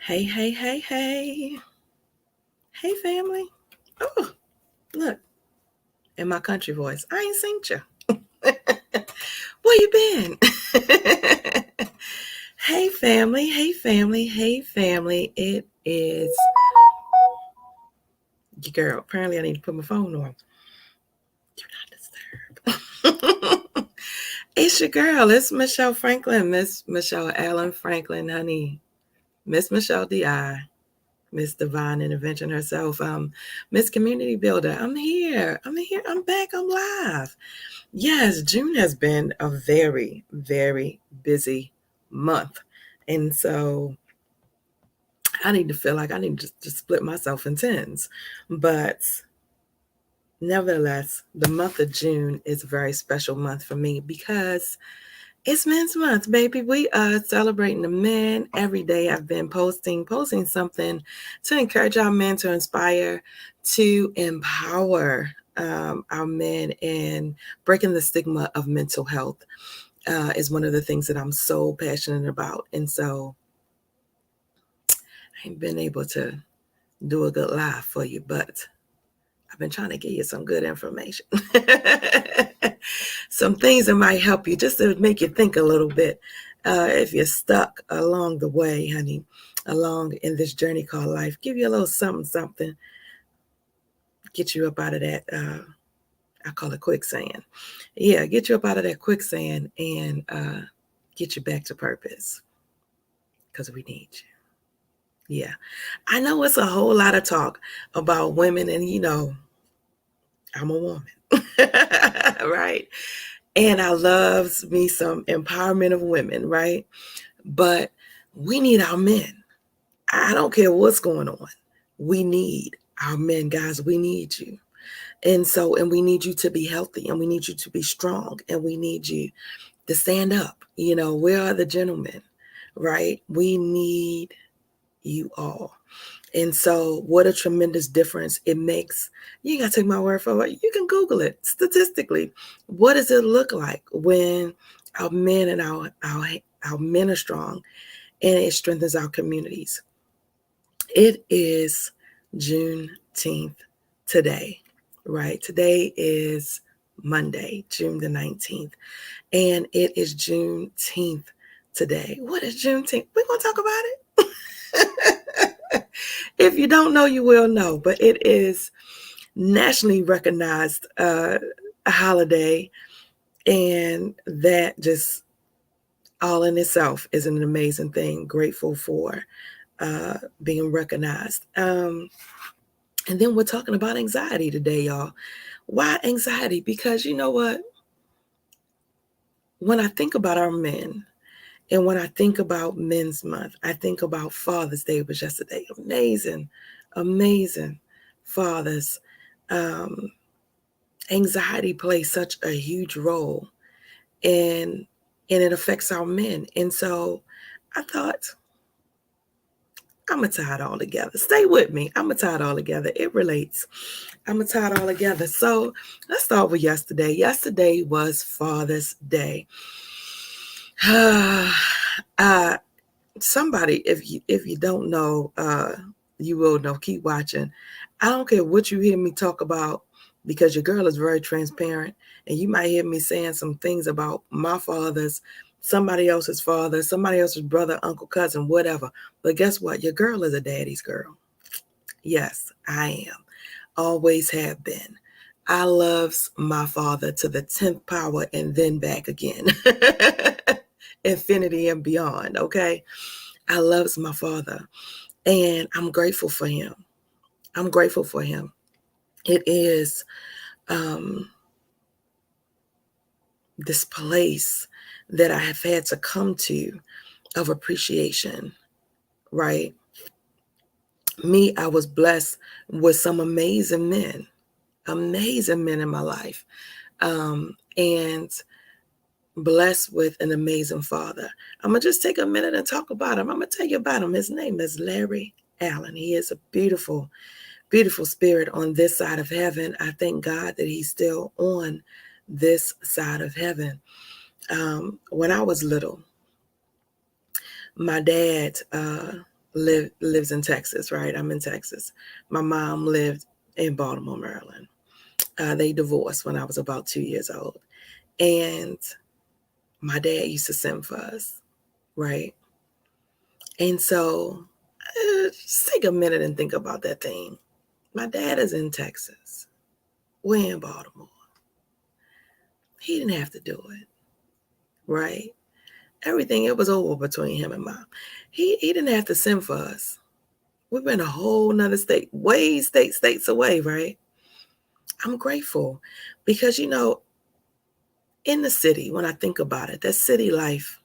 Hey, hey, hey, hey. Hey, family. Oh, look, in my country voice, I ain't seen you. Where you been? Hey, family. Hey, family. Hey, family. It is your girl. Apparently, I need to put my phone on. Do not disturb. It's your girl. It's Michelle Franklin. Miss Michelle Allen Franklin, honey. Miss Michelle D.I. Miss Divine Intervention herself. Miss Community Builder. I'm here. I'm back. I'm live. Yes, June has been a very, very busy month. And so I need to feel like I need to split myself in tens. But nevertheless, the month of June is a very special month for me because it's Men's Month, baby. We are celebrating the men. Every day I've been posting something to encourage our men, to inspire, to empower our men, and breaking the stigma of mental health is one of the things that I'm so passionate about. And so I ain't been able to do a good live for you, but I've been trying to give you some good information. Some things that might help you just to make you think a little bit. If you're stuck along the way, honey, along in this journey called life, give you a little something, get you up out of that, I call it quicksand. Yeah, get you up out of that quicksand and get you back to purpose because we need you. Yeah. I know it's a whole lot of talk about women, and I'm a woman, right? And I loves me some empowerment of women, right? But we need our men. I don't care what's going on. We need our men, guys. We need you. And we need you to be healthy, and we need you to be strong, and we need you to stand up. Where are the gentlemen, right? We need you all. And so what a tremendous difference it makes. You got to take my word for it. You can Google it statistically. What does it look like when our men and our men are strong and it strengthens our communities? It is Juneteenth today, right? Today is Monday, June the 19th, and it is Juneteenth today. What is Juneteenth? We're going to talk about it. If you don't know, you will know, but it is nationally recognized a holiday, and that just all in itself is an amazing thing. Grateful for being recognized. And then we're talking about anxiety today, y'all. Why anxiety? Because you know what? When I think about our men, and when I think about Men's Month, I think about Father's Day was yesterday. Amazing, amazing fathers. Um, Anxiety plays such a huge role, and it affects our men. And so I thought, I'm gonna tie it all together. Stay with me. I'm gonna tie it all together. It relates. I'm gonna tie it all together. So let's start with yesterday. Yesterday was Father's Day. Somebody, if you don't know, you will know. Keep watching. I don't care what you hear me talk about, because your girl is very transparent, and you might hear me saying some things about my fathers, somebody else's father, somebody else's brother, uncle, cousin, whatever. But guess what? Your girl is a daddy's girl. Yes, I am. Always have been. I loves my father to the 10th power and then back again. Infinity and beyond, okay? I loves my father, and I'm grateful for him. I'm grateful for him. It is this place that I have had to come to of appreciation, right? Me, I was blessed with some amazing men in my life, and blessed with an amazing father. I'm going to just take a minute and talk about him. I'm going to tell you about him. His name is Larry Allen. He is a beautiful, beautiful spirit on this side of heaven. I thank God that he's still on this side of heaven. When I was little, my dad lives in Texas, right? I'm in Texas. My mom lived in Baltimore, Maryland. They divorced when I was about 2 years old. And my dad used to send for us, right? And so just take a minute and think about that thing. My dad is in Texas. We're in Baltimore. He didn't have to do it, right? Everything, it was over between him and mom. He didn't have to send for us. We've been a whole nother state, states away, right? I'm grateful because, in the city, when I think about it, that city life,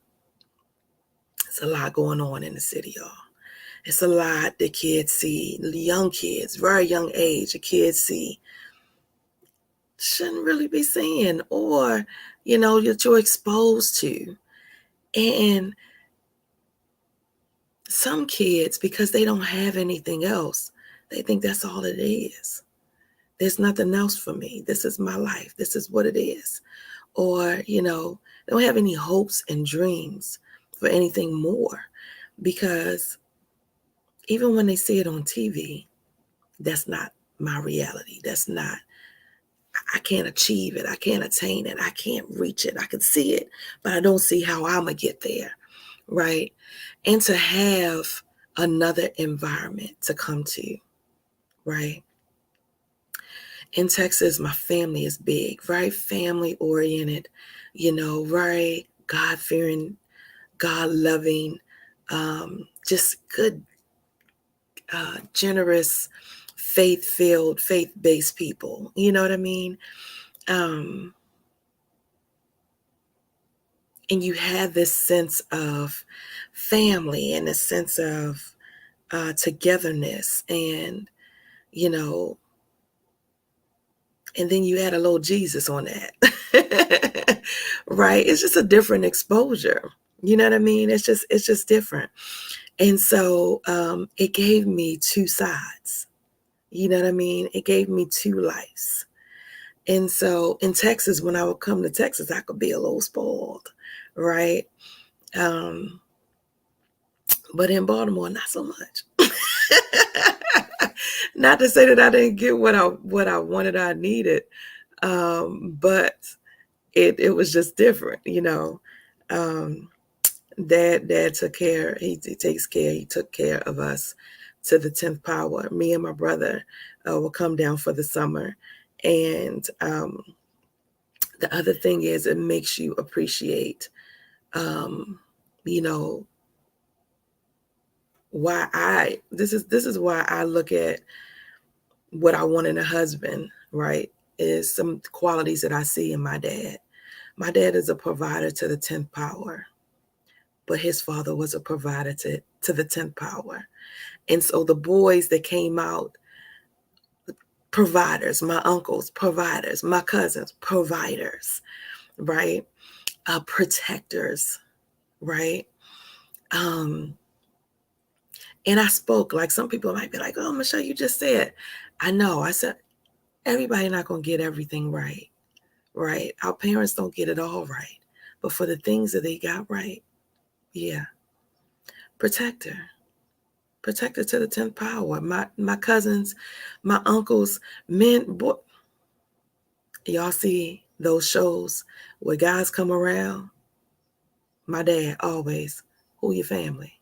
it's a lot going on in the city, y'all. It's a lot that kids see, young kids, very young age, the kids see, shouldn't really be seeing, or, that you're exposed to. And some kids, because they don't have anything else, they think that's all it is. There's nothing else for me. This is my life. This is what it is. Or, they don't have any hopes and dreams for anything more, because even when they see it on TV, that's not my reality. That's not, I can't achieve it. I can't attain it. I can't reach it. I can see it, but I don't see how I'm going to get there. Right. And to have another environment to come to. Right. In Texas, my family is big, very family oriented, very God fearing, God loving, just good, generous, faith filled, faith based people. You know what I mean? And you have this sense of family and a sense of togetherness, and, and then you add a little Jesus on that. Right? It's just a different exposure. You know what I mean? It's just different. And so it gave me two sides. You know what I mean? It gave me two lives. And so in Texas, when I would come to Texas, I could be a little spoiled, right? But in Baltimore, not so much. Not to say that I didn't get what I wanted, I needed, but it was just different, Dad took care. He takes care. He took care of us to the 10th power. Me and my brother will come down for the summer, and the other thing is, it makes you appreciate, why this is why I look at what I want in a husband, right? Is some qualities that I see in my dad. My dad is a provider to the 10th power, but his father was a provider to the 10th power. And so the boys that came out, providers, my uncles, providers, my cousins, providers, right? Protectors, right? And I spoke, like, some people might be like, oh, Michelle, you just said. I know. I said, everybody not going to get everything right, right? Our parents don't get it all right. But for the things that they got right, yeah. Protector to the 10th power. My cousins, my uncles, men, boy, y'all see those shows where guys come around? My dad always, who your family?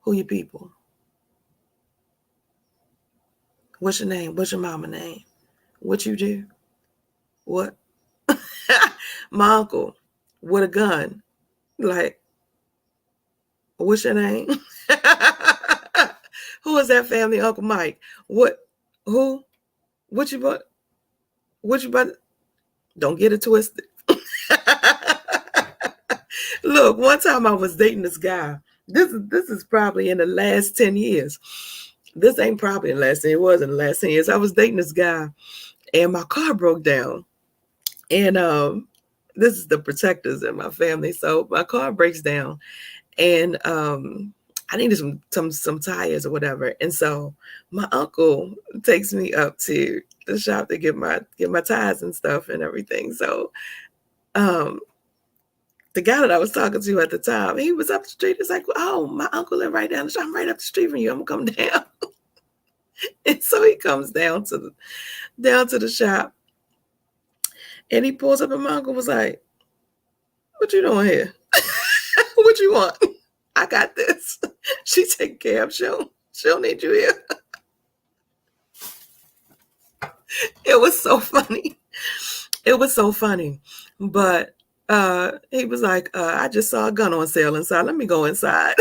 Who your people? What's your name? What's your mama name? What you do? What? My uncle with a gun. Like, what's your name? Who is that family? Uncle Mike. What? Who? What you about? What you about? Don't get it twisted. Look, one time I was dating this guy. This is probably in the last 10 years. This ain't probably in the last 10 years. It was in the last 10 years. I was dating this guy, and my car broke down. And this is the protectors in my family. So my car breaks down, and I needed some tires or whatever. And so my uncle takes me up to the shop to get my tires and stuff and everything. So The guy that I was talking to at the time, he was up the street. He's like, "Oh, my uncle live right down the street. I'm right up the street from you. I'm gonna come down." And so he comes down to the shop, and he pulls up, and my uncle was like, "What you doing here? What you want? I got this. She taking care of. She'll need you here." It was so funny. It was so funny. But he was like, "I just saw a gun on sale inside. Let me go inside."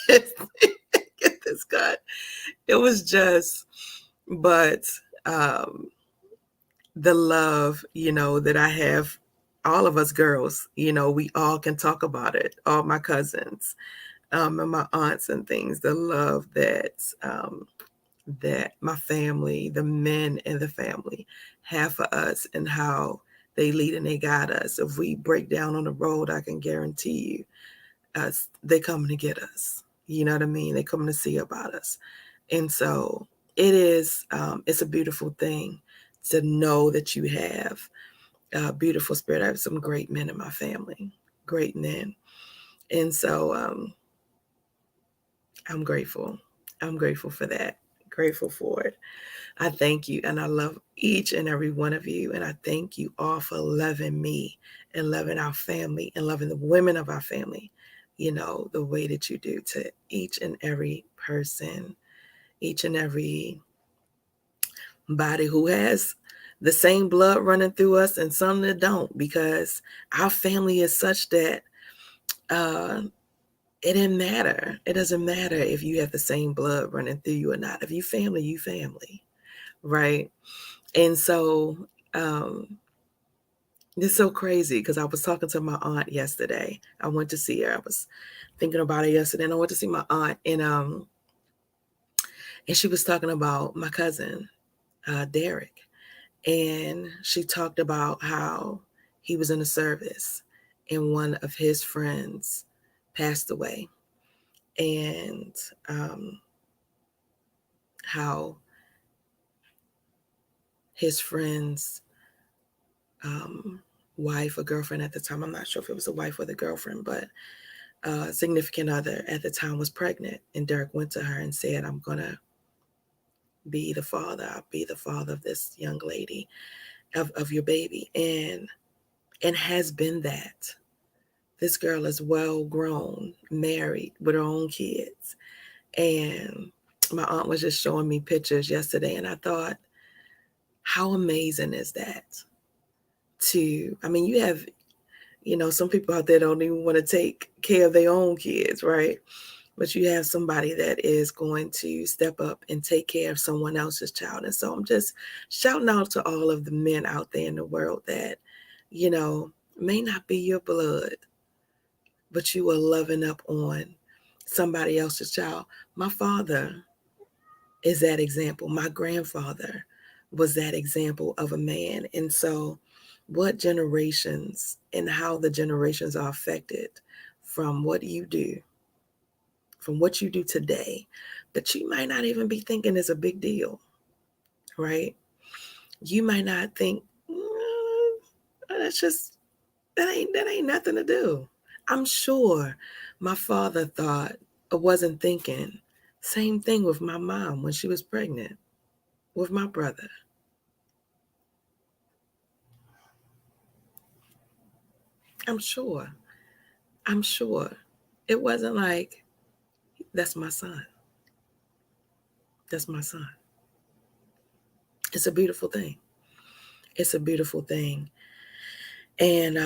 Get this gun. It was just, but um, the love, that I have, all of us girls, we all can talk about it. All my cousins, and my aunts and things, the love that my family, the men in the family have for us, and how they lead and they guide us. If we break down on the road, I can guarantee you, they coming to get us. You know what I mean? They coming to see about us. And so it's a beautiful thing to know that you have a beautiful spirit. I have some great men in my family, great men. And so I'm grateful. I'm grateful for that. Grateful for it. I thank you, and I love each and every one of you. And I thank you all for loving me and loving our family and loving the women of our family, the way that you do, to each and every person, each and every body who has the same blood running through us, and some that don't, because our family is such that it didn't matter. It doesn't matter if you have the same blood running through you or not. If you family, right? And so it's so crazy, because I was talking to my aunt yesterday. I went to see her. I was thinking about it yesterday, and I went to see my aunt, and she was talking about my cousin, Derek. And she talked about how he was in the service and one of his friends passed away, and how his friend's wife or girlfriend at the time, I'm not sure if it was a wife or the girlfriend, but significant other at the time was pregnant. And Derek went to her and said, "I'm going to be the father. I'll be the father of this young lady, of your baby." And has been that. This girl is well grown, married with her own kids. And my aunt was just showing me pictures yesterday, and I thought, how amazing is that? I mean, you have, some people out there don't even want to take care of their own kids, right? But you have somebody that is going to step up and take care of someone else's child. And so I'm just shouting out to all of the men out there in the world that, may not be your blood, but you are loving up on somebody else's child. My father is that example. My grandfather was that example of a man. And so what generations and how the generations are affected from what you do, from what you do today, that you might not even be thinking is a big deal, right? You might not think, that's just, that ain't nothing to do. I'm sure my father thought, or wasn't thinking, same thing with my mom when she was pregnant with my brother. I'm sure. I'm sure. It wasn't like, that's my son. That's my son. It's a beautiful thing. It's a beautiful thing. And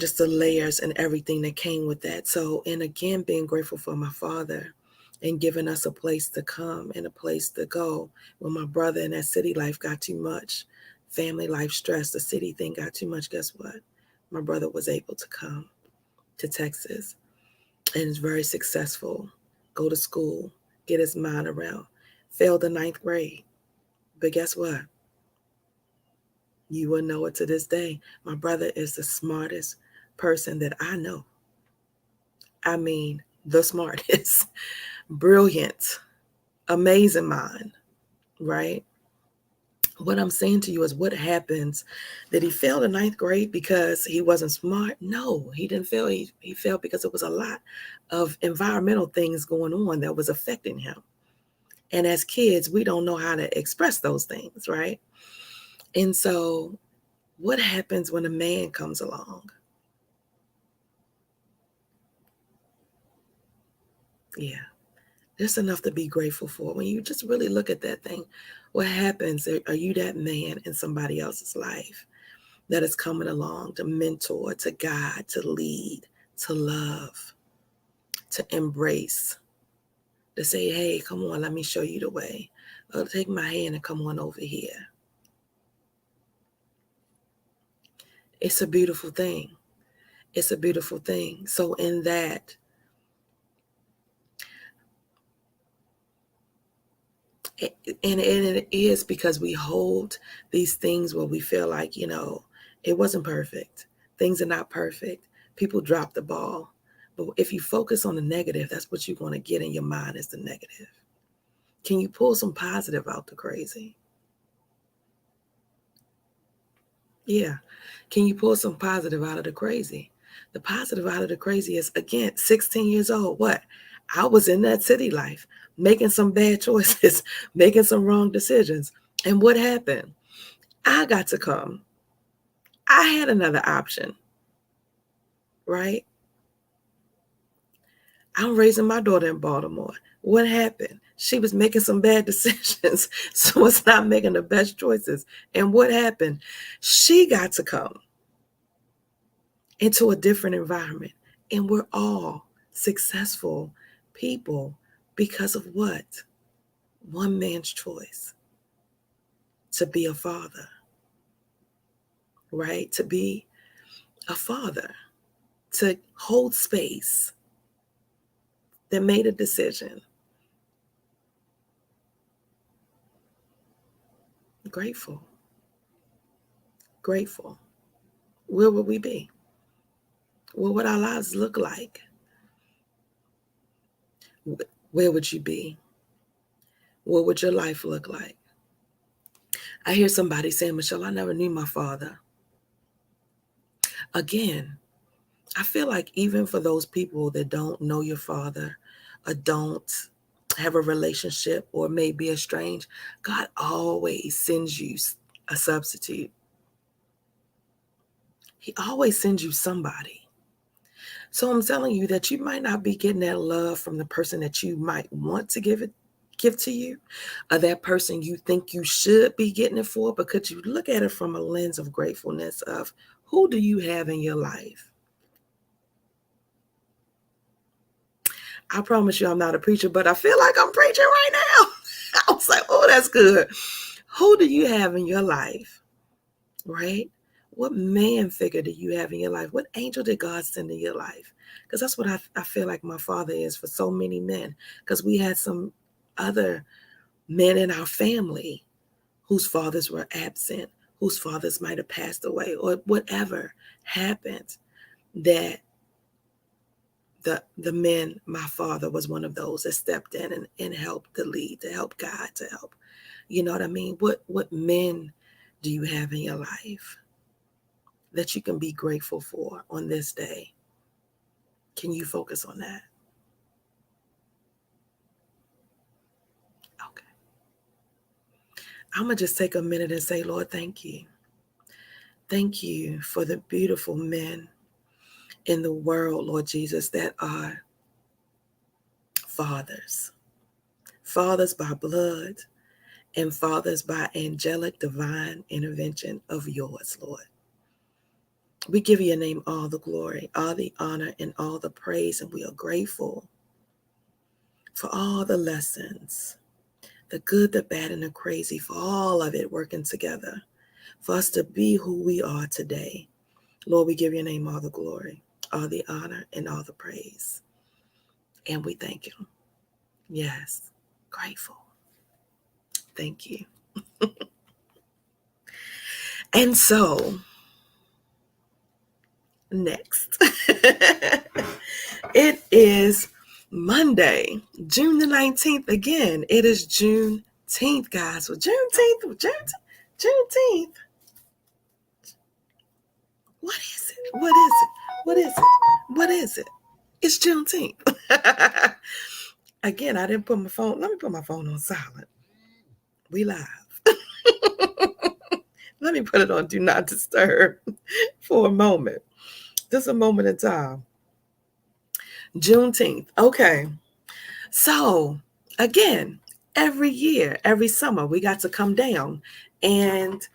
just the layers and everything that came with that. So, and again, being grateful for my father and giving us a place to come and a place to go. When my brother in that city life got too much, family life stress, the city thing got too much, guess what? My brother was able to come to Texas and is very successful, go to school, get his mind around, failed the 9th grade. But guess what? You will know it to this day. My brother is the smartest person that I know. I mean, the smartest, brilliant, amazing mind, right? What I'm saying to you is, what happens? Did he fail the ninth grade because he wasn't smart? No, he didn't fail. He failed because it was a lot of environmental things going on that was affecting him. And as kids, we don't know how to express those things, right? And so what happens when a man comes along? Yeah, there's enough to be grateful for. When you just really look at that thing, what happens? Are you that man in somebody else's life that is coming along to mentor, to guide, to lead, to love, to embrace, to say, hey, come on, let me show you the way. Take my hand and come on over here. It's a beautiful thing. It's a beautiful thing. So in that, and it is because we hold these things where we feel like, it wasn't perfect. Things are not perfect. People drop the ball. But if you focus on the negative, that's what you're going to get in your mind, is the negative. Can you pull some positive out the crazy? Yeah. Can you pull some positive out of the crazy? The positive out of the crazy is, again, 16 years old. What? I was in that city life, making some bad choices, making some wrong decisions. And what happened? I got to come. I had another option, right? I'm raising my daughter in Baltimore. What happened? She was making some bad decisions, so was not making the best choices. And what happened? She got to come into a different environment. And we're all successful people because of what? One man's choice to be a father, right? To be a father, to hold space, that made a decision. Grateful, grateful. Where would we be? What would our lives look like? Where would you be? What would your life look like? I hear somebody saying, Michelle, I never knew my father. Again, I feel like even for those people that don't know your father or don't have a relationship or may be estranged, God always sends you a substitute. He always sends you somebody. So I'm telling you that you might not be getting that love from the person that you might want to give to you, or that person you think you should be getting it for, but could you look at it from a lens of gratefulness of, who do you have in your life? I promise you I'm not a preacher, but I feel like I'm preaching right now. I was like, oh, that's good. Who do you have in your life, right? What man figure do you have in your life? What angel did God send in your life? Because that's what I feel like my father is for so many men. Because we had some other men in our family whose fathers were absent, whose fathers might have passed away, or whatever happened, that the men, my father was one of those that stepped in and helped to lead, to help God, to help. You know what I mean? What men do you have in your life that you can be grateful for on this day? Can you focus on that? Okay. I'm going to just take a minute and say, Lord, thank you. Thank you for the beautiful men in the world, Lord Jesus, that are fathers. Fathers by blood and fathers by angelic divine intervention of yours, Lord. We give your name all the glory, all the honor, and all the praise, and we are grateful for all the lessons, the good, the bad, and the crazy, for all of it working together, for us to be who we are today. Lord, we give your name all the glory, all the honor, and all the praise. And we thank you. Yes, grateful. Thank you. And so, next, it is Monday, June the 19th. Again, it is Juneteenth, guys. So Juneteenth. Juneteenth. What is it? What is it? What is it? What is it? It's Juneteenth. Again, I didn't put my phone. Let me put my phone on silent. We live. Let me put it on do not disturb for a moment. Just a moment in time. Juneteenth. Okay. So again, every year, every summer, we got to come down. And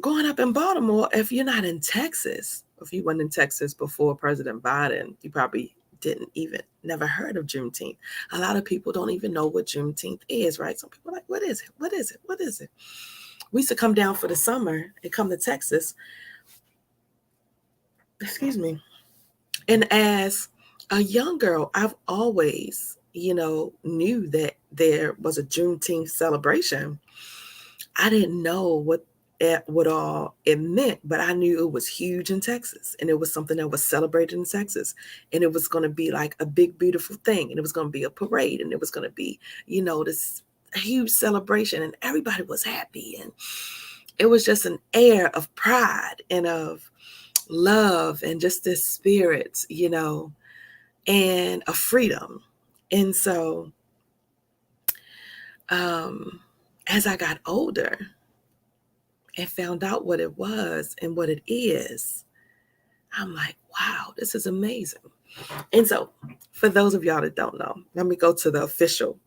growing up in Baltimore, if you're not in Texas, if you weren't in Texas before President Biden, you probably didn't even never heard of Juneteenth. A lot of people don't even know what Juneteenth is, right? Some people are like, what is it? What is it? What is it? We used to come down for the summer and come to Texas. Excuse me. And as a young girl, I've always, knew that there was a Juneteenth celebration. I didn't know what all it meant, but I knew it was huge in Texas, and it was something that was celebrated in Texas, and it was going to be like a big, beautiful thing, and it was going to be a parade, and it was going to be, this huge celebration, and everybody was happy, and it was just an air of pride and of love and just this spirit, and a freedom. And so, as I got older and found out what it was and what it is, I'm like, wow, this is amazing. And so, for those of y'all that don't know, let me go to the official,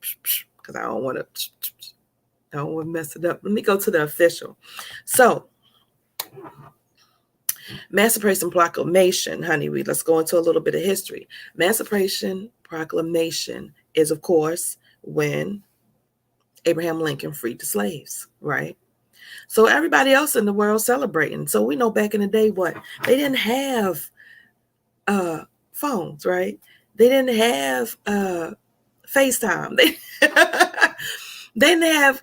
because I don't want to mess it up. Let me go to the official. So, Emancipation Proclamation, honey, let's go into a little bit of history. Emancipation Proclamation is, of course, when Abraham Lincoln freed the slaves, right? So everybody else in the world celebrating. So we know back in the day what? They didn't have phones, right? They didn't have FaceTime. They didn't have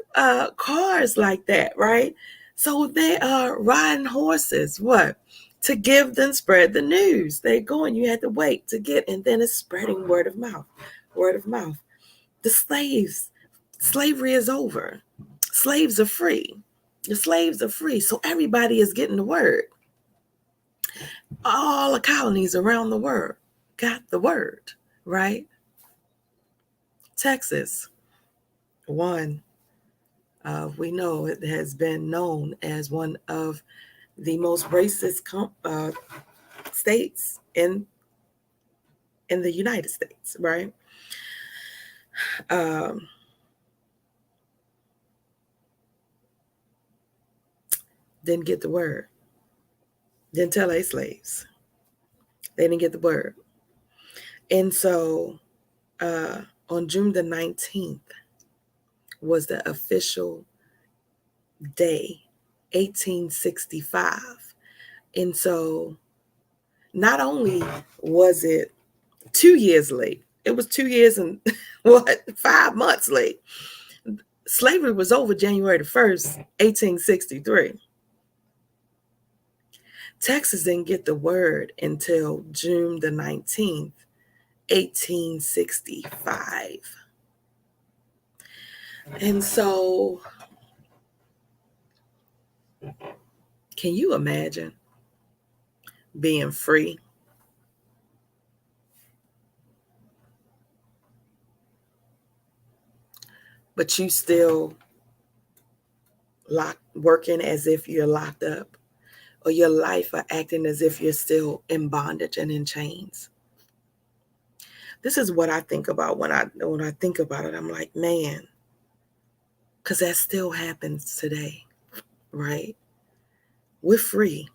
cars like that, right? So they are riding horses, what? To give them spread the news. They're going, you had to wait to get, and then it's spreading word of mouth, word of mouth. The slavery is over. Slaves are free. The slaves are free. So everybody is getting the word. All the colonies around the world got the word, right? Texas, one, we know it has been known as one of the most racist states in the United States, right? Didn't get the word. Didn't tell their slaves. They didn't get the word. And so on June the 19th was the official day, 1865. And so not only was it 2 years late, it was 2 years and 5 months late. Slavery was over January the 1st, 1863. Texas didn't get the word until June the 19th, 1865. And so, can you imagine being free? But you still working as if you're locked up, or your life are acting as if you're still in bondage and in chains. This is what I think about when I think about it. I'm like, man, because that still happens today, right? We're free.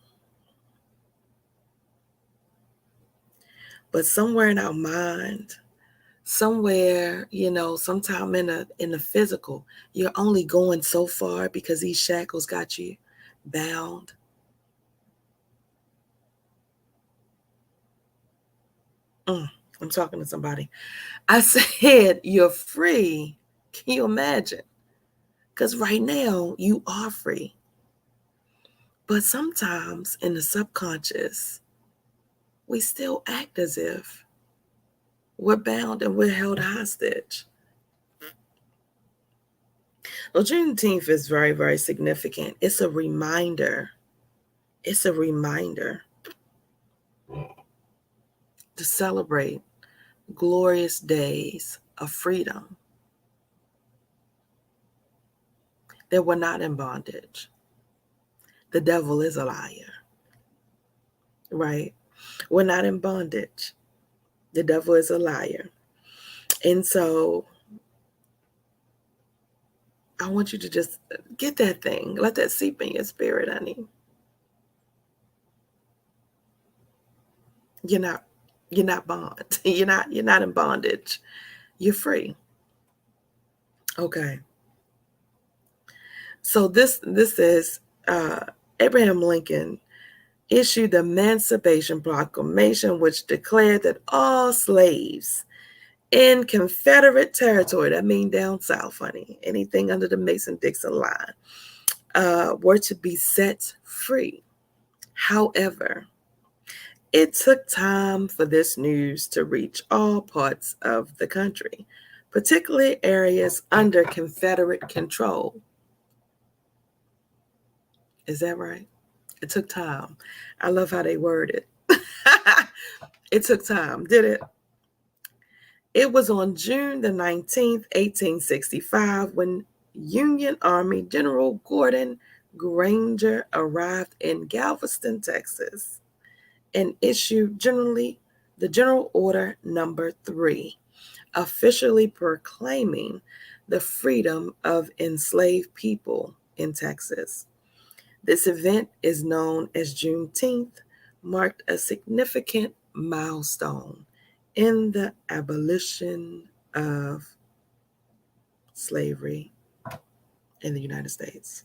But somewhere in our mind, somewhere, sometime in the physical, you're only going so far because these shackles got you bound. I'm talking to somebody. I said, you're free. Can you imagine? Because right now, you are free. But sometimes in the subconscious, we still act as if we're bound and we're held hostage. Well, Juneteenth is very, very significant. It's a reminder. It's a reminder to celebrate glorious days of freedom, that we're not in bondage. The devil is a liar, right? We're not in bondage. The devil is a liar. And so I want you to just get that thing. Let that seep in your spirit, honey. You're not bond. You're not in bondage. You're free. Okay. So this is Abraham Lincoln issued the Emancipation Proclamation, which declared that all slaves in Confederate territory, that means down south, honey, anything under the Mason-Dixon line, were to be set free. However, it took time for this news to reach all parts of the country, particularly areas under Confederate control. Is that right? It took time. I love how they word it. It took time, did it? It was on June the 19th, 1865, when Union Army General Gordon Granger arrived in Galveston, Texas, and issued the General Order Number 3, officially proclaiming the freedom of enslaved people in Texas. This event is known as Juneteenth, marked a significant milestone in the abolition of slavery in the United States.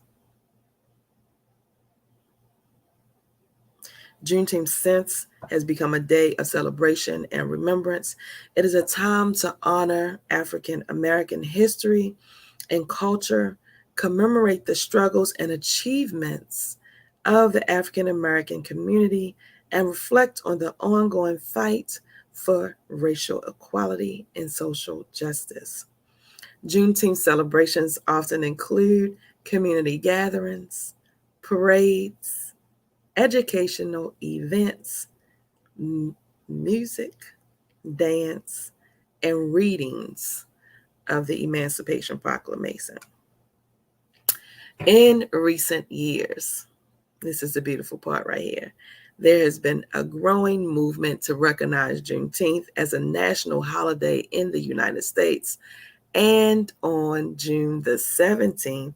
Juneteenth since has become a day of celebration and remembrance. It is a time to honor African American history and culture, commemorate the struggles and achievements of the African American community, and reflect on the ongoing fight for racial equality and social justice. Juneteenth celebrations often include community gatherings, parades, educational events, music, dance, and readings of the Emancipation Proclamation. In recent years, this is the beautiful part right here, there has been a growing movement to recognize Juneteenth as a national holiday in the United States, and on June the 17th,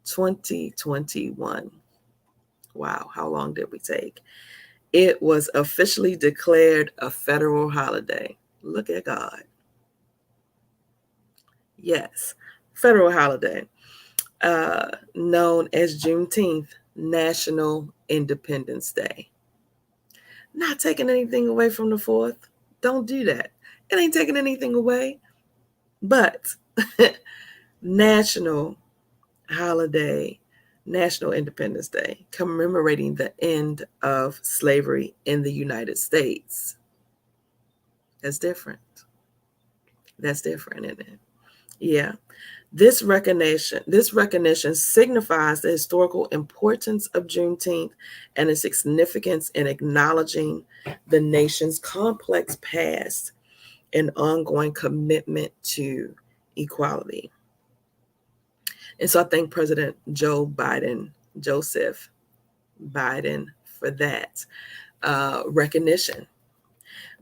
2021. Wow, how long did we take? It was officially declared a federal holiday. Look at God. Yes, federal holiday, known as Juneteenth, National Independence Day. Not taking anything away from the 4th. Don't do that. It ain't taking anything away. But national holiday, National Independence Day, commemorating the end of slavery in the United States. That's different. That's different, isn't it? Yeah. This recognition signifies the historical importance of Juneteenth and its significance in acknowledging the nation's complex past and ongoing commitment to equality. And so I thank President Joseph Biden, for that recognition.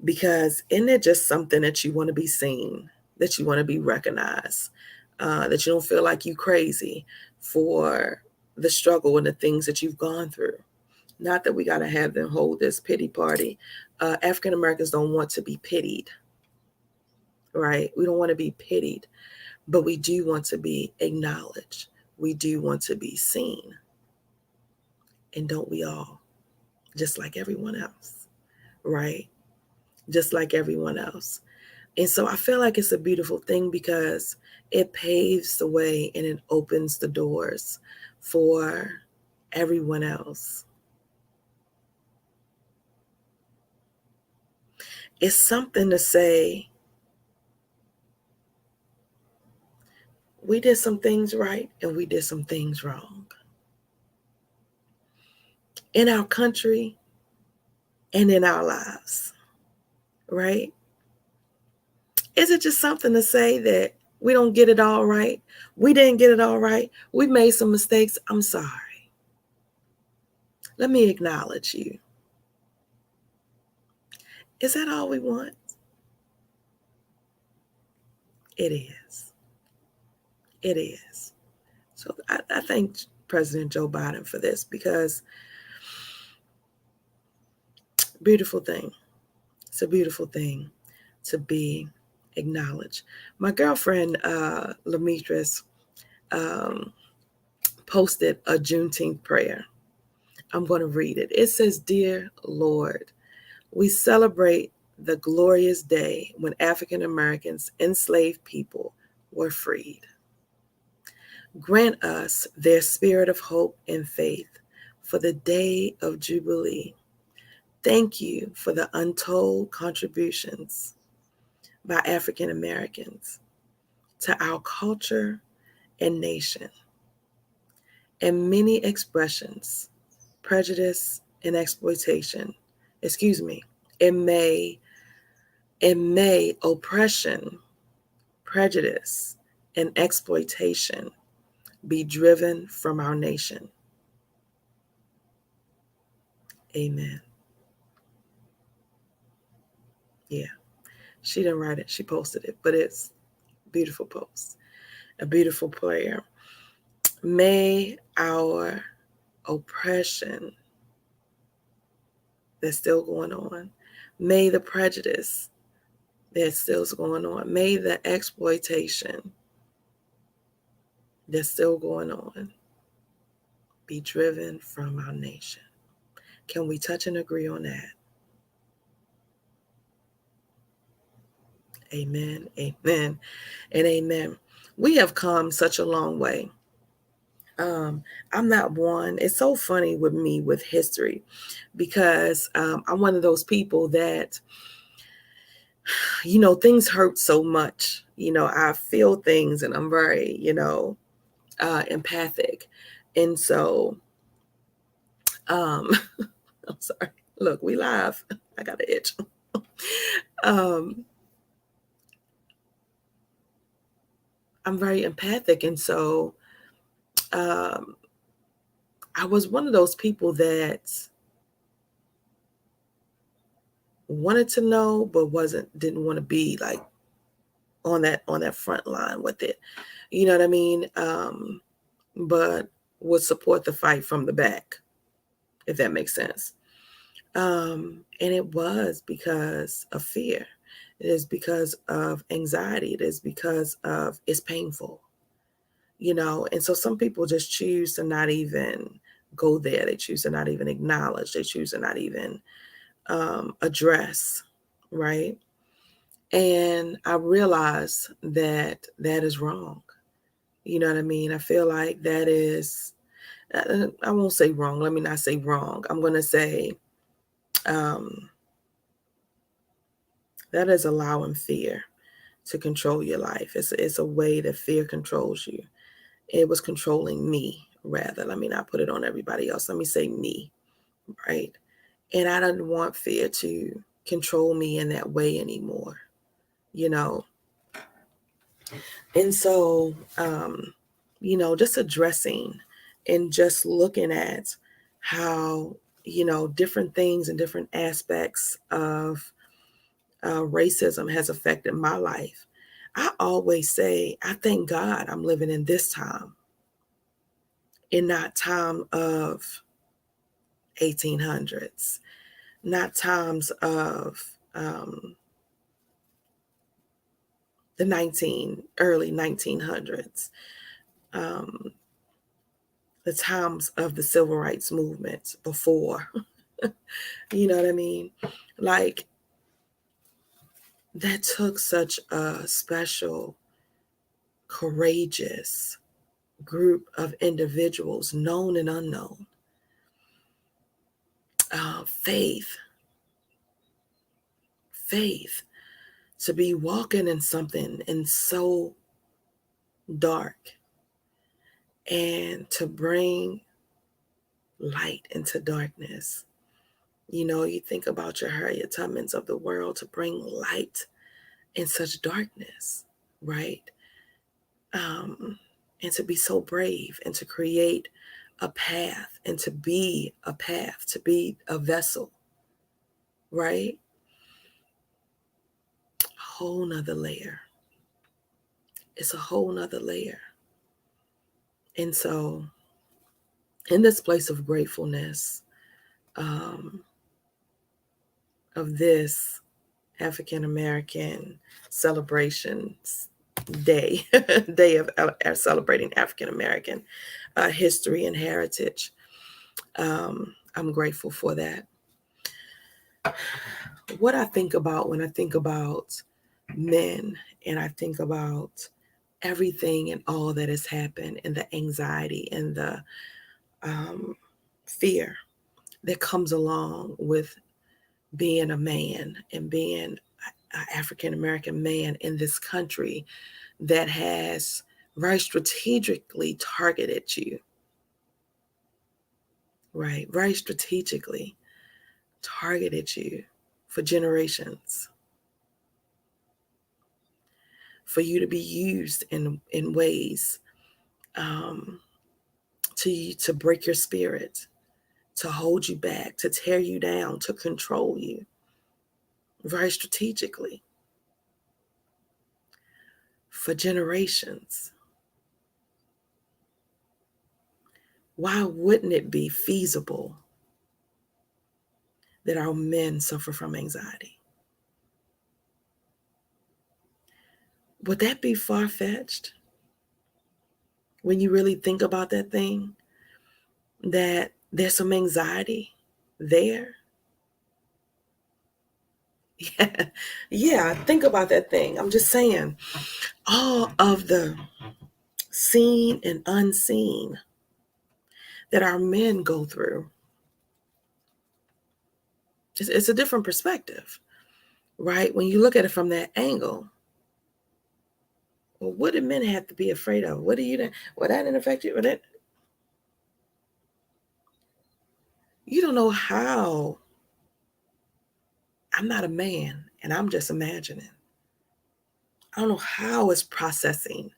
Because isn't it just something that you want to be seen, that you want to be recognized, that you don't feel like you crazy for the struggle and the things that you've gone through? Not that we got to have them hold this pity party. African Americans don't want to be pitied, right? We don't want to be pitied, but we do want to be acknowledged. We do want to be seen. And don't we all? Just like everyone else, right? Just like everyone else. And so I feel like it's a beautiful thing because it paves the way and it opens the doors for everyone else. It's something to say, We did some things right and we did some things wrong in our country and in our lives, right? Is it just something to say that we don't get it all right? We didn't get it all right. We made some mistakes. I'm sorry. Let me acknowledge you. Is that all we want? It is. It is. So I thank President Joe Biden for this, because beautiful thing. It's a beautiful thing to be acknowledged. My girlfriend, Lamitris, um, posted a Juneteenth prayer. I'm going to read it. It says, "Dear Lord, we celebrate the glorious day when African Americans, enslaved people, were freed. Grant us their spirit of hope and faith for the day of Jubilee. Thank you for the untold contributions by African Americans to our culture and nation, and many expressions, prejudice and exploitation, and may oppression, prejudice, and exploitation be driven from our nation. Amen." Yeah, she didn't write it, she posted it, but it's a beautiful post, a beautiful prayer. May our oppression that's still going on, may the prejudice that's still going on, may the exploitation that's still going on be driven from our nation. Can we touch and agree on that? Amen, amen, and amen. We have come such a long way. I'm not one. It's so funny with me with history, because I'm one of those people that, things hurt so much. I feel things and I'm very, empathic. And so, um, I'm sorry. Look, we live. I got an itch. um, I'm very empathic. And so um, I was one of those people that wanted to know, but didn't want to be like on that front line with it. You know what I mean? But would support the fight from the back, if that makes sense. And it was because of fear. It is because of anxiety. It is because of it's painful, And so some people just choose to not even go there. They choose to not even acknowledge. They choose to not even address, right? And I realize that that is wrong. You know what I mean? I feel like that is, I won't say wrong. Let me not say wrong. I'm going to say um, that is allowing fear to control your life. It's a way that fear controls you. It was controlling me, rather. Let me not put it on everybody else. Let me say me, right? And I didn't want fear to control me in that way anymore, you know? And so, just addressing and just looking at how, different things and different aspects of racism has affected my life. I always say, I thank God I'm living in this time, in that time of 1800s, not times of the early 1900s, um, the times of the civil rights movement before. You know what I mean? Like, that took such a special, courageous group of individuals, known and unknown, faith, to be walking in something and so dark and to bring light into darkness. You know, you think about your Harriet Tubmans of the world, to bring light in such darkness, right? And to be so brave and to create a path and to be a path, to be a vessel, right? A whole nother layer. It's a whole nother layer. And so, in this place of gratefulness, um, of this African American celebrations day, day of celebrating African American history and heritage, I'm grateful for that. What I think about when I think about men and I think about everything and all that has happened and the anxiety and the fear that comes along with being a man and being an African American man in this country that has very strategically targeted you, right? Very strategically targeted you for generations, for you to be used in ways to break your spirit, to hold you back, to tear you down, to control you, very strategically for generations. Why wouldn't it be feasible that our men suffer from anxiety? Would that be far-fetched when you really think about that thing? That there's some anxiety there? Yeah, yeah, think about that thing. I'm just saying, all of the seen and unseen that our men go through, it's a different perspective, right? When you look at it from that angle, well, what do men have to be afraid of? What do you, well, that didn't affect you? Well, that, you don't know how. I'm not a man, and I'm just imagining. I don't know how it's processing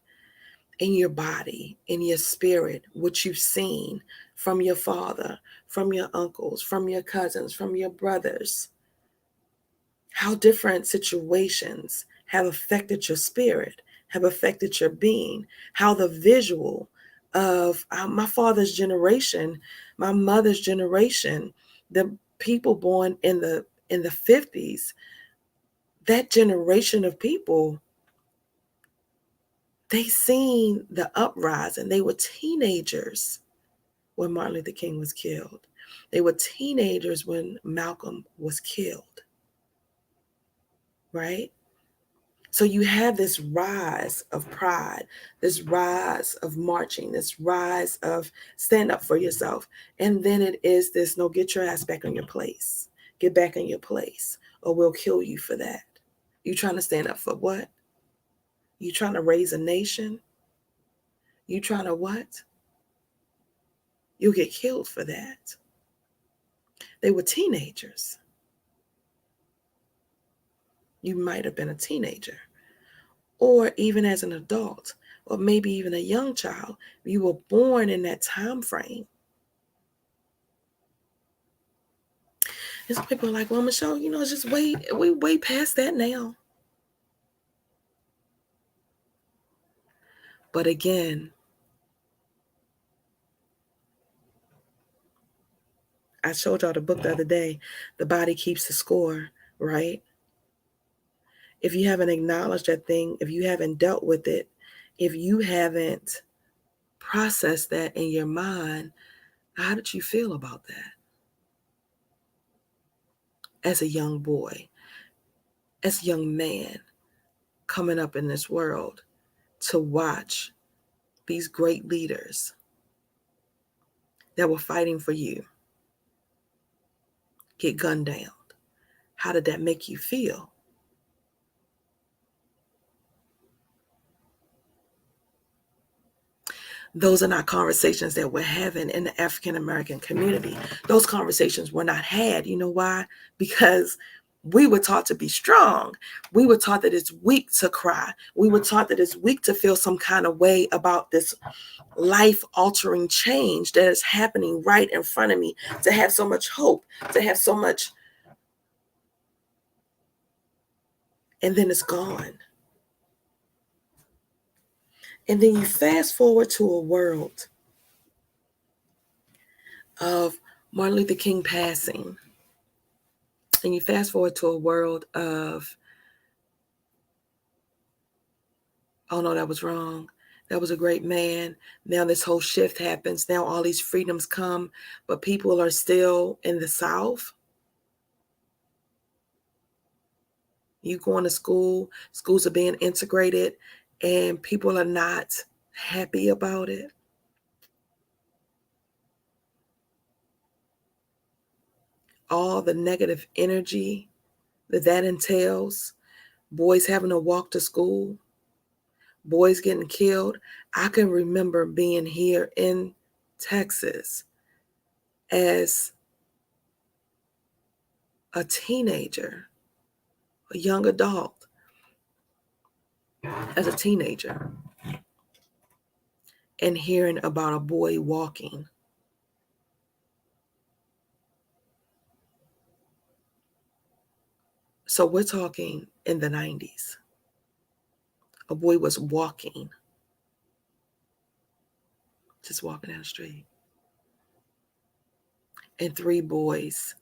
in your body, in your spirit, what you've seen from your father, from your uncles, from your cousins, from your brothers, how different situations have affected your spirit, have affected your being, how the visual of my father's generation, my mother's generation, the people born in the 50s, that generation of people, they seen the uprising. They were teenagers when Martin Luther King was killed. They were teenagers when Malcolm was killed, right? So you have this rise of pride, this rise of marching, this rise of stand up for yourself. And then it is this, no, get your ass back on your place. Get back in your place or we'll kill you for that. You trying to stand up for what? You trying to raise a nation? You trying to what? You'll get killed for that. They were teenagers. You might have been a teenager, or even as an adult, or maybe even a young child. You were born in that time frame. And some people are like, well, Michelle, you know, it's just we way past that now. But again, I showed y'all the book the other day, The Body Keeps the Score, right? If you haven't acknowledged that thing, if you haven't dealt with it, if you haven't processed that in your mind, how did you feel about that as a young boy, as a young man coming up in this world to watch these great leaders that were fighting for you get gunned down? How did that make you feel? Those are not conversations that we're having in the African American community. Those conversations were not had. You know why? Because we were taught to be strong. We were taught that it's weak to cry. We were taught that it's weak to feel some kind of way about this life-altering change that is happening right in front of me, to have so much hope, to have so much, and then it's gone. And then you fast forward to a world of Martin Luther King passing, and you fast forward to a world of, oh no, that was wrong. That was a great man. Now this whole shift happens. Now all these freedoms come, but people are still in the South. You going to school, schools are being integrated, and people are not happy about it. All the negative energy that entails, boys having to walk to school, boys getting killed. I can remember being here in Texas as a teenager, a young adult, as a teenager, and hearing about a boy walking. So we're talking in the 90s. A boy was walking, just walking down the street. And 3 boys,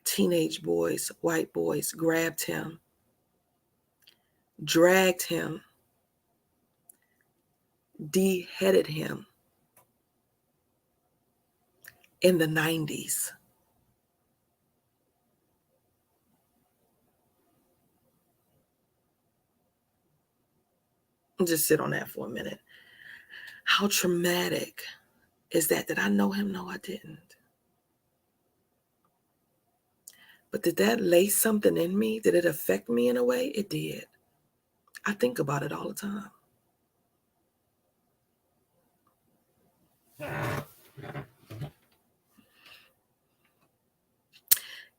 teenage boys, white boys, grabbed him, dragged him, beheaded him in the 90s. Just sit on that for a minute. How traumatic is that? Did I know him? No, I didn't. But did that lace something in me? Did it affect me in a way? It did. I think about it all the time.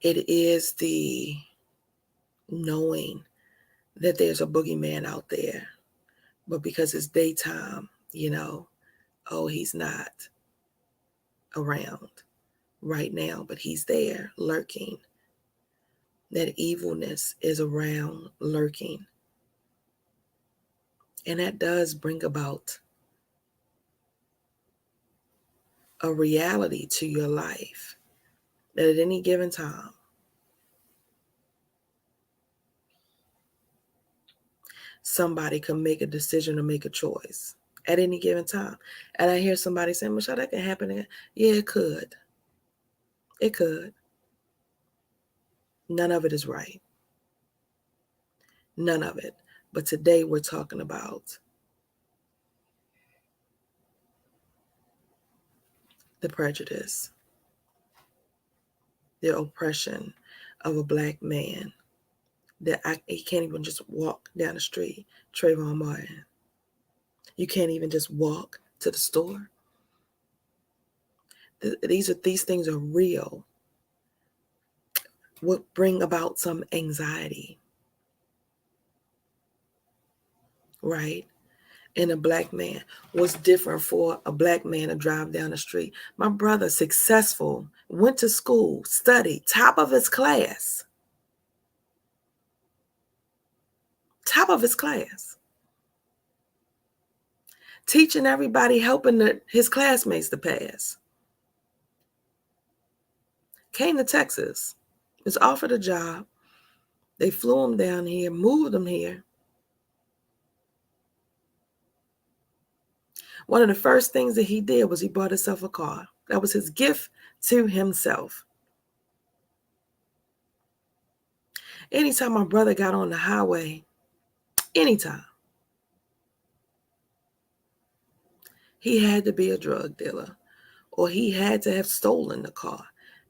It is the knowing that there's a boogeyman out there, but because it's daytime, oh, he's not around right now, but he's there lurking. That evilness is around lurking. And that does bring about a reality to your life that at any given time, somebody can make a decision or make a choice at any given time. And I hear somebody saying, Michelle, that can happen again. Yeah, it could. It could. None of it is right. None of it. But today we're talking about the prejudice, the oppression of a Black man, that he can't even just walk down the street. Trayvon Martin. You can't even just walk to the store. These things are real. What bring about some anxiety, right? In a Black man. What's different for a Black man to drive down the street? My brother, successful, went to school, studied, top of his class. Top of his class. Teaching everybody, helping his classmates to pass. Came to Texas, was offered a job. They flew him down here, moved him here. One of the first things that he did was he bought himself a car. That was his gift to himself. Anytime my brother got on the highway, anytime, he had to be a drug dealer or he had to have stolen the car,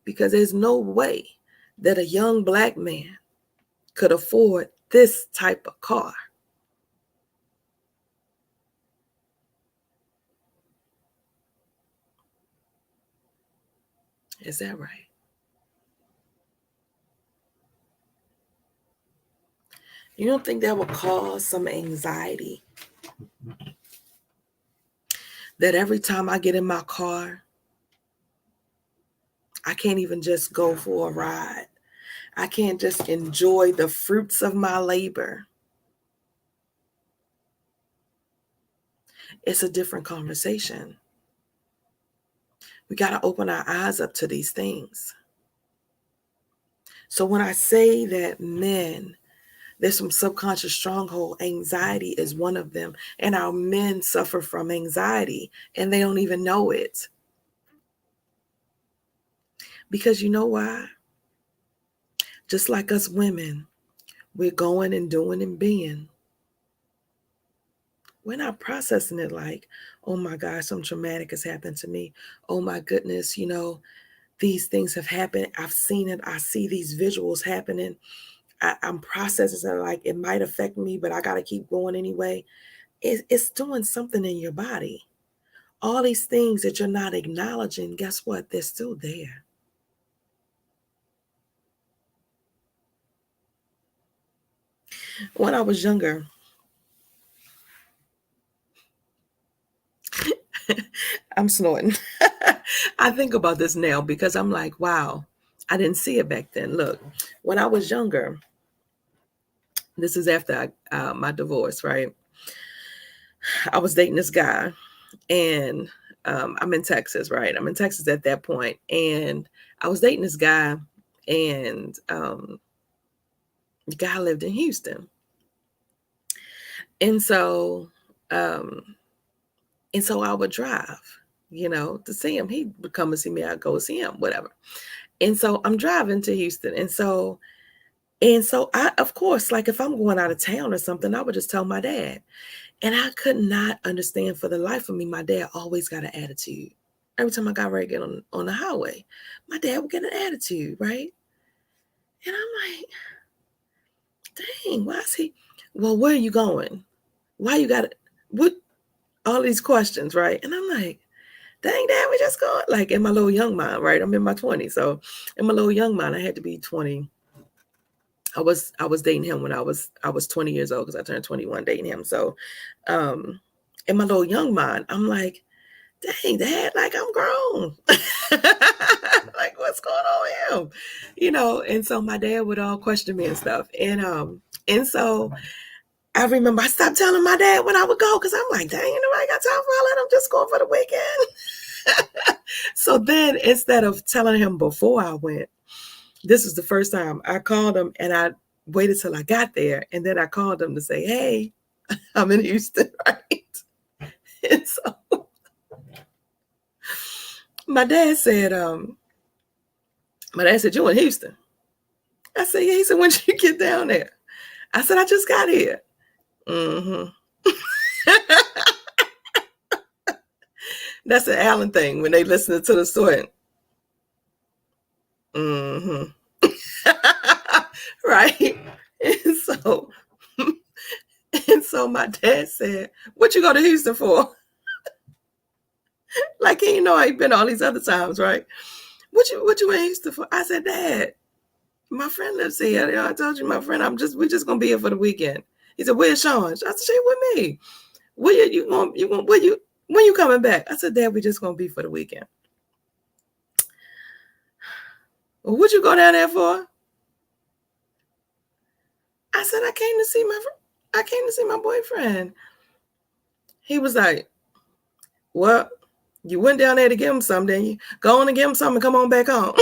because there's no way that a young Black man could afford this type of car. Is that right? You don't think that will cause some anxiety? That every time I get in my car, I can't even just go for a ride. I can't just enjoy the fruits of my labor. It's a different conversation. We got to open our eyes up to these things. So when I say that men, there's some subconscious stronghold, anxiety is one of them. And our men suffer from anxiety and they don't even know it. Because you know why? Just like us women, we're going and doing and being. We're not processing it like, oh my gosh, something traumatic has happened to me. Oh my goodness, these things have happened. I've seen it. I see these visuals happening. I'm processing it like it might affect me, but I got to keep going anyway. It's doing something in your body. All these things that you're not acknowledging, guess what? They're still there. When I was younger, I'm snorting. I think about this now because I'm like, wow, I didn't see it back then. Look, when I was younger, this is after my divorce, right? I was dating this guy, and I'm in Texas, right? I'm in Texas at that point, and I was dating this guy, and the guy lived in Houston, and so I would drive, to see him. He would come and see me. I'd go see him, whatever. And so I'm driving to Houston, and so I, of course, like if I'm going out of town or something, I would just tell my dad. And I could not understand for the life of me. My dad always got an attitude. Every time I got ready to get on the highway, my dad would get an attitude, right? And I'm like, dang, why is he? Well, where are you going? Why you got it? What? All these questions, right? And I'm like, dang, dad, we just going. Like in my little young mind, right? I'm in my 20s. So in my little young mind, I had to be 20. I was dating him when I was 20 years old because I turned 21 dating him. So in my little young mind, I'm like, dang, dad, like I'm grown. Like what's going on with him? And so my dad would all question me and stuff. And so I remember I stopped telling my dad when I would go because I'm like, dang, nobody got time for all that. I'm just going for the weekend. So then instead of telling him before I went, this was the first time I called him and I waited till I got there. And then I called him to say, hey, I'm in Houston, right? And so my dad said, you in Houston? I said, yeah. He said, when did you get down there? I said, I just got here. Mm-hmm. That's an Allen thing when they listen to the story. Mm-hmm. Right. And so my dad said, what you go to Houston for? Like he I'd been all these other times, right? What you in Houston for? I said, Dad, my friend lives here. I told you my friend, we're just gonna be here for the weekend. He said, where's Sean? I said, she with me. When you coming back? I said, Dad, we just gonna be for the weekend. Well, what you go down there for? I said, I came to see my boyfriend. He was like, what? You went down there to give him something, didn't you? Go on and give him something and come on back home.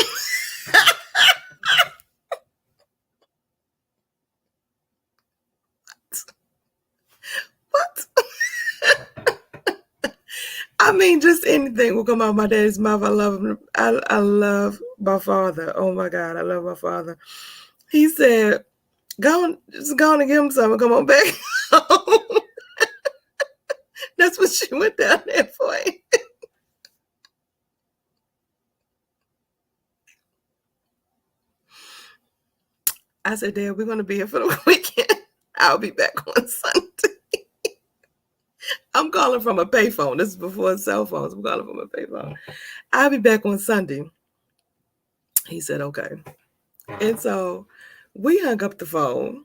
What? I mean, just anything will come out of my dad's mouth. I love him. I love my father. Oh my God, I love my father. He said, just go on and give him something. Come on back home. That's what she went down there for. I said, Dad, we're going to be here for the weekend. I'll be back on Sunday. I'm calling from a payphone. This is before cell phones. I'm calling from a payphone. I'll be back on Sunday. He said, okay. And so we hung up the phone.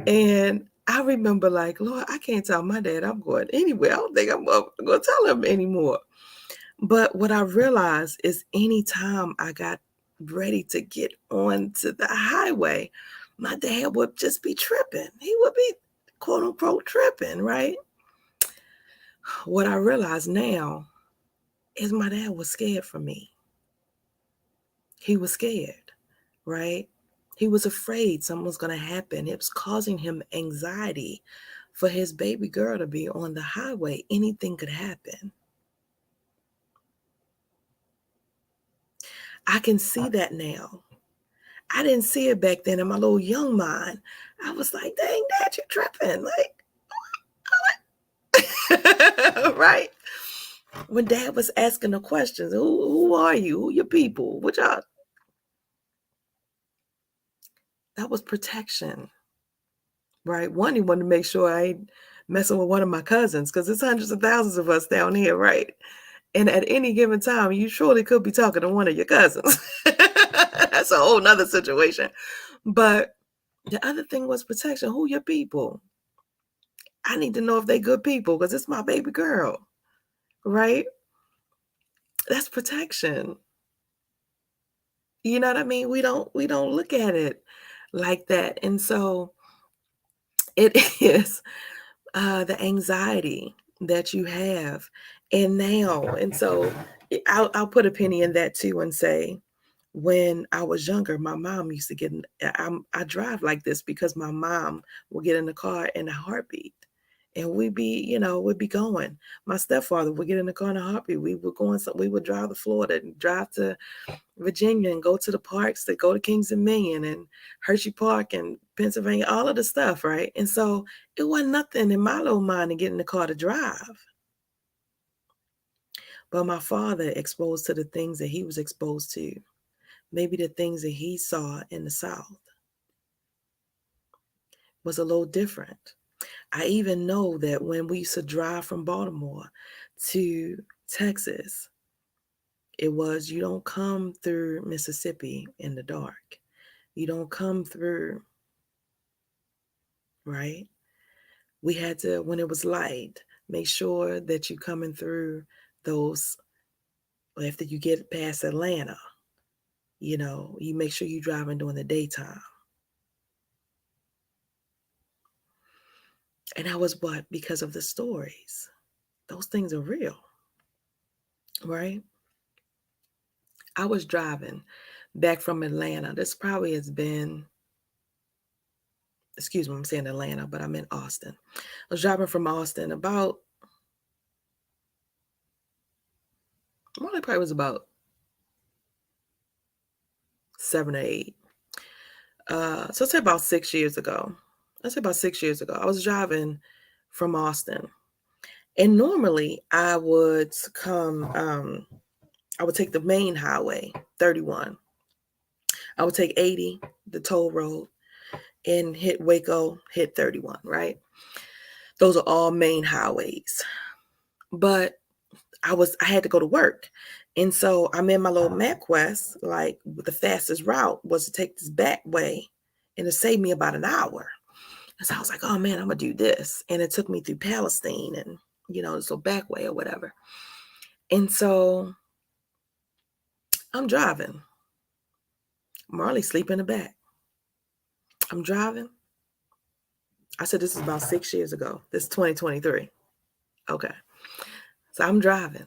And I remember like, Lord, I can't tell my dad I'm going anywhere. I don't think I'm going to tell him anymore. But what I realized is anytime I got ready to get onto the highway, my dad would just be tripping. He would be quote unquote tripping, right? What I realize now is my dad was scared for me. He was scared, right? He was afraid something was going to happen. It was causing him anxiety for his baby girl to be on the highway. Anything could happen. I can see that now. I didn't see it back then in my little young mind. I was like, dang, Dad, you're tripping. Like, right? When Dad was asking the questions, who are you? Who your people? What y'all? That was protection, right? One, he wanted to make sure I ain't messing with one of my cousins because there's hundreds of thousands of us down here, right? And at any given time, you surely could be talking to one of your cousins. That's a whole nother situation. But the other thing was protection. Who your people? I need to know if they good people because it's my baby girl, right? That's protection. You know what I mean? We don't look at it like that. And so it is the anxiety that you have and now. And so I'll put a penny in that too and say, when I was younger, my mom used to get in, I drive like this because my mom will get in the car in a heartbeat. And we'd be going. My stepfather would get in the car in a heartbeat. We would drive to Florida and drive to Virginia and go to the parks that go to Kings Dominion and Hershey Park and Pennsylvania, all of the stuff, right? And so it wasn't nothing in my little mind to get in the car to drive. But my father exposed to the things that he was exposed to, maybe the things that he saw in the South was a little different. I even know that when we used to drive from Baltimore to Texas, it was you don't come through Mississippi in the dark. You don't come through, right? We had to, when it was light, make sure that you're coming through those, after you get past Atlanta, you make sure you're driving during the daytime. And that was what? Because of the stories. Those things are real, right? I was driving back from Atlanta. This probably has been, excuse me, I'm saying Atlanta, but I'm in Austin. I was driving from Austin about, well, it probably was about 7 or 8. So I'd say about 6 years ago. I was driving from Austin. And normally I would I would take the main highway, 31. I would take 80, the toll road, and hit Waco, hit 31, right? Those are all main highways. But I had to go to work. And so I'm in my little MapQuest, like the fastest route was to take this back way and it saved me about an hour. And so I was like, oh man, I'm gonna do this. And it took me through Palestine and this little back way or whatever. And so I'm driving. Marley sleep in the back. I'm driving. I said this is about 6 years ago. This is 2023. Okay. So I'm driving.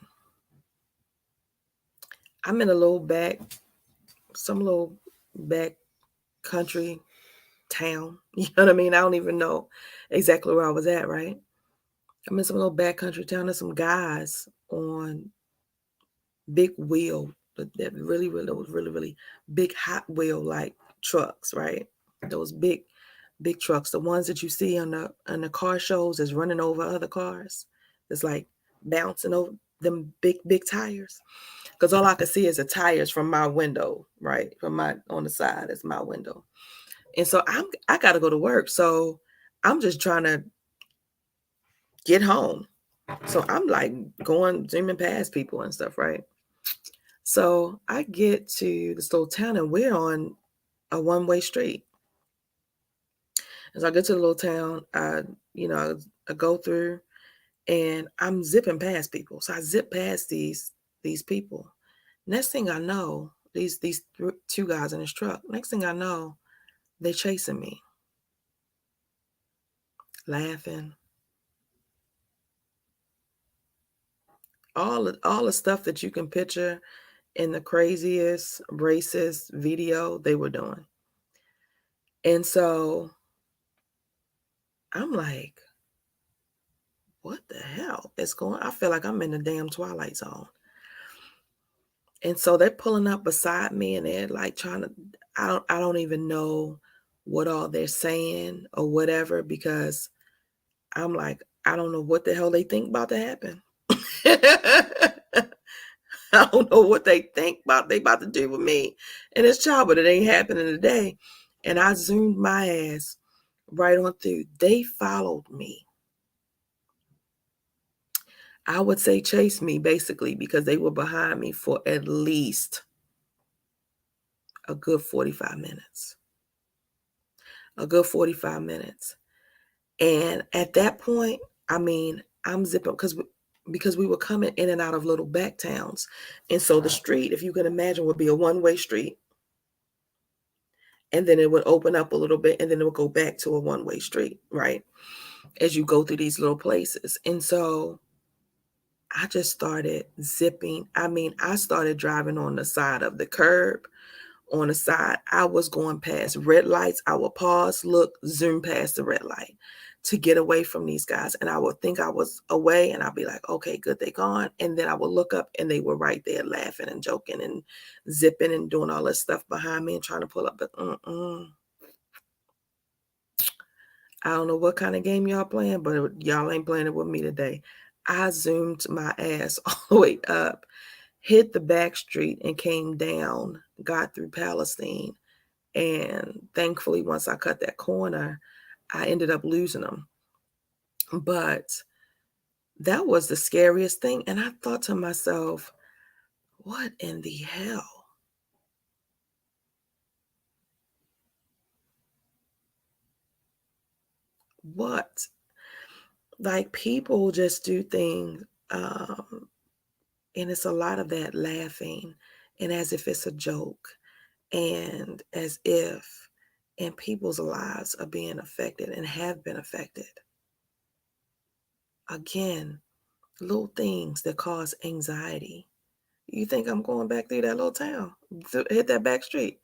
I'm in some little back country town. You know what I mean? I don't even know exactly where I was at, right? I'm in some little backcountry town. There's some guys on big wheel, that really big Hot Wheel like trucks, right? Those big trucks, the ones that you see on the car shows is running over other cars. It's like bouncing over them big tires. Because all I could see is the tires from my window, right? On the side is my window. And so I got to go to work. So I'm just trying to get home. So I'm like zooming past people and stuff, right? So I get to this little town and we're on a one-way street. As I get to the little town, I go through and I'm zipping past people. So I zip past these people. Next thing I know, these two guys in this truck. Next thing I know, they're chasing me, laughing, all the stuff that you can picture in the craziest racist video they were doing. And so I'm like, what the hell is going on? I feel like I'm in the damn Twilight Zone. And so they're pulling up beside me and they're like trying to, I don't even know what all they're saying or whatever, because I'm like, I don't know what the hell they think about to happen. I don't know what they think they about to do with me and this child, but it ain't happening today. And I zoomed my ass right on through. They followed me. I would say chase me, basically, because they were behind me for at least a good 45 minutes. A good 45 minutes. And at that point, I mean, I'm zipping because we were coming in and out of little back towns. And so the street, if you can imagine, would be a one-way street. And then it would open up a little bit and then it would go back to a one-way street, right? As you go through these little places. And so I just started zipping. I mean, I started driving on the side of the curb. On the side, I was going past red lights. I would pause, look, zoom past the red light to get away from these guys. And I would think I was away and I'd be like, okay, good, they gone. And then I would look up and they were right there laughing and joking and zipping and doing all this stuff behind me and trying to pull up. But I don't know what kind of game y'all playing, but y'all ain't playing it with me today. I zoomed my ass all the way up, hit the back street and came down, got through Palestine. And thankfully, once I cut that corner, I ended up losing them. But that was the scariest thing. And I thought to myself, what in the hell? What? Like, people just do things, and it's a lot of that laughing and as if it's a joke and as if, and people's lives are being affected and have been affected. Again, little things that cause anxiety. You think I'm going back through that little town, hit that back street?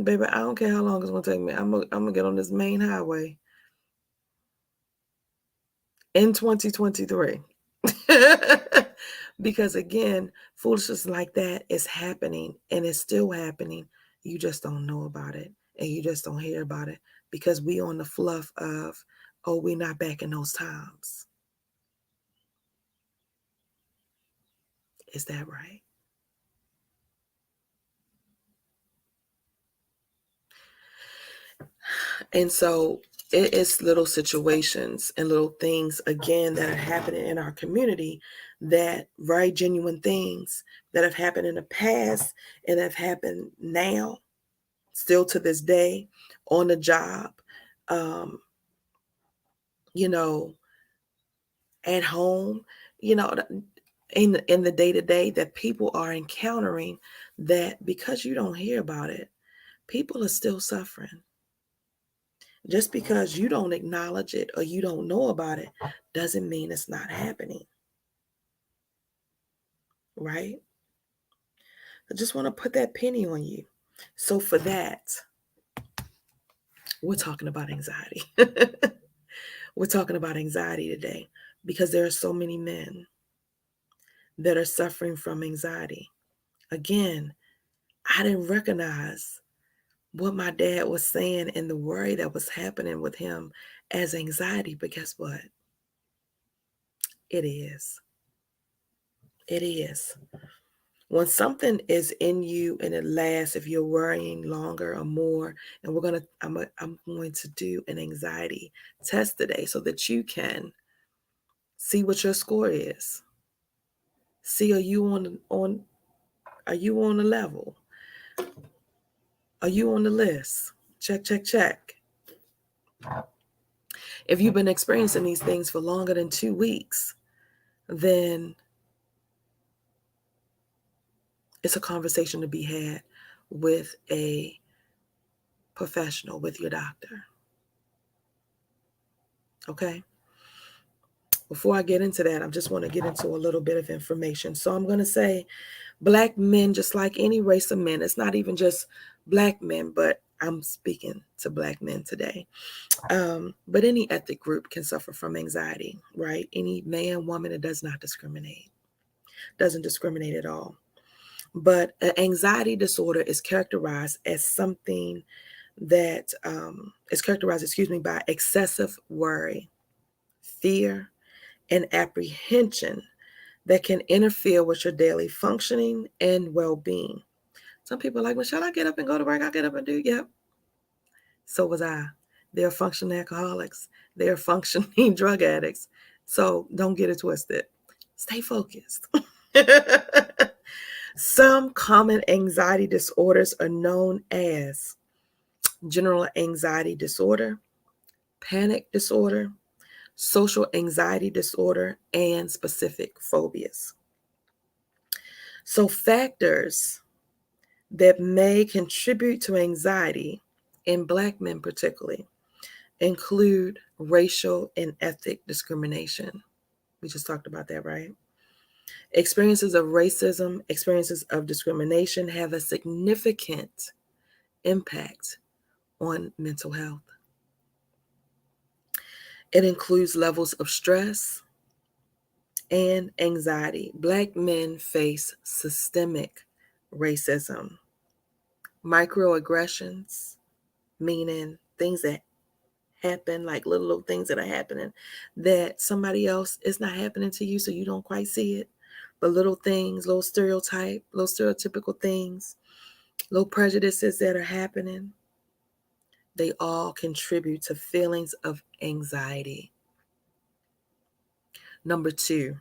Baby, I don't care how long it's going to take me. I'm gonna get on this main highway in 2023. Because again, foolishness like that is happening and it's still happening. You just don't know about it and you just don't hear about it because we on the fluff of, oh, we're not back in those times. Is that right? And so it is little situations and little things, again, that are happening in our community, that very genuine things that have happened in the past and have happened now, still to this day, on the job, um, you know, at home, you know, in the day to day, that people are encountering, that because you don't hear about it, people are still suffering. Just because you don't acknowledge it or you don't know about it doesn't mean it's not happening, right? I just want to put that penny on you. So for that, we're talking about anxiety. We're talking about anxiety today because there are so many men that are suffering from anxiety. Again, I didn't recognize what my dad was saying and the worry that was happening with him as anxiety, but guess what? It is. It is. When something is in you and it lasts, if you're worrying longer or more, and I'm going to do an anxiety test today so that you can see what your score is. See, are you on the level? Are you on the list? Check, check, check. If you've been experiencing these things for longer than 2 weeks, then it's a conversation to be had with a professional, with your doctor. Okay? Before I get into that, I just want to get into a little bit of information. So I'm going to say Black men, just like any race of men, it's not even just Black men, but I'm speaking to Black men today. But any ethnic group can suffer from anxiety, right? Any man, woman, it doesn't discriminate at all. But an anxiety disorder is characterized as something that is characterized, by excessive worry, fear, and apprehension that can interfere with your daily functioning and well-being. Some people are like, well, shall I get up and go to work? I'll get up and do, yep. So was I. They're functioning alcoholics. They're functioning drug addicts. So don't get it twisted. Stay focused. Some common anxiety disorders are known as general anxiety disorder, panic disorder, social anxiety disorder, and specific phobias. So factors that may contribute to anxiety in Black men particularly include racial and ethnic discrimination. We just talked about that, right? Experiences of racism, experiences of discrimination have a significant impact on mental health. It includes levels of stress and anxiety. Black men face systemic racism, microaggressions, meaning things that happen, like little things that are happening that somebody else is not happening to you, so you don't quite see it. But little things, little stereotypical things, little prejudices that are happening, they all contribute to feelings of anxiety. Number 2,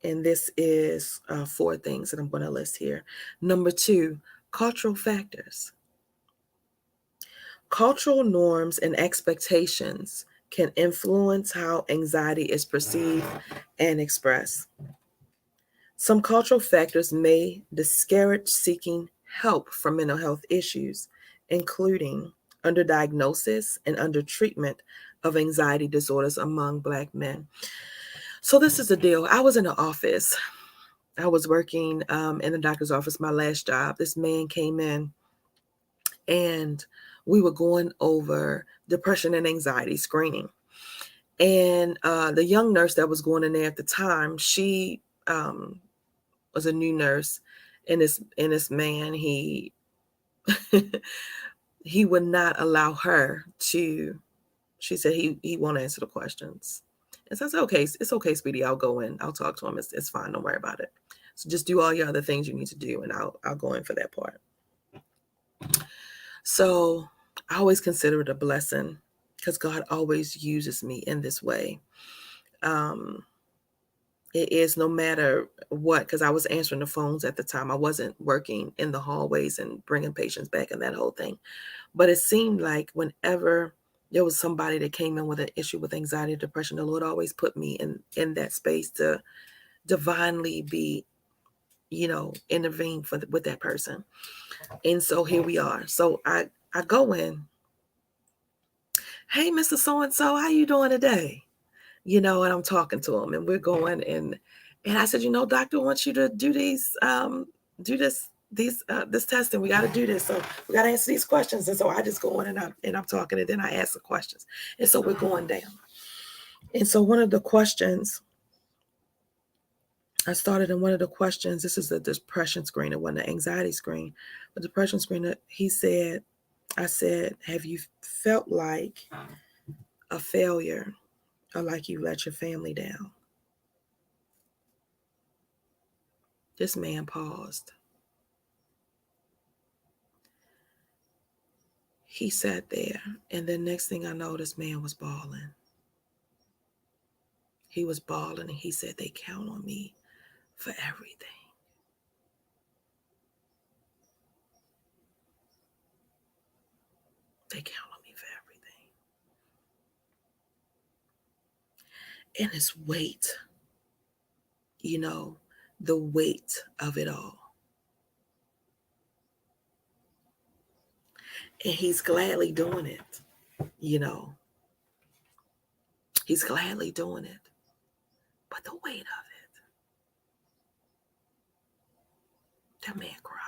and this is 4 things that I'm going to list here. Number 2, cultural factors. Cultural norms and expectations can influence how anxiety is perceived and expressed. Some cultural factors may discourage seeking help for mental health issues, including underdiagnosis and undertreatment of anxiety disorders among Black men. So this is the deal. I was in the office. I was working in the doctor's office, my last job. This man came in and we were going over depression and anxiety screening. And the young nurse that was going in there at the time, she was a new nurse, and this man, he he would not allow her to. She said he won't answer the questions. And so I said, okay, it's okay, sweetie. I'll go in. I'll talk to him. It's fine. Don't worry about it. So just do all your other things you need to do, and I'll go in for that part. So I always consider it a blessing because God always uses me in this way. It is no matter what, because I was answering the phones at the time. I wasn't working in the hallways and bringing patients back and that whole thing. But it seemed like whenever there was somebody that came in with an issue with anxiety or depression, the Lord always put me in that space to divinely be, intervene with that person. And so here we are. So I go in, hey, Mr. So-and-so, how you doing today? And I'm talking to him and we're going and I said, doctor wants you to do this testing. We got to do this. So we got to answer these questions. And so I just go in and I'm talking and then I ask the questions. And so we're going down. And so one of the questions, I started in one of the questions, this is the depression screen. It wasn't an anxiety screen, but depression screen. I said, have you felt like a failure or like you let your family down? This man paused. He sat there, and the next thing I know, this man was bawling. He was bawling, and he said, they count on me for everything. They count on me for everything. And it's weight, the weight of it all. And he's gladly doing it, you know. He's gladly doing it. But the weight of it, that man cried.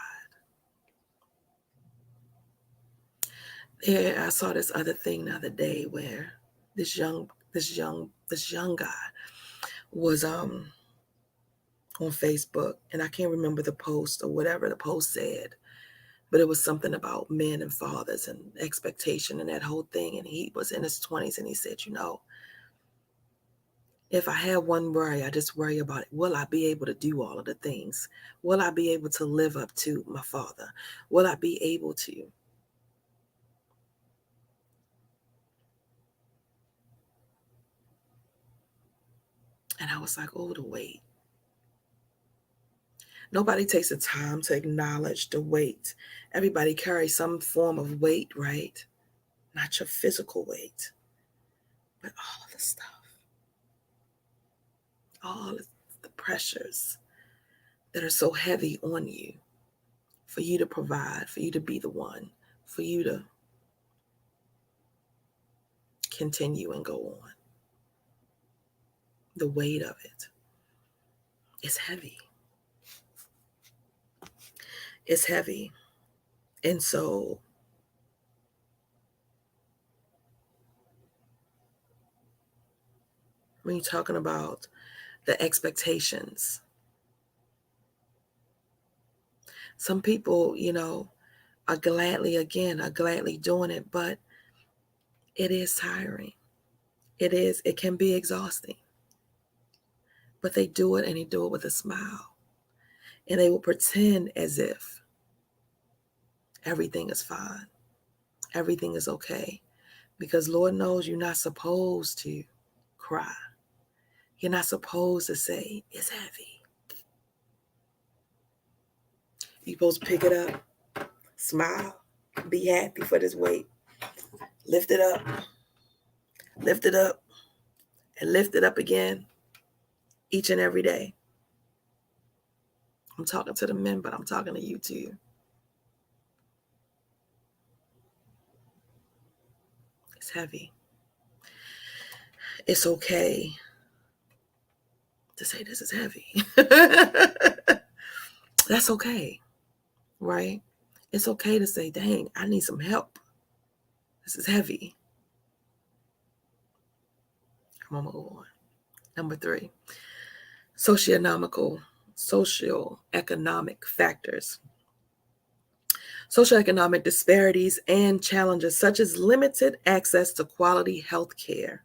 Yeah, I saw this other thing the other day where this young guy was on Facebook, and I can't remember the post or whatever the post said, but it was something about men and fathers and expectation and that whole thing. And he was in his 20s, and he said, if I have one worry, I just worry about it. Will I be able to do all of the things? Will I be able to live up to my father? Will I be able to? And I was like, oh, the weight. Nobody takes the time to acknowledge the weight. Everybody carries some form of weight, right? Not your physical weight, but all the stuff, all the pressures that are so heavy on you for you to provide, for you to be the one, for you to continue and go on. The weight of it is heavy. It's heavy. And so when you're talking about the expectations, some people, are gladly doing it, but it is tiring. It can be exhausting. But they do it, and they do it with a smile. And they will pretend as if everything is fine. Everything is okay. Because Lord knows you're not supposed to cry. You're not supposed to say, it's heavy. You're supposed to pick it up, smile, be happy for this weight. Lift it up, and lift it up again each and every day. I'm talking to the men, but I'm talking to you too. It's heavy. It's okay to say this is heavy. That's okay, right? It's okay to say, dang, I need some help. This is heavy. I'm gonna move on. Number 3, socioeconomic factors. Socioeconomic disparities and challenges such as limited access to quality health care,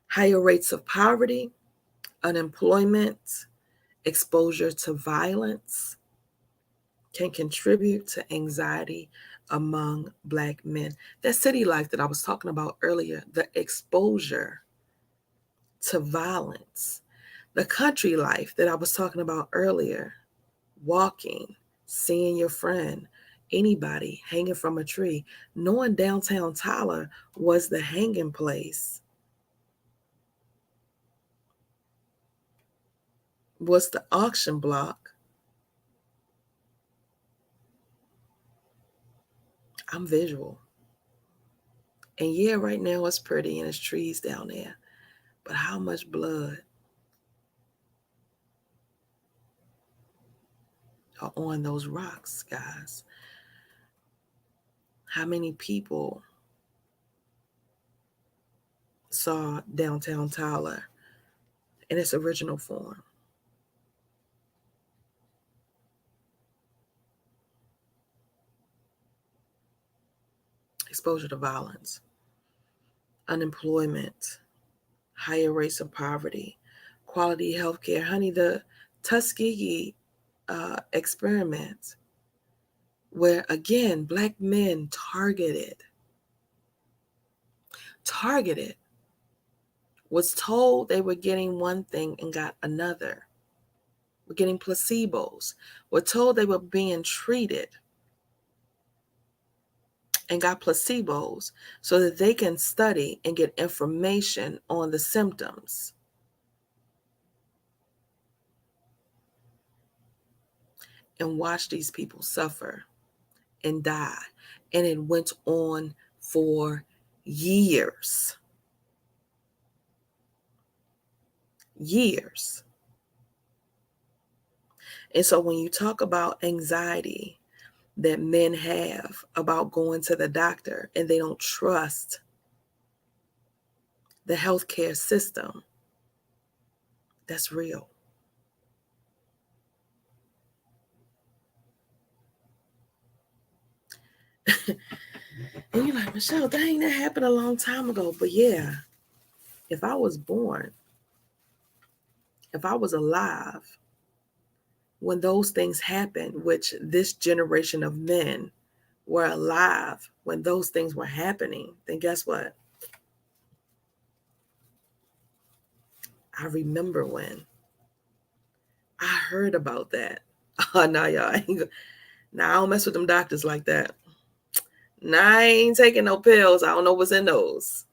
higher rates of poverty, unemployment, exposure to violence can contribute to anxiety among Black men. That city life that I was talking about earlier, the exposure to violence, the country life that I was talking about earlier, walking, seeing your friend, anybody hanging from a tree, knowing downtown Tyler was the hanging place, was the auction block. I'm visual. And yeah, right now it's pretty and it's trees down there. But how much blood are on those rocks, guys? How many people saw downtown Tyler in its original form? Exposure to violence, unemployment, higher rates of poverty, quality health care. Honey, the Tuskegee experiment, where again, Black men targeted, was told they were getting one thing and got another. were getting placebos, were told they were being treated and got placebos so that they can study and get information on the symptoms. And watch these people suffer and die. And it went on for years. Years. And so when you talk about anxiety that men have about going to the doctor and they don't trust the healthcare system, that's real. And you're like, Michelle, dang, that happened a long time ago. But yeah, if I was born, if I was alive when those things happened, which this generation of men were alive when those things were happening, then guess what? I remember when I heard about that. Oh, no, y'all. Nah, I don't mess with them doctors like that. Nah, I ain't taking no pills. I don't know what's in those.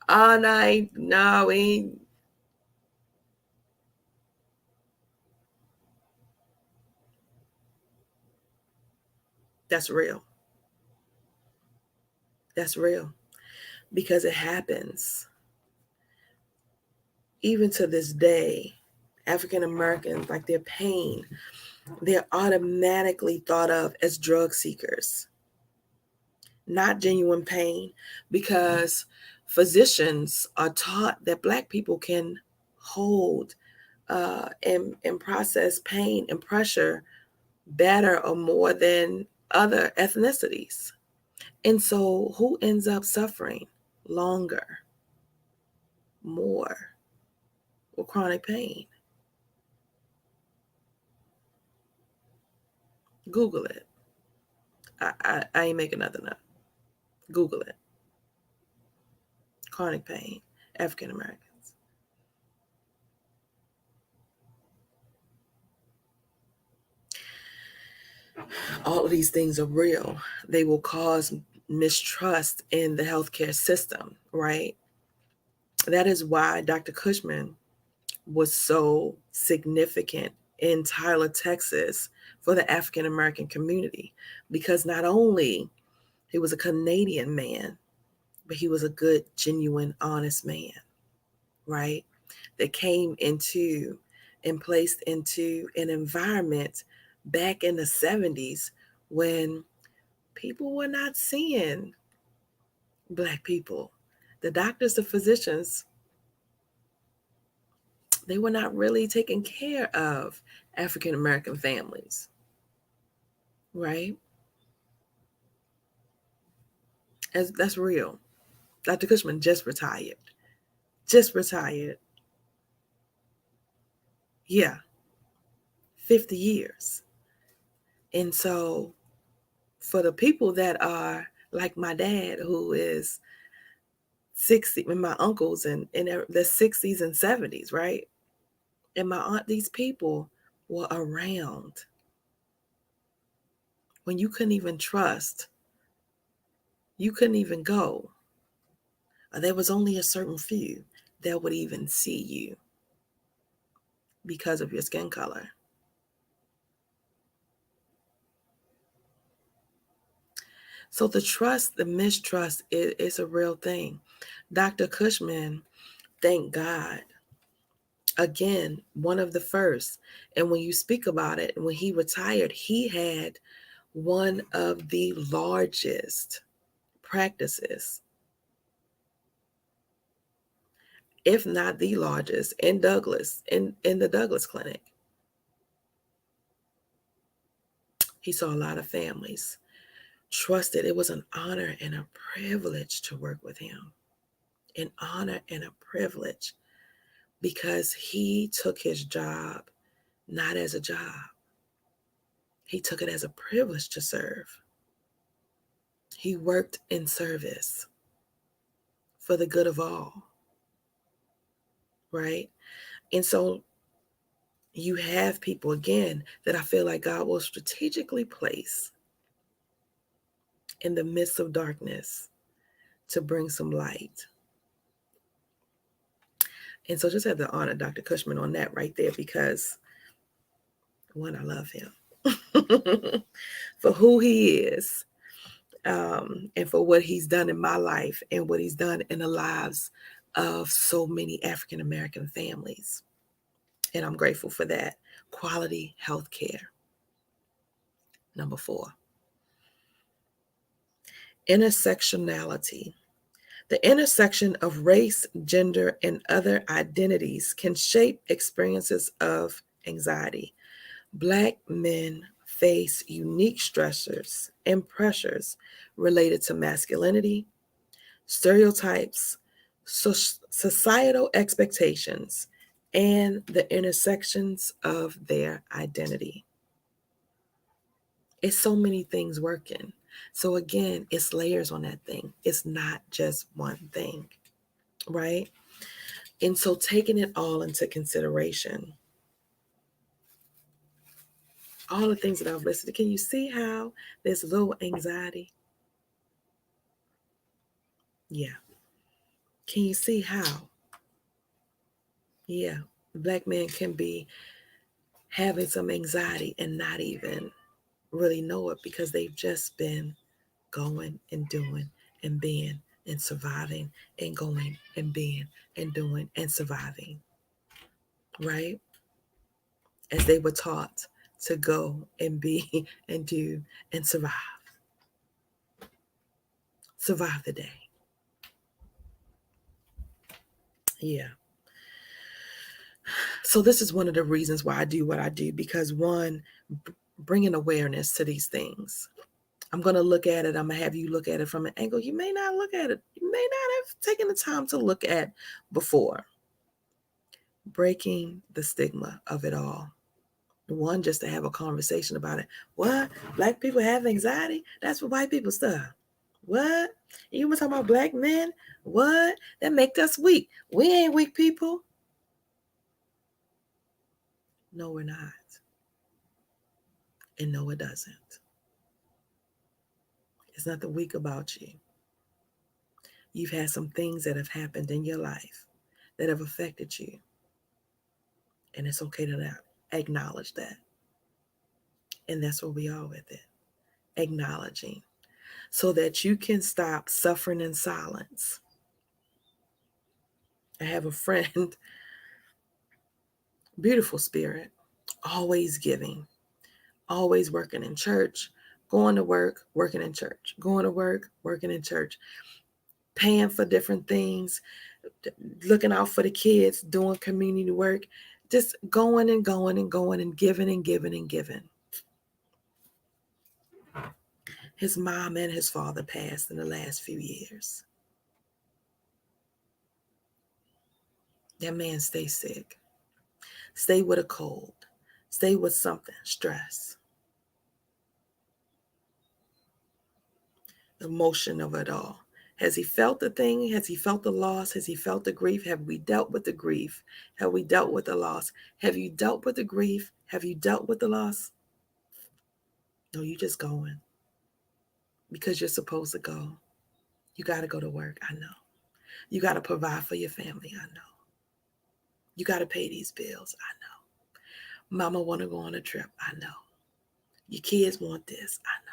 Oh, no, we ain't. That's real. That's real. Because it happens. Even to this day, African Americans, like their pain, they're automatically thought of as drug seekers, not genuine pain, because physicians are taught that Black people can hold and process pain and pressure better or more than other ethnicities. And so, who ends up suffering longer, more, with chronic pain? Google it. I ain't making nothing up. Google it. Chronic pain, African Americans. All of these things are real. They will cause mistrust in the healthcare system, right? That is why Dr. Cushman was so significant in Tyler, Texas for the African American community, because not only he was a Canadian man, but he was a good, genuine, honest man, right? That came into and placed into an environment back in the 70s when people were not seeing Black people. The doctors, the physicians, they were not really taking care of African American families, right? As that's real. Dr. Cushman just retired. Just retired. Yeah, 50 years. And so for the people that are like my dad, who is 60, and my uncles and in the 60s and 70s, right? And my aunt, these people were around when you couldn't even trust, you couldn't even go. There was only a certain few that would even see you because of your skin color. So the trust, the mistrust is a real thing. Dr. Cushman, thank God, again, one of the first. And when you speak about it, when he retired, he had one of the largest practices, if not the largest, in Douglas, in the Douglas Clinic. He saw a lot of families. Trusted. It was an honor and a privilege to work with him. An honor and a privilege, because he took his job not as a job. He took it as a privilege to serve. He worked in service for the good of all, right? And so You have people, again, that I feel like God will strategically place in the midst of darkness to bring some light. And so just have to honor Dr. Cushman on that right there, because one, I love him for who he is, and for what he's done in my life and what he's done in the lives of so many African American families. And I'm grateful for that. Quality health care. Number 4, intersectionality. The intersection of race, gender, and other identities can shape experiences of anxiety. Black men face unique stressors and pressures related to masculinity, stereotypes, societal expectations, and the intersections of their identity. It's so many things working. So again, it's layers on that thing. It's not just one thing, right? And so taking it all into consideration, all the things that I've listed, can you see how there's low anxiety? Yeah. Can you see how? Yeah. Black men can be having some anxiety and not even really know it, because they've just been going and doing and being and surviving and going and being and doing and surviving, right? As they were taught to go and be and do and survive. Survive the day. Yeah. So this is one of the reasons why I do what I do, because one, bringing awareness to these things. I'm going to look at it. I'm going to have you look at it from an angle you may not look at it. You may not have taken the time to look at before. Breaking the stigma of it all. One, just to have a conversation about it. What? Black people have anxiety? That's what white people stuff. What? You were talking about black men? What? That make us weak. We ain't weak people. No, we're not. And no, it doesn't. There's nothing weak about you. You've had some things that have happened in your life that have affected you. And it's okay to acknowledge that. And that's where we are with it. Acknowledging. So that you can stop suffering in silence. I have a friend, beautiful spirit, always giving, always working in church, going to work, working in church, going to work, working in church, paying for different things, looking out for the kids, doing community work, just going and going and going and giving and giving and giving. His mom and his father passed in the last few years. That man stay sick, stay with a cold, stay with something, stress, emotion of it all. Has he felt the thing? Has he felt the loss? Has he felt the grief? Have we dealt with the grief? Have we dealt with the loss? Have you dealt with the grief? Have you dealt with the loss? No, you just going because you're supposed to go. You got to go to work. I know. You got to provide for your family. I know. You got to pay these bills. I know. Mama want to go on a trip. I know. Your kids want this. I know.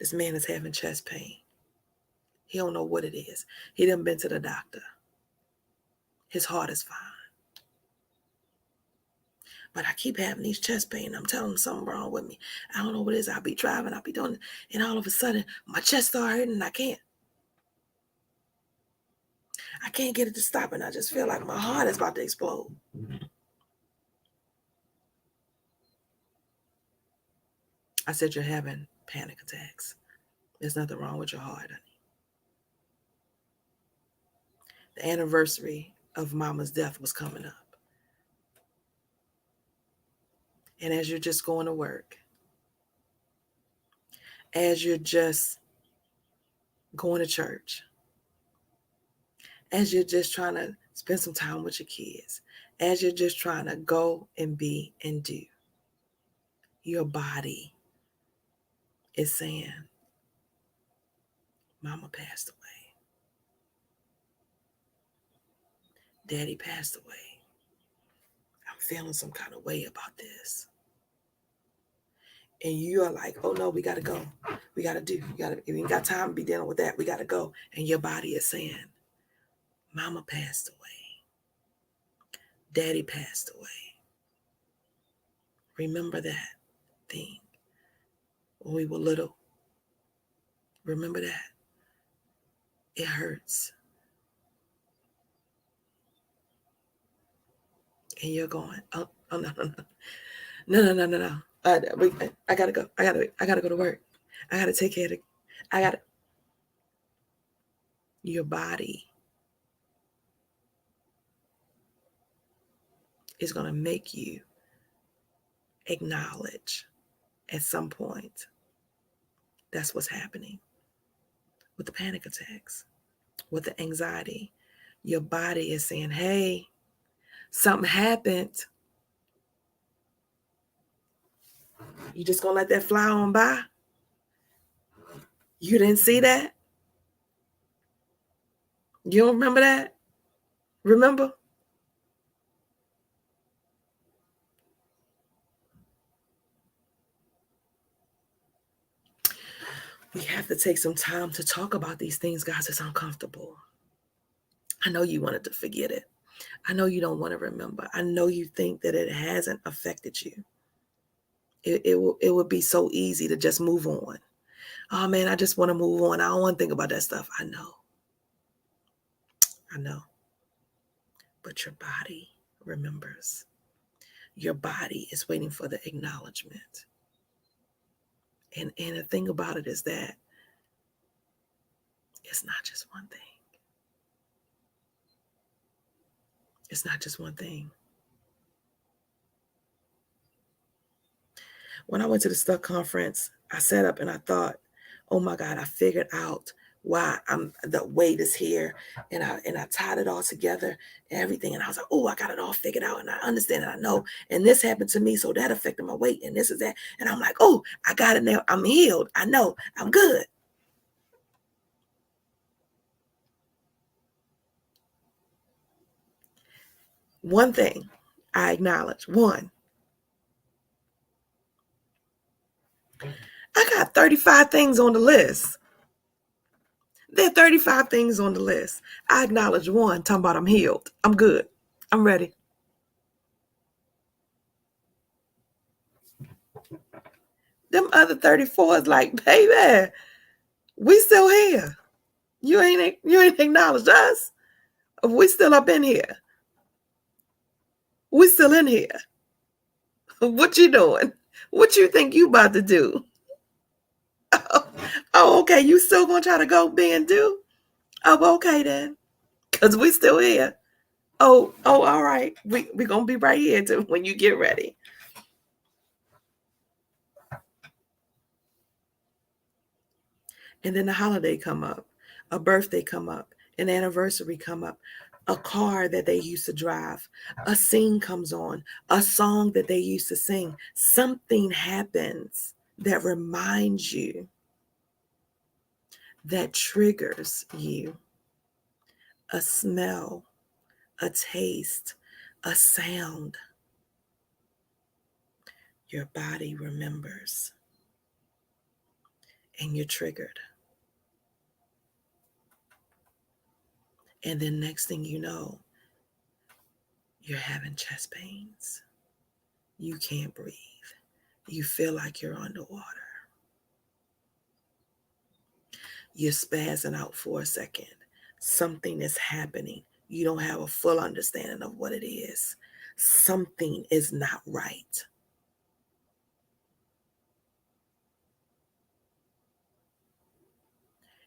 This man is having chest pain. He don't know what it is. He done been to the doctor. His heart is fine. But I keep having these chest pain. I'm telling him something wrong with me. I don't know what it is. I'll be driving. I'll be doing it. And all of a sudden, my chest start hurting and I can't get it to stop. And I just feel like my heart is about to explode. I said, you're having panic attacks. There's nothing wrong with your heart, honey. The anniversary of Mama's death was coming up. And as you're just going to work, as you're just going to church, as you're just trying to spend some time with your kids, as you're just trying to go and be and do, your body is saying, Mama passed away. Daddy passed away. I'm feeling some kind of way about this. And you are like, oh no, we got to go. We got to do. We ain't got time to be dealing with that. We got to go. And your body is saying, Mama passed away. Daddy passed away. Remember that thing when we were little. Remember that. It hurts. And you're going, oh no, no. I gotta go. I gotta go to work. I gotta take care of it. Your body is gonna make you acknowledge at some point that's what's happening with the panic attacks, with the anxiety. Your body is saying, hey, something happened. You just gonna let that fly on by? You didn't see that? You don't remember that? Remember? We have to take some time to talk about these things, guys. It's uncomfortable. I know you wanted to forget it. I know you don't want to remember. I know you think that it hasn't affected you. It would be so easy to just move on. Oh man, I just want to move on. I don't want to think about that stuff. I know. But your body remembers. Your body is waiting for the acknowledgement. And the thing about it is that it's not just one thing. It's not just one thing. When I went to the Stuck conference, I sat up and I thought, oh my God, I figured out why the weight is here. And I tied it all together and everything. And I was like, oh, I got it all figured out. And I understand and I know. And this happened to me. So that affected my weight. And this is that. And I'm like, oh, I got it now. I'm healed. I know. I'm good. One thing I acknowledge. One, I got 35 things on the list. There are 35 things on the list. I acknowledge one, talking about I'm healed. I'm good. I'm ready. Them other 34 is like, baby, we still here. You ain't acknowledged us. We still up in here. We still in here. What you doing? What you think you about to do? Oh, okay. You still gonna try to go be and do? Oh, okay then. Cause we still here. Oh, all right. We gonna be right here too when you get ready. And then the holiday come up, a birthday come up, an anniversary come up, a car that they used to drive, a scene comes on, a song that they used to sing. Something happens that reminds you, that triggers you. A smell, a taste, a sound. Your body remembers and you're triggered. And then next thing you know, you're having chest pains. You can't breathe. You feel like you're underwater. You're spazzing out for a second. Something is happening. You don't have a full understanding of what it is. Something is not right.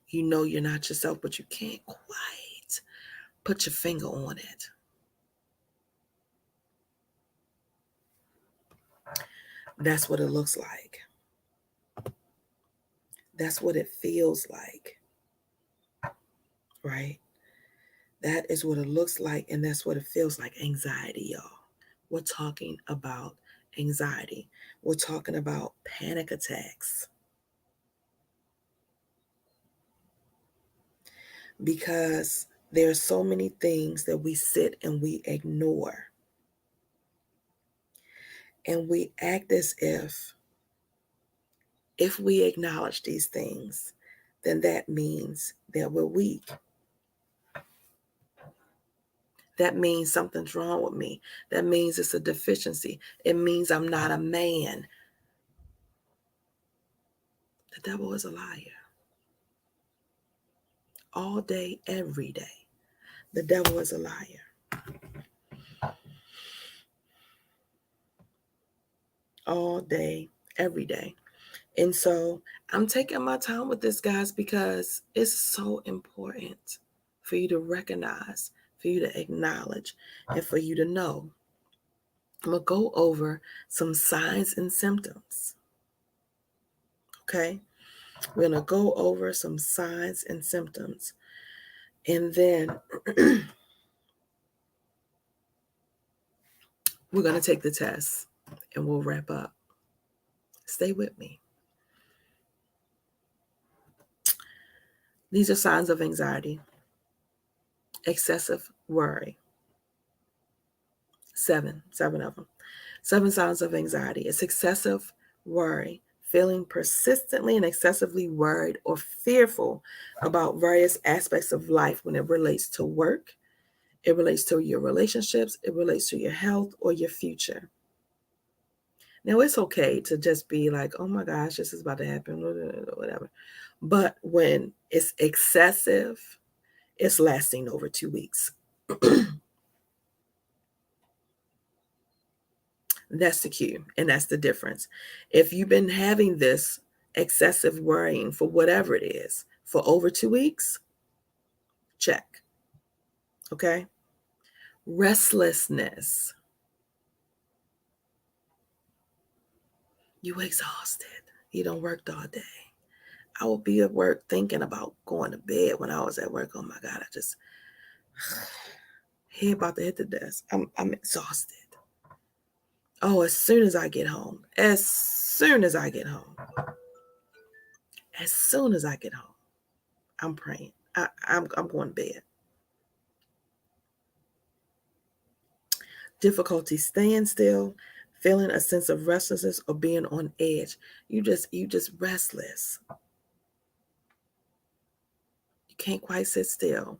You know you're not yourself, but you can't quite put your finger on it. That's what it looks like. That's what it feels like, right? That is what it looks like, and that's what it feels like. Anxiety, y'all. We're talking about anxiety. We're talking about panic attacks. Because there are so many things that we sit and we ignore. And we act as if we acknowledge these things, then that means that we're weak. That means something's wrong with me. That means it's a deficiency. It means I'm not a man. The devil is a liar. All day, every day. The devil is a liar. All day, every day. And so I'm taking my time with this, guys, because it's so important for you to recognize, for you to acknowledge, and for you to know. I'm going to go over some signs and symptoms. Okay? We're going to go over some signs and symptoms. And then we're going to take the test and we'll wrap up. Stay with me. These are signs of anxiety, excessive worry. Seven of them. 7 signs of anxiety. It's excessive worry, feeling persistently and excessively worried or fearful about various aspects of life when it relates to work, it relates to your relationships, it relates to your health or your future. Now, it's okay to just be like, oh my gosh, this is about to happen, whatever. But when it's excessive, it's lasting over 2 weeks. That's the cue, and that's the difference. If you've been having this excessive worrying for whatever it is for over 2 weeks, check. Okay? Restlessness. You exhausted. You done worked all day. I will be at work thinking about going to bed when I was at work. Oh my God, I just head about to hit the desk. I'm exhausted. Oh, as soon as I get home. As soon as I get home. As soon as I get home. I'm praying. I'm going to bed. Difficulty staying still, feeling a sense of restlessness or being on edge. You just restless. You can't quite sit still.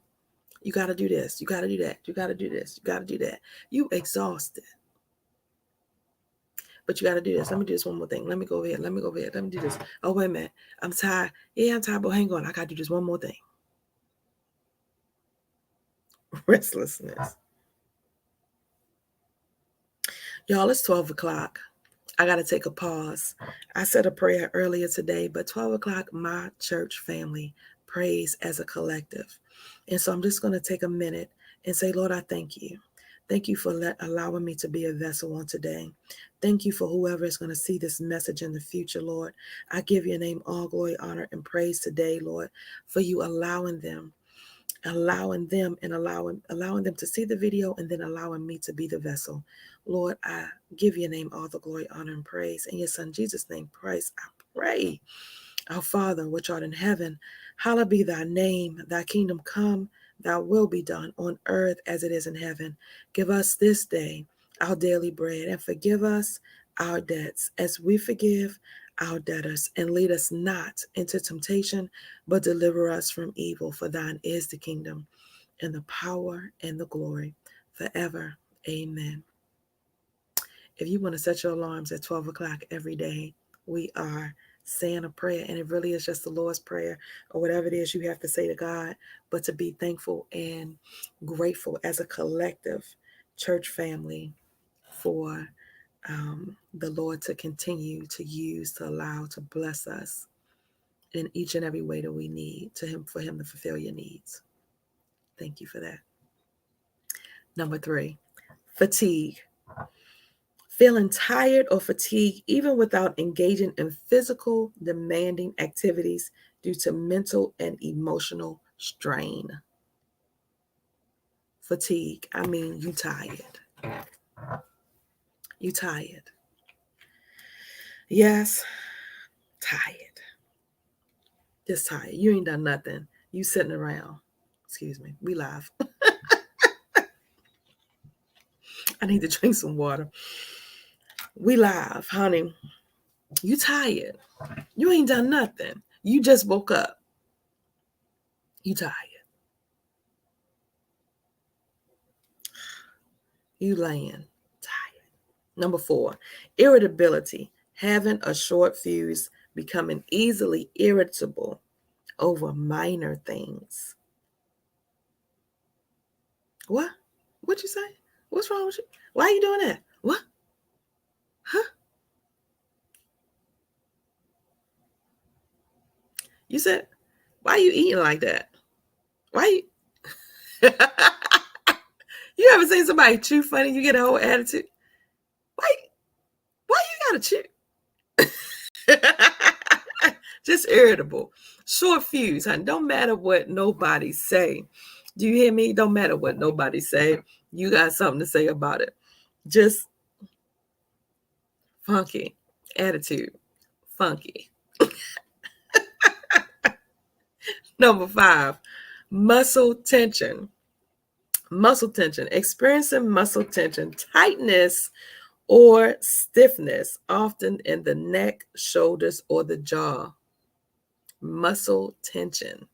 You got to do this. You got to do that. You got to do this. You got to do that. You exhausted. But you got to do this. Let me do this one more thing. Let me go over here. Let me go over here. Let me do this. Oh, wait a minute. I'm tired. Yeah, I'm tired, but hang on. I got to do this one more thing. Restlessness. Y'all, it's 12 o'clock. I got to take a pause. I said a prayer earlier today, but 12 o'clock, my church family prays as a collective. And so I'm just going to take a minute and say, Lord, I thank you. Thank you for allowing me to be a vessel on today. Thank you for whoever is going to see this message in the future, Lord. I give your name all glory, honor, and praise today, Lord, for you allowing them and allowing them to see the video and then allowing me to be the vessel. Lord, I give your name all the glory, honor, and praise. In your son Jesus' name, Christ, I pray. Our Father, which art in heaven, hallowed be thy name. Thy kingdom come, thy will be done on earth as it is in heaven. Give us this day our daily bread, and forgive us our debts as we forgive our debtors, and lead us not into temptation, but deliver us from evil. For thine is the kingdom, and the power, and the glory, forever. Amen. If you want to set your alarms at 12 o'clock every day, we are saying a prayer, and it really is just the Lord's Prayer or whatever it is you have to say to God, but to be thankful and grateful as a collective church family for the Lord to continue to use, to allow, to bless us in each and every way that we need for him to fulfill your needs. Thank you for that. Number 3, fatigue. Feeling tired or fatigued even without engaging in physical demanding activities due to mental and emotional strain. fatigue. I mean, you tired. You tired. Yes, tired. Just tired. You ain't done nothing. You sitting around. Excuse me. We live. I need to drink some water. We live, honey. You tired. You ain't done nothing. You just woke up. You tired. You laying tired. Number 4, irritability. Having a short fuse, becoming easily irritable over minor things. What? What you say? What's wrong with you? Why are you doing that? What? Huh? You said, why are you eating like that? Why you You ever seen somebody chew funny? You get a whole attitude. Why why you gotta chew? Just irritable. Short fuse, honey. Don't matter what nobody say. Do you hear me? Don't matter what nobody say. You got something to say about it. Just funky attitude. Funky. Number 5, muscle tension. Muscle tension. Experiencing muscle tension, tightness, or stiffness, often in the neck, shoulders, or the jaw. Muscle tension.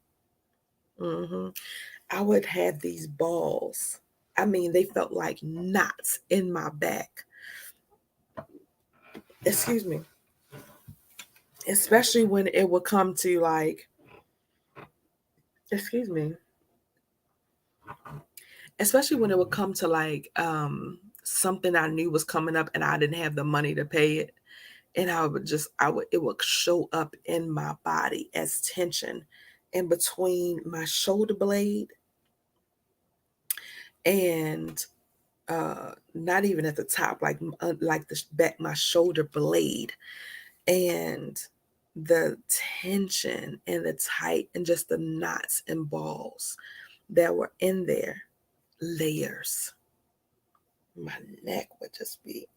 I would have these balls. I mean, they felt like knots in my back. Excuse me. Especially when it would come to like, excuse me. Especially when it would come to like something I knew was coming up and I didn't have the money to pay it. And it would show up in my body as tension in between my shoulder blade and not even at the top, like the back, my shoulder blade, and the tension and the tight and just the knots and balls that were in there, layers. My neck would just be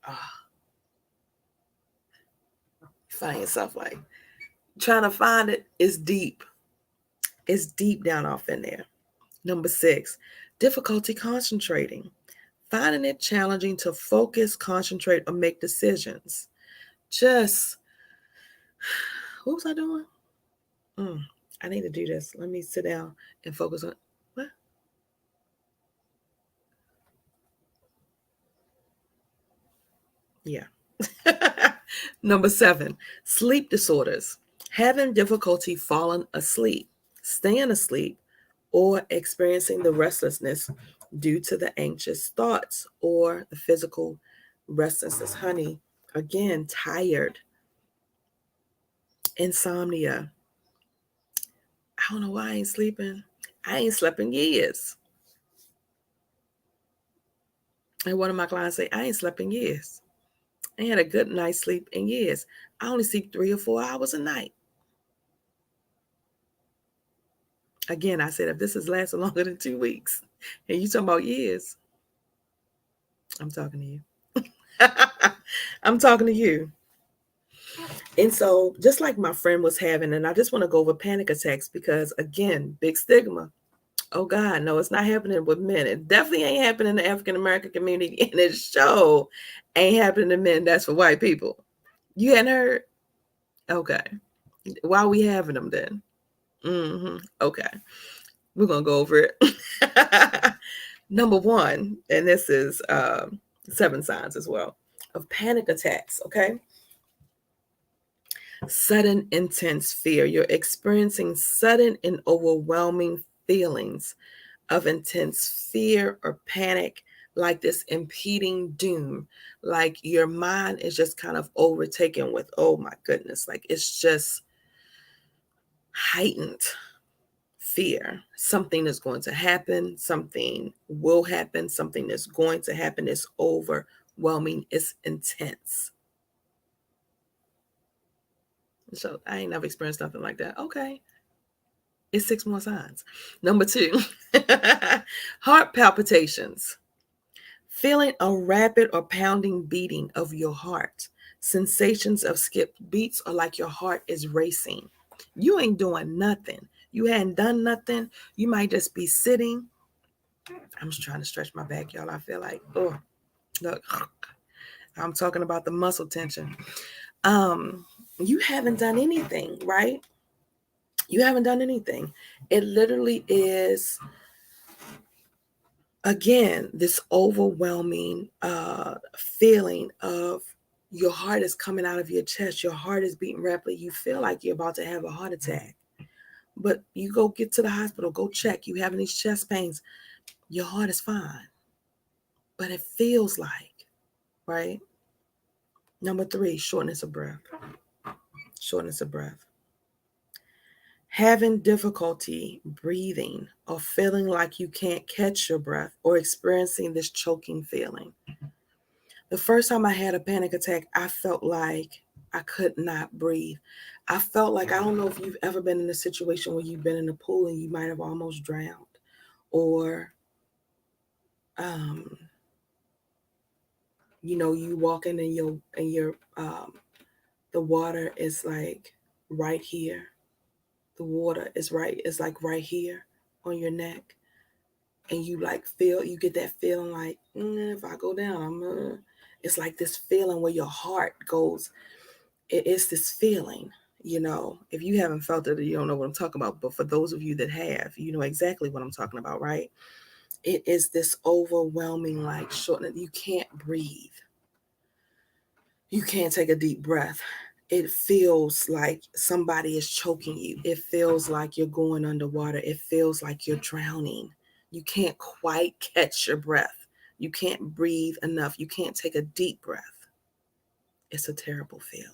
find yourself like trying to find it is deep. It's deep down off in there. Number 6, difficulty concentrating. Finding it challenging to focus, concentrate, or make decisions. Just, what was I doing? I need to do this. Let me sit down and focus on what? Yeah. Number 7, sleep disorders. Having difficulty falling asleep, staying asleep, or experiencing the restlessness due to the anxious thoughts or the physical restlessness. Honey, again, tired, insomnia. I don't know why I ain't sleeping. I ain't slept in years. And one of my clients say, I ain't slept in years. I ain't had a good night's sleep in years. I only sleep 3 or 4 hours a night. Again, I said, if this is lasting longer than 2 weeks, and you talking about years, I'm talking to you. I'm talking to you. And so, just like my friend was having, and I just want to go over panic attacks because, again, big stigma. Oh God, no, it's not happening with men. It definitely ain't happening in the African American community, and it sure ain't happening to men. That's for white people. You hadn't heard? Okay. Why are we having them then? Okay. We're gonna go over it. Number 1, and this is 7 signs as well of panic attacks. Okay. Sudden intense fear. You're experiencing sudden and overwhelming feelings of intense fear or panic, like this impeding doom, like your mind is just kind of overtaken with, oh my goodness, like it's just heightened fear. Something is going to happen, something will happen, something is going to happen. It's overwhelming, it's intense. So I ain't never experienced nothing like that. Okay. It's 6 more signs. Number 2, heart palpitations. Feeling a rapid or pounding beating of your heart. Sensations of skipped beats or like your heart is racing. You ain't doing nothing. You hadn't done nothing. You might just be sitting. I'm just trying to stretch my back, y'all. I feel like, oh, look, I'm talking about the muscle tension. You haven't done anything, right? You haven't done anything. It literally is, again, this overwhelming feeling of your heart is coming out of your chest. Your heart is beating rapidly. You feel like you're about to have a heart attack. But you go get to the hospital, go check. You having these chest pains. Your heart is fine. But it feels like, right? Number 3, shortness of breath. Shortness of breath. Having difficulty breathing or feeling like you can't catch your breath or experiencing this choking feeling. The first time I had a panic attack, I felt like I could not breathe. I felt like, I don't know if you've ever been in a situation where you've been in a pool and you might have almost drowned, or, you walk in and the water is like right here. The water is like right here on your neck. And you you get that feeling like, if I go down, it's like this feeling where your heart goes. It's this feeling, if you haven't felt it, you don't know what I'm talking about. But for those of you that have, you know exactly what I'm talking about, right? It is this overwhelming, like, shortness. You can't breathe. You can't take a deep breath. It feels like somebody is choking you. It feels like you're going underwater. It feels like you're drowning. You can't quite catch your breath. You can't breathe enough. You can't take a deep breath. It's a terrible feeling.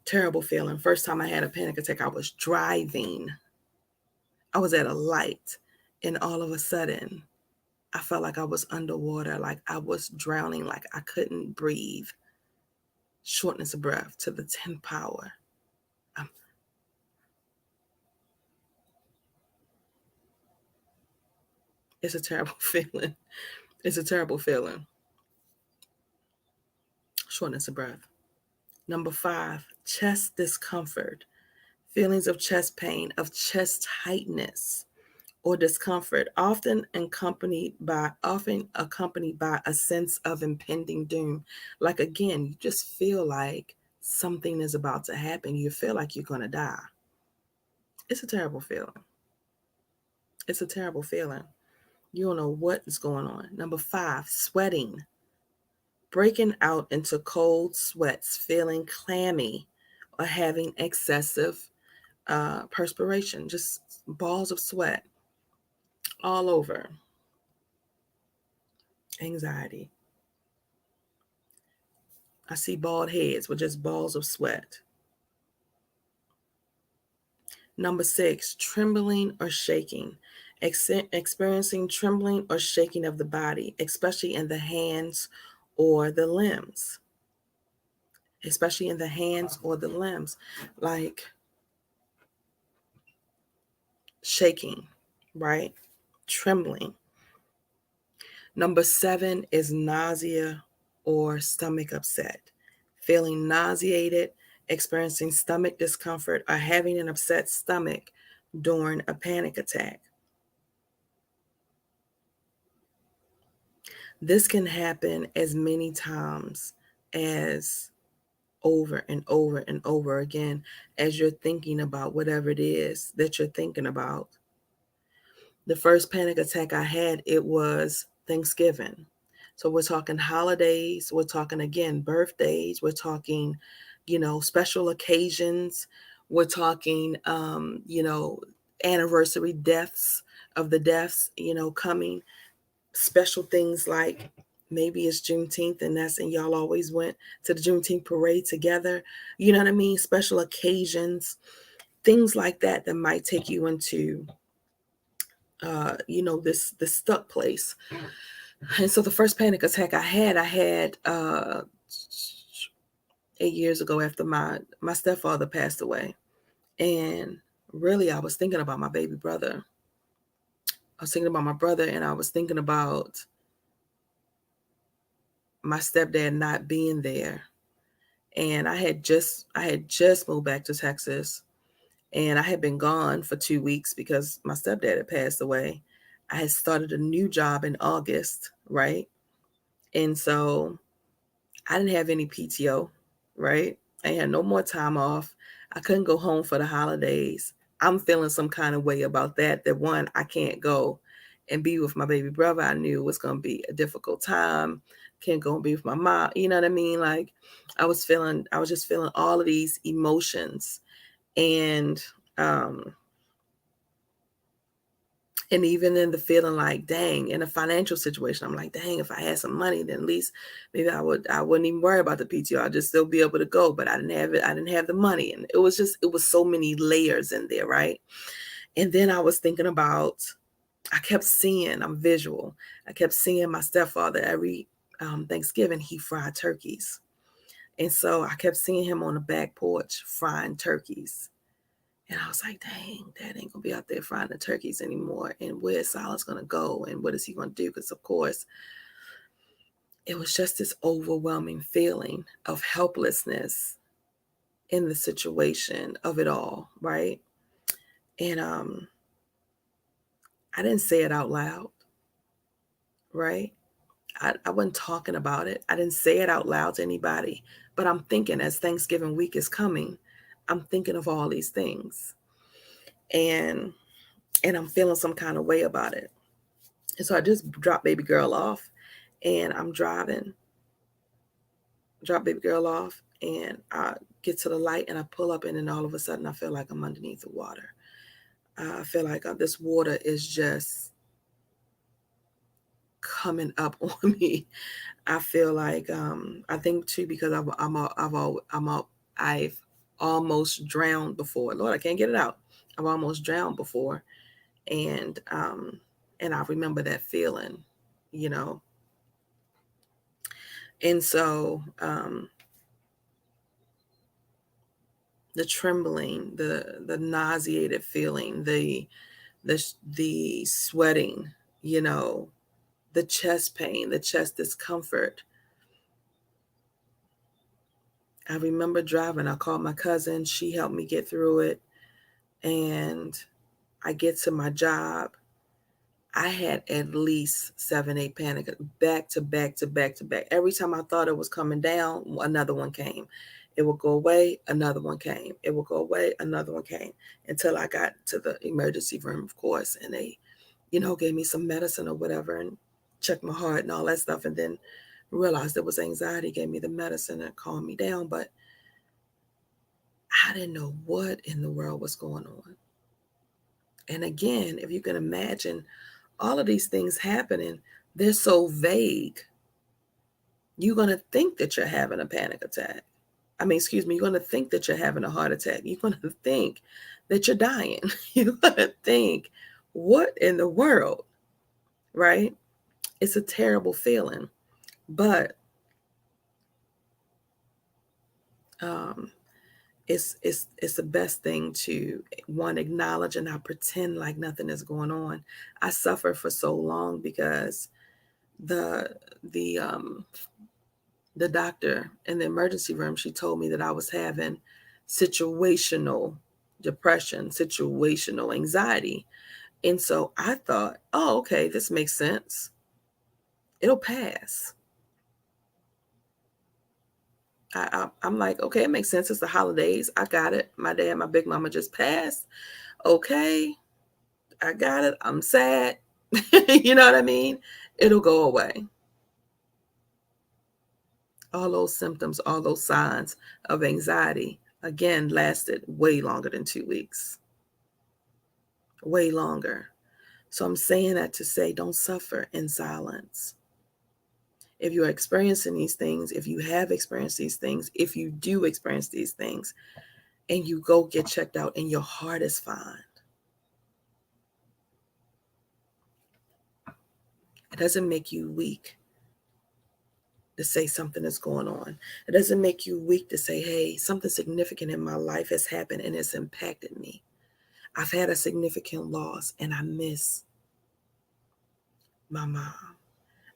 Terrible feeling. First time I had a panic attack, I was driving. I was at a light, and all of a sudden, I felt like I was underwater, like I was drowning, like I couldn't breathe. Shortness of breath to the 10th power. It's a terrible feeling. It's a terrible feeling. Shortness of breath. Number 5, chest discomfort. Feelings of chest pain, of chest tightness or discomfort, often accompanied by a sense of impending doom. Like, again, you just feel like something is about to happen. You feel like you're going to die. It's a terrible feeling. It's a terrible feeling. You don't know what is going on. Number 5, sweating. Breaking out into cold sweats, feeling clammy, or having excessive perspiration, just balls of sweat all over. Anxiety. I see bald heads with just balls of sweat. Number 6, trembling or shaking. Experiencing trembling or shaking of the body, especially in the hands or the limbs. Especially in the hands or the limbs. Like shaking, right? Trembling. Number 7 is nausea or stomach upset. Feeling nauseated, experiencing stomach discomfort, or having an upset stomach during a panic attack. This can happen as many times as over and over and over again as you're thinking about whatever it is that you're thinking about. The first panic attack I had, it was Thanksgiving. So we're talking holidays, we're talking, again, birthdays, we're talking, special occasions, we're talking, anniversary deaths of the deaths, coming, special things like maybe it's Juneteenth and y'all always went to the Juneteenth parade together. You know what I mean? Special occasions, things like that might take you into this stuck place. And so the first panic attack I had 8 years ago after my stepfather passed away. And really, I was thinking about my baby brother. I was thinking about my brother, and I was thinking about my stepdad not being there. And I had just moved back to Texas, and I had been gone for 2 weeks because my stepdad had passed away. I had started a new job in August, right? And so I didn't have any PTO, right? I had no more time off. I couldn't go home for the holidays. I'm feeling some kind of way about that. That one, I can't go and be with my baby brother. I knew it was going to be a difficult time. Can't go and be with my mom. You know what I mean? Like I was just feeling all of these emotions. And, um, and even in the feeling like, dang, in a financial situation, I'm like, dang, if I had some money, then at least maybe I wouldn't even worry about the PTO. I'd just still be able to go, but I didn't have it. I didn't have the money. And it was so many layers in there. Right. And then I was thinking about, I kept seeing, I'm visual. I kept seeing my stepfather every Thanksgiving, he fried turkeys. And so I kept seeing him on the back porch frying turkeys. And I was like, dang, Dad ain't gonna be out there frying the turkeys anymore. And where's Silas gonna go? And what is he gonna do? Because of course, it was just this overwhelming feeling of helplessness in the situation of it all, right? And I didn't say it out loud, right? I wasn't talking about it. I didn't say it out loud to anybody. But I'm thinking as Thanksgiving week is coming, I'm thinking of all these things. And I'm feeling some kind of way about it. And so I just dropped baby girl off, and I'm driving, drop baby girl off, and I get to the light and I pull up, and then all of a sudden I feel like I'm underneath the water. I feel like this water is just coming up on me. I feel like I think too because I've almost drowned before. Lord, I can't get it out. I've almost drowned before, and I remember that feeling, you know. And so the trembling, the nauseated feeling, the sweating, you know, the chest pain, the chest discomfort. I remember driving. I called my cousin. She helped me get through it. And I get to my job. I had at least 7, 8 panic back to back to back to back. Every time I thought it was coming down, another one came. It would go away, another one came. It would go away, another one came. Until I got to the emergency room, of course, and they, gave me some medicine or whatever and checked my heart and all that stuff. And then realized it was anxiety, gave me the medicine and calmed me down. But I didn't know what in the world was going on. And again, if you can imagine all of these things happening, they're so vague. You're going to think that you're having a panic attack. I mean, excuse me, you're going to think that you're having a heart attack. You're going to think that you're dying. You're going to think, what in the world, right? It's a terrible feeling. But um, it's the best thing to, one, acknowledge and not pretend like nothing is going on. I suffered for so long because the the um the doctor in the emergency room, she told me that I was having situational depression, situational anxiety. And so I thought, oh, okay, this makes sense. It'll pass. I'm like, okay, it makes sense. It's the holidays. I got it. My dad, my big mama just passed. Okay, I got it. I'm sad. You know what I mean? It'll go away. All those symptoms, all those signs of anxiety, again, lasted way longer than 2 weeks, way longer. So I'm saying that to say, don't suffer in silence. If you're experiencing these things, if you have experienced these things, if you do experience these things, and you go get checked out and your heart is fine, it doesn't make you weak to say something is going on. It doesn't make you weak to say, hey, something significant in my life has happened and it's impacted me. I've had a significant loss, and I miss my mom.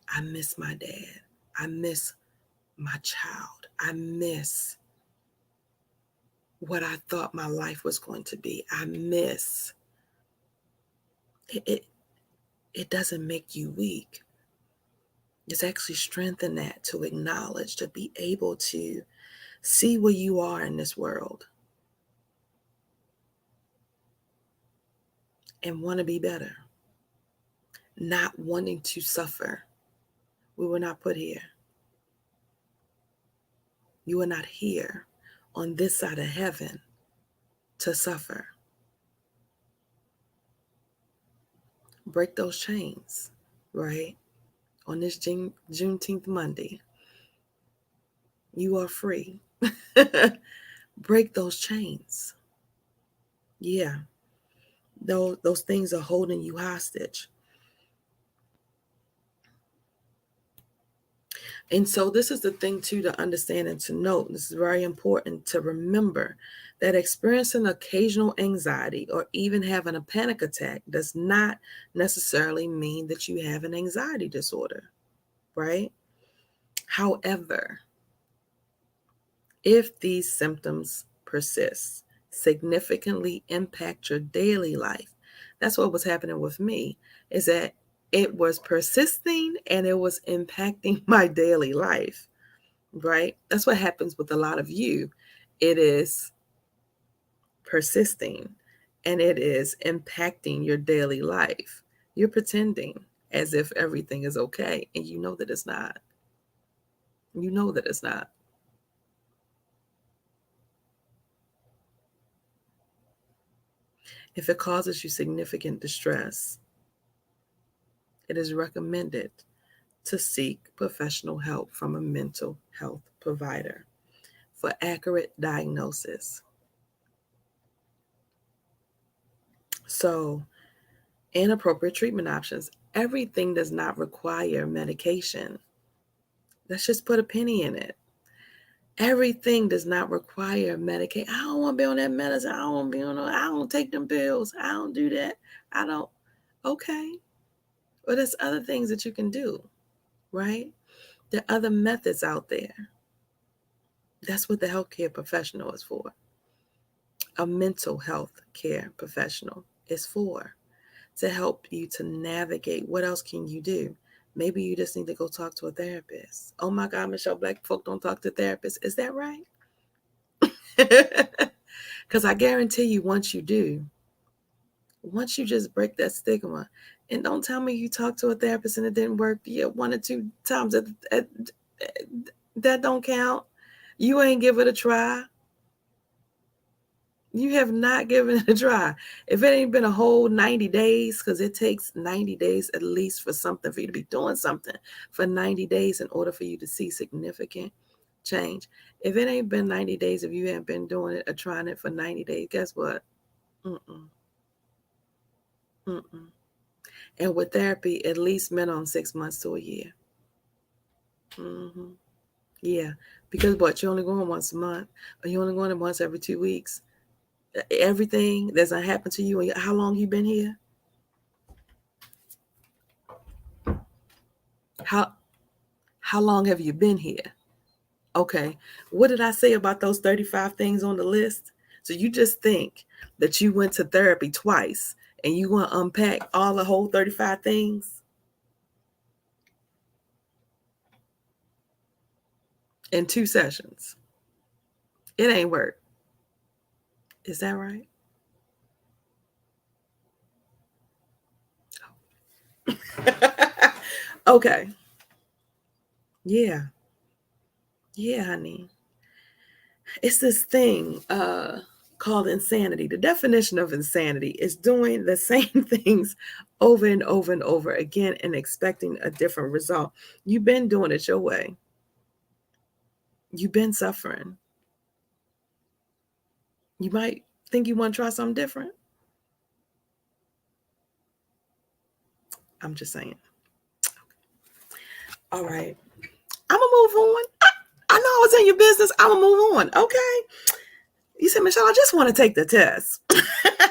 I miss my dad. I miss my child. I miss what I thought my life was going to be. I miss it. It doesn't make you weak. It's actually strengthen that to acknowledge, to be able to see where you are in this world and want to be better, not wanting to suffer. We were not put here. You are not here on this side of heaven to suffer. Break those chains, right? On this Juneteenth Monday, you are free. Break those chains. Yeah, those things are holding you hostage. And so this is the thing too to understand and to note. This is very important to remember that experiencing occasional anxiety or even having a panic attack does not necessarily mean that you have an anxiety disorder, right? However, if these symptoms persist, significantly impact your daily life, that's what was happening with me, is that it was persisting and it was impacting my daily life. Right? That's what happens with a lot of you. It is persisting and it is impacting your daily life. You're pretending as if everything is okay, and you know that it's not. You know that it's not. If it causes you significant distress, it is recommended to seek professional help from a mental health provider for accurate diagnosis. So, inappropriate treatment options. Everything does not require medication. Let's just put a penny in it. Everything does not require medication. I don't want to be on that medicine. I don't want to be on. I don't take them pills. I don't do that. I don't. Okay, but there's other things that you can do, right? There are other methods out there. That's what the healthcare professional is for. A mental health care professional is for, to help you to navigate. What else can you do? Maybe you just need to go talk to a therapist. Oh my God, Michelle, Black folk don't talk to therapists. Is that right? Because I guarantee you, once you do, once you just break that stigma, and don't tell me you talked to a therapist and it didn't work. Yeah, 1 or 2 times that don't count. You ain't give it a try. You have not given it a try. If it ain't been a whole 90 days, because it takes 90 days at least for something, for you to be doing something for 90 days in order for you to see significant change. If it ain't been 90 days, if you haven't been doing it or trying it for 90 days, guess what? Mm-mm, mm-mm. And with therapy, at least minimum 6 months to a year. Mm-hmm. Yeah. Because what? You're only going once a month, or you're only going once every 2 weeks. Everything that's going to happen to you, and how long you been here? How How long have you been here? Okay. What did I say about those 35 things on the list? So you just think that you went to therapy twice and you want to unpack all the whole 35 things in 2 sessions. It ain't work. Is that right? Okay. Yeah. Yeah, honey. It's this thing called insanity. The definition of insanity is doing the same things over and over and over again and expecting a different result. You've been doing it your way. You've been suffering. You might think you want to try something different. I'm just saying. All right. I'm going to move on. I know I was in your business. I'm going to move on. Okay. You said, Michelle, I just want to take the test.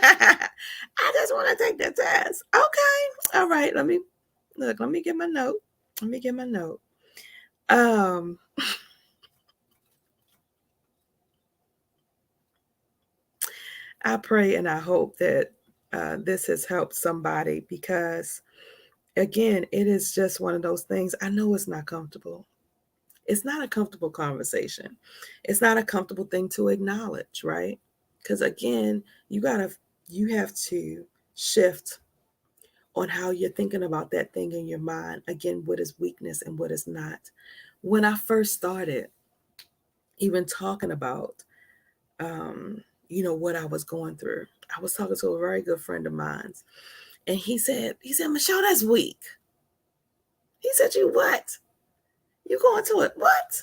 I just want to take the test. Okay. All right. Let me get my note. Let me get my note. Um, I pray and I hope that this has helped somebody because, again, it is just one of those things. I know it's not comfortable. It's not a comfortable conversation. It's not a comfortable thing to acknowledge, right? Because again, you have to shift on how you're thinking about that thing in your mind. Again, what is weakness and what is not. When I first started even talking about what I was going through, I was talking to a very good friend of mine, and he said, Michelle, that's weak. He said, you what? You going to it? What?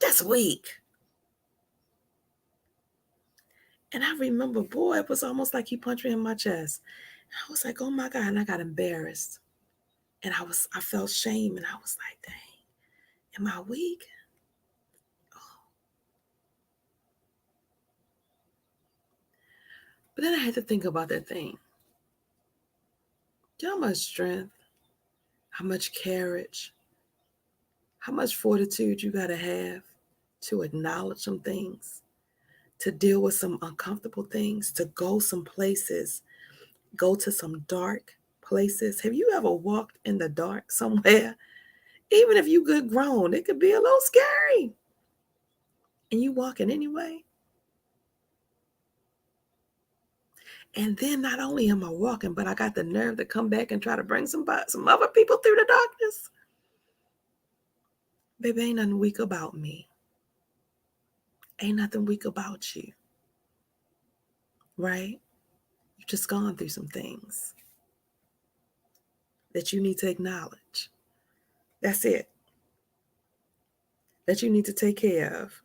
That's weak. And I remember, boy, it was almost like he punched me in my chest. I was like, oh my God. And I got embarrassed. And I felt shame. And I was like, dang, am I weak? Oh. But then I had to think about that thing. You know how much strength, how much courage, how much fortitude you got to have to acknowledge some things, to deal with some uncomfortable things, to go some places, go to some dark places. Have you ever walked in the dark somewhere? Even if you good grown, it could be a little scary. And you walking anyway. And then not only am I walking, but I got the nerve to come back and try to bring some other people through the darkness. Baby, ain't nothing weak about me. Ain't nothing weak about you. Right? You've just gone through some things that you need to acknowledge. That's it. That you need to take care of.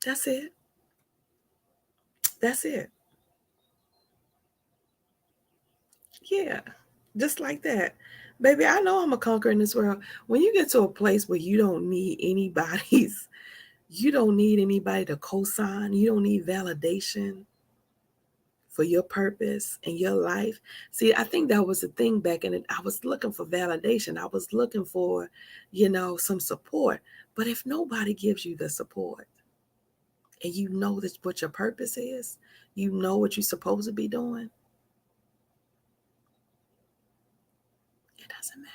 That's it. That's it. Yeah. Just like that. Baby, I know I'm a conqueror in this world. When you get to a place where you don't need anybody to co-sign, you don't need validation for your purpose and your life. See, I think that was the thing back in it. I was looking for validation. I was looking for, some support. But if nobody gives you the support and you know that's what your purpose is, you know what you're supposed to be doing, it doesn't matter.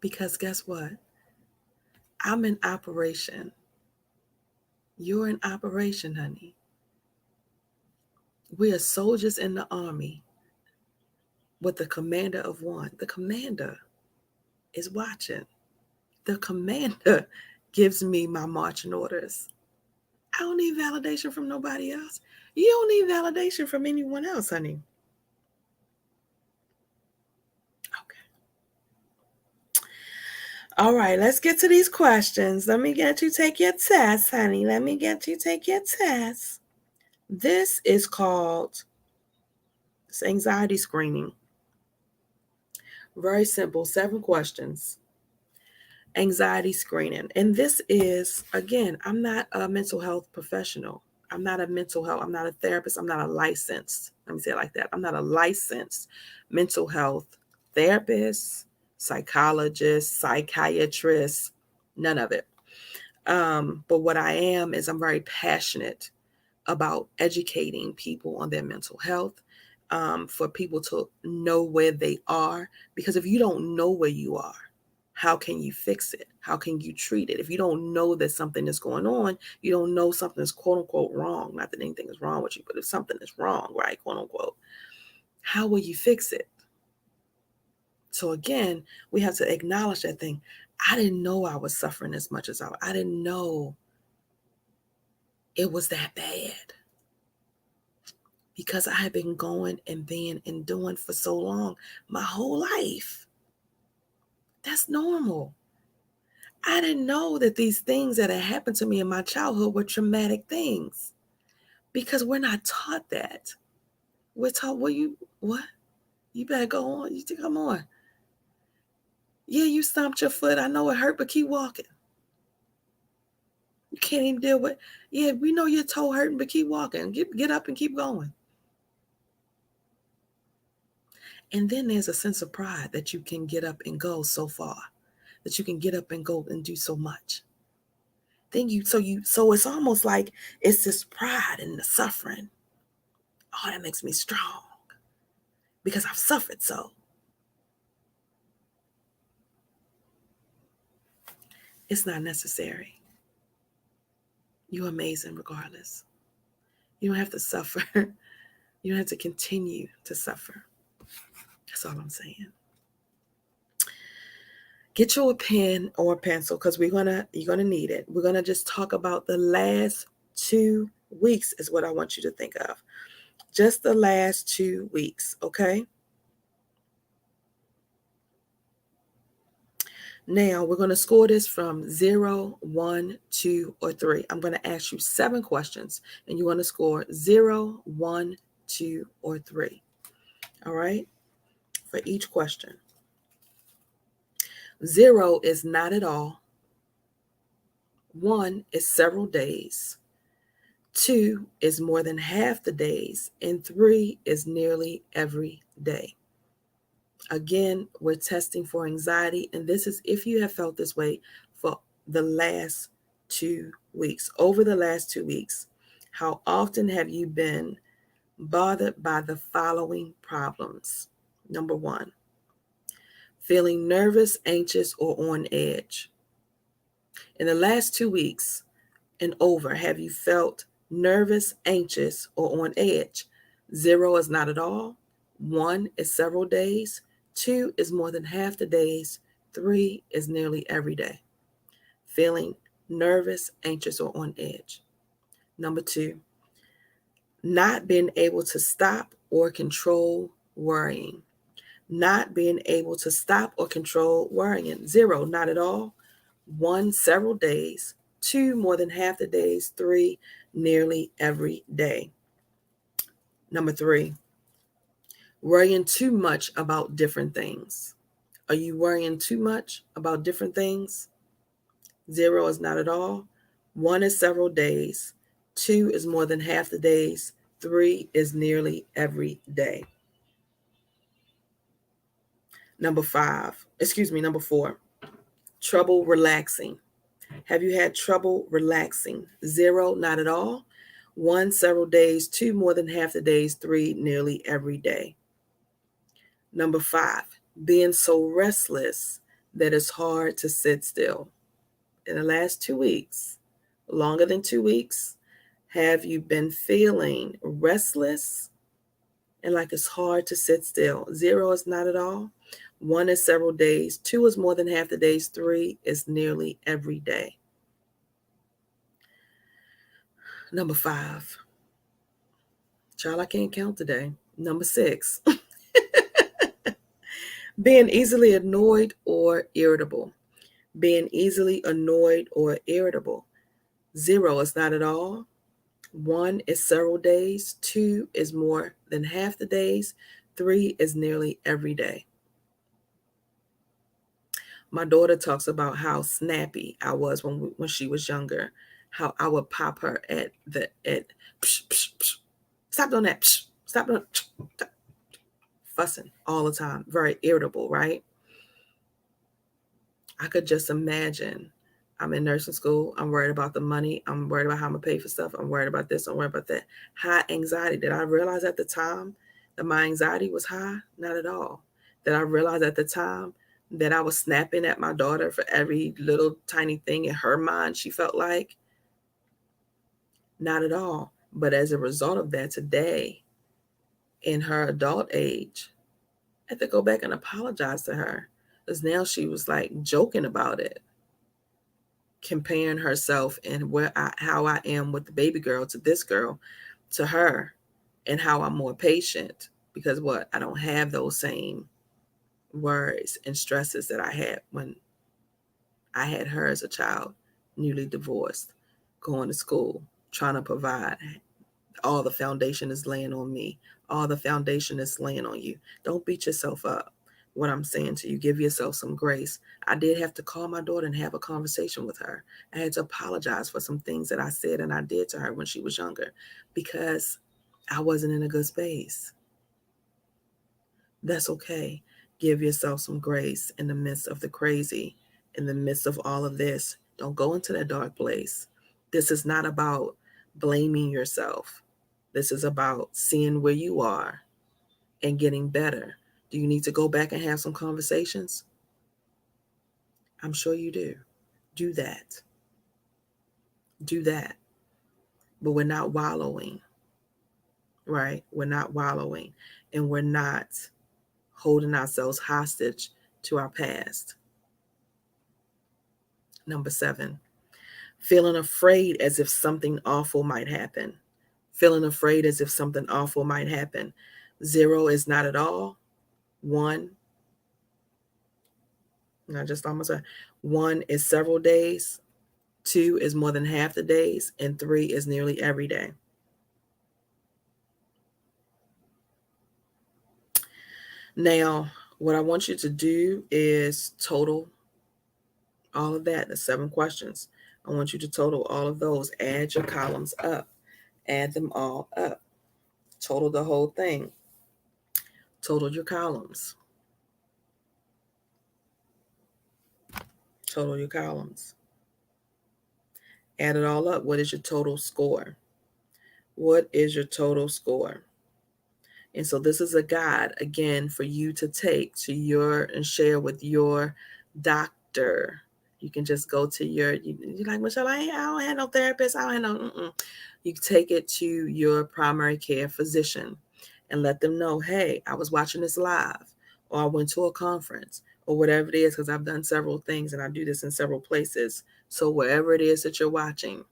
Because guess what? I'm in operation. You're in operation, honey. We are soldiers in the army with the commander of one. The commander is watching. The commander gives me my marching orders. I don't need validation from nobody else. You don't need validation from anyone else, honey. Okay. All right, let's get to these questions. Let me get you take your test, honey. Let me get you take your test. This is called anxiety screening. Very simple, 7 questions. Anxiety screening. And this is, again, I'm not a mental health professional. I'm not a therapist. I'm not a licensed, let me say it like that. I'm not a licensed mental health therapist, psychologist, psychiatrist, none of it. But what I am is I'm very passionate about educating people on their mental health, for people to know where they are. Because if you don't know where you are, how can you fix it? How can you treat it? If you don't know that something is going on, you don't know something is quote unquote wrong. Not that anything is wrong with you, but if something is wrong, right, quote unquote, how will you fix it? So again, we have to acknowledge that thing. I didn't know I was suffering as much as I didn't know it was that bad, because I had been going and being and doing for so long, my whole life. That's normal. I didn't know that these things that had happened to me in my childhood were traumatic things, because we're not taught that. We're taught, what? You better go on. Come on. Yeah, you stomped your foot. I know it hurt, but keep walking. You can't even deal with, yeah, we know your toe hurting, but keep walking. Get up and keep going. And then there's a sense of pride that you can get up and go so far, that you can get up and go and do so much. So it's almost like it's this pride in the suffering. Oh, that makes me strong because I've suffered so. It's not necessary. You're amazing regardless. You don't have to suffer. You don't have to continue to suffer. That's all I'm saying. Get you a pen or a pencil because you're gonna need it. We're gonna just talk about the last 2 weeks is what I want you to think of. Just the last 2 weeks, okay? Now we're gonna score this from 0, 1, 2, or 3. I'm gonna ask you 7 questions and you want to score 0, 1, 2, or 3. All right? For each question. 0 is not at all. 1 is several days. 2 is more than half the days. And 3 is nearly every day. Again, we're testing for anxiety. And this is if you have felt this way for the last 2 weeks. Over the last 2 weeks, how often have you been bothered by the following problems? Number 1, feeling nervous, anxious, or on edge. In the last 2 weeks and over, have you felt nervous, anxious, or on edge? 0 is not at all. 1 is several days. 2 is more than half the days. 3 is nearly every day. Feeling nervous, anxious, or on edge. Number 2, not being able to stop or control worrying. Not being able to stop or control worrying. 0, not at all. 1, several days. 2, more than half the days. 3, nearly every day. Number 3, worrying too much about different things. Are you worrying too much about different things? 0 is not at all. 1 is several days. 2 is more than half the days. 3 is nearly every day. Number 4, trouble relaxing. Have you had trouble relaxing? 0, not at all. 1, several days. 2, more than half the days. 3, nearly every day. Number 5, being so restless that it's hard to sit still. In the last 2 weeks, longer than 2 weeks, have you been feeling restless and like it's hard to sit still? 0 is not at all. 1 is several days. 2 is more than half the days. 3 is nearly every day. Number 5. Child, I can't count today. Number 6. Being easily annoyed or irritable. Being easily annoyed or irritable. 0 is not at all. 1 is several days. 2 is more than half the days. 3 is nearly every day. My daughter talks about how snappy I was when she was younger. How I would pop her at psh, psh, psh. Stop doing that. Psh, stop doing psh, fussing all the time. Very irritable, right? I could just imagine. I'm in nursing school. I'm worried about the money. I'm worried about how I'm going to pay for stuff. I'm worried about this. I'm worried about that. High anxiety. Did I realize at the time that my anxiety was high? Not at all. Did I realize at the time that I was snapping at my daughter for every little tiny thing in her mind she felt like? Not at all. But as a result of that, today, in her adult age, I had to go back and apologize to her because now she was like joking about it, comparing herself and how I am with the baby girl to this girl, to her, and how I'm more patient because I don't have those same worries and stresses that I had when I had her as a child, newly divorced, going to school, trying to provide. All the foundation is laying on me. All the foundation is laying on you. Don't beat yourself up. What I'm saying to you, give yourself some grace. I did have to call my daughter and have a conversation with her. I had to apologize for some things that I said and I did to her when she was younger because I wasn't in a good space. That's okay. Give yourself some grace in the midst of the crazy, in the midst of all of this. Don't go into that dark place. This is not about blaming yourself. This is about seeing where you are and getting better. Do you need to go back and have some conversations? I'm sure you do. Do that. Do that. But we're not wallowing, right? We're not wallowing, and we're not holding ourselves hostage to our past. Number 7, feeling afraid as if something awful might happen. Feeling afraid as if something awful might happen. 0 is not at all. 1, not just almost a 1 is several days. 2 is more than half the days. And 3 is nearly every day. Now, what I want you to do is total all of that, the 7 questions. I want you to total all of those. Add your columns up. Add them all up. Total the whole thing. Total your columns. Total your columns. Add it all up. What is your total score? What is your total score? And so this is a guide, again, for you to take to your and share with your doctor. You can just go to you're like, Michelle, I don't have no therapist. I don't have no, You take it to your primary care physician and let them know, hey, I was watching this live, or I went to a conference, or whatever it is, because I've done several things and I do this in several places. So wherever it is that you're watching,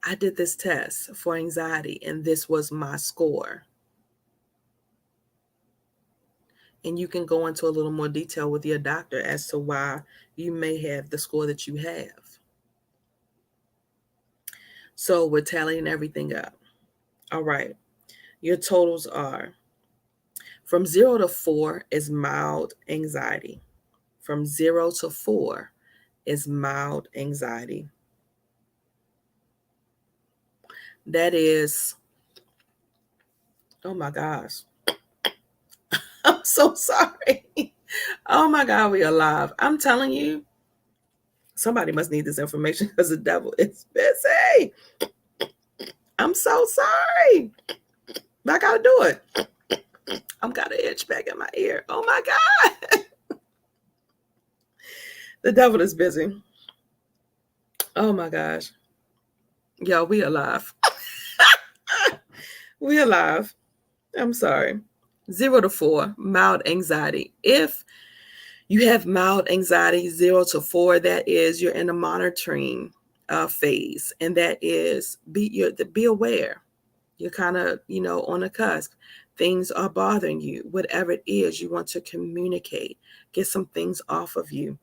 I did this test for anxiety and this was my score. And you can go into a little more detail with your doctor as to why you may have the score that you have. So we're tallying everything up. All right. Your totals are from 0 to 4 is mild anxiety. From 0 to 4 is mild anxiety. That is, oh my gosh. I'm so sorry. Oh my God, we are live. I'm telling you, somebody must need this information because the devil is busy. I'm so sorry. But I gotta do it. I've got an itch back in my ear. Oh my God. The devil is busy. Oh my gosh. Yo, we alive. We alive. I'm sorry. 0 to 4, mild anxiety. If you have mild anxiety, 0 to 4, that is you're in a monitoring phase. And that is be aware. You're kind of, on the cusp. Things are bothering you. Whatever it is, you want to communicate. Get some things off of you.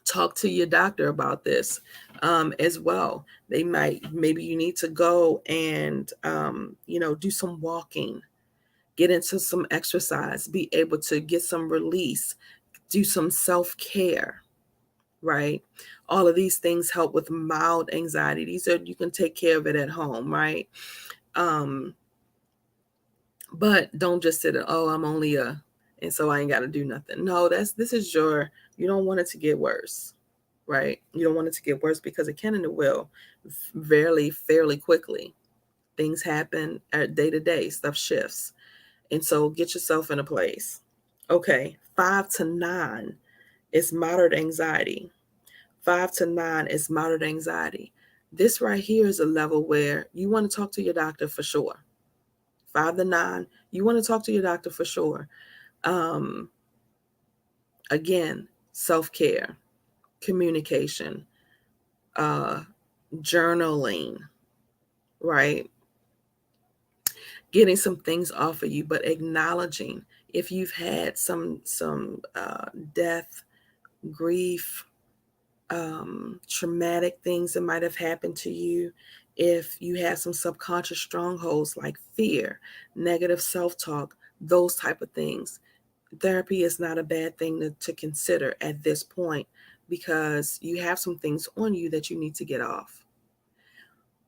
Talk to your doctor about this as well. Maybe you need to go and, do some walking, get into some exercise, be able to get some release, do some self-care, right? All of these things help with mild anxiety. You can take care of it at home, right? But don't just sit at, I'm only and so I ain't got to do nothing. No, you don't want it to get worse. Right? You don't want it to get worse because it can and it will fairly quickly. Things happen day to day, stuff shifts. And so get yourself in a place. Okay, 5 to 9 is moderate anxiety. 5 to 9 is moderate anxiety. This right here is a level where you want to talk to your doctor for sure. 5 to 9, you want to talk to your doctor for sure. Again, self-care, communication, journaling, right? Getting some things off of you, but acknowledging if you've had some death, grief, traumatic things that might have happened to you, if you have some subconscious strongholds like fear, negative self-talk, those type of things. Therapy is not a bad thing to consider at this point because you have some things on you that you need to get off.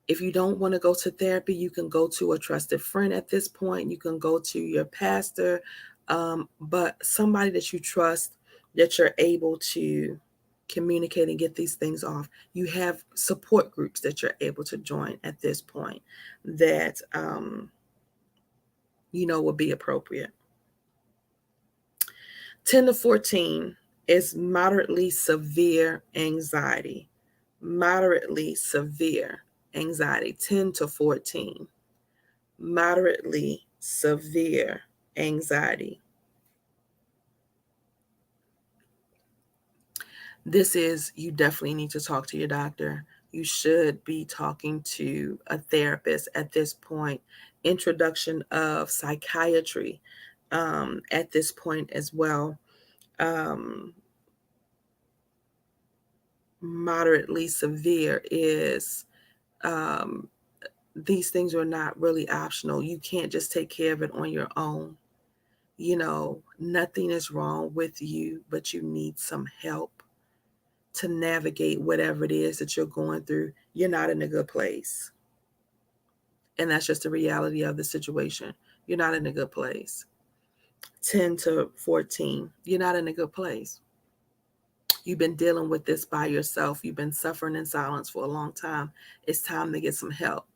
If you don't want to go to therapy, you can go to a trusted friend at this point. You can go to your pastor, but somebody that you trust, that you're able to communicate and get these things off. You have support groups that you're able to join at this point that will be appropriate. 10 to 14 is moderately severe anxiety. Moderately severe anxiety. 10 to 14. Moderately severe anxiety. This is, you definitely need to talk to your doctor. You should be talking to a therapist at this point. Introduction of psychiatry at this point as well. Moderately severe is these things are not really optional. You can't just take care of it on your own. Nothing is wrong with you, but you need some help to navigate whatever it is that you're going through. You're not in a good place. And that's just the reality of the situation. You're not in a good place. 10 to 14, you're not in a good place. You've been dealing with this by yourself. You've been suffering in silence for a long time. It's time to get some help.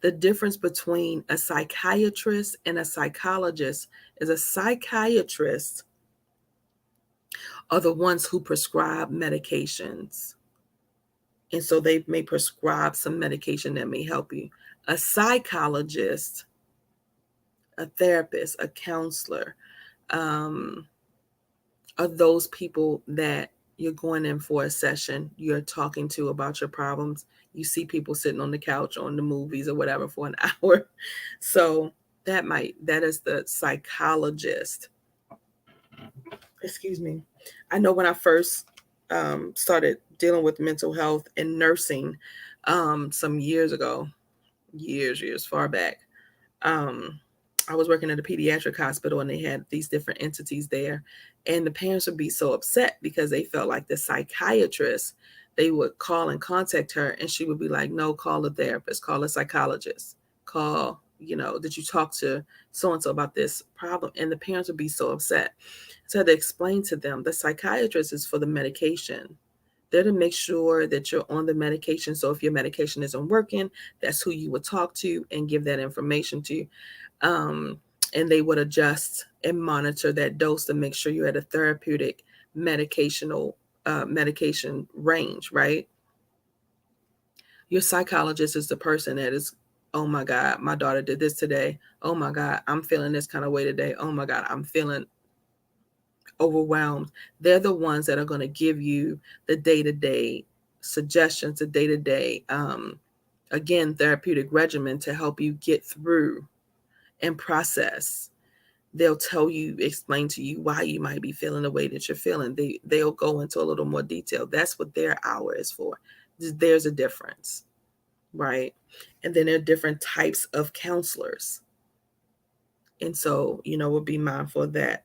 The difference between a psychiatrist and a psychologist is a psychiatrist are the ones who prescribe medications. And so they may prescribe some medication that may help you. A psychologist, a therapist, a counselor, are those people that you're going in for a session, you're talking to about your problems. You see people sitting on the couch on the movies or whatever for an hour. So that is the psychologist. Excuse me. I know when I first started dealing with mental health and nursing some years ago, years far back, I was working at a pediatric hospital and they had these different entities there. And the parents would be so upset because they felt like the psychiatrist, they would call and contact her and she would be like, no, call a therapist, call a psychologist, did you talk to so-and-so about this problem? And the parents would be so upset. So I had to explain to them, the psychiatrist is for the medication. They're to make sure that you're on the medication. So if your medication isn't working, that's who you would talk to and give that information to. And they would adjust and monitor that dose to make sure you're at a therapeutic medication range, right? Your psychologist is the person that is, oh my God, my daughter did this today. Oh my God, I'm feeling this kind of way today. Oh my God, I'm feeling overwhelmed. They're the ones that are going to give you the day-to-day suggestions, the day-to-day, again, therapeutic regimen to help you get through and process. They'll explain to you why you might be feeling the way that you're feeling. They'll go into a little more detail. That's what their hour is for. There's a difference, right? And then there are different types of counselors. And so, we'll be mindful of that.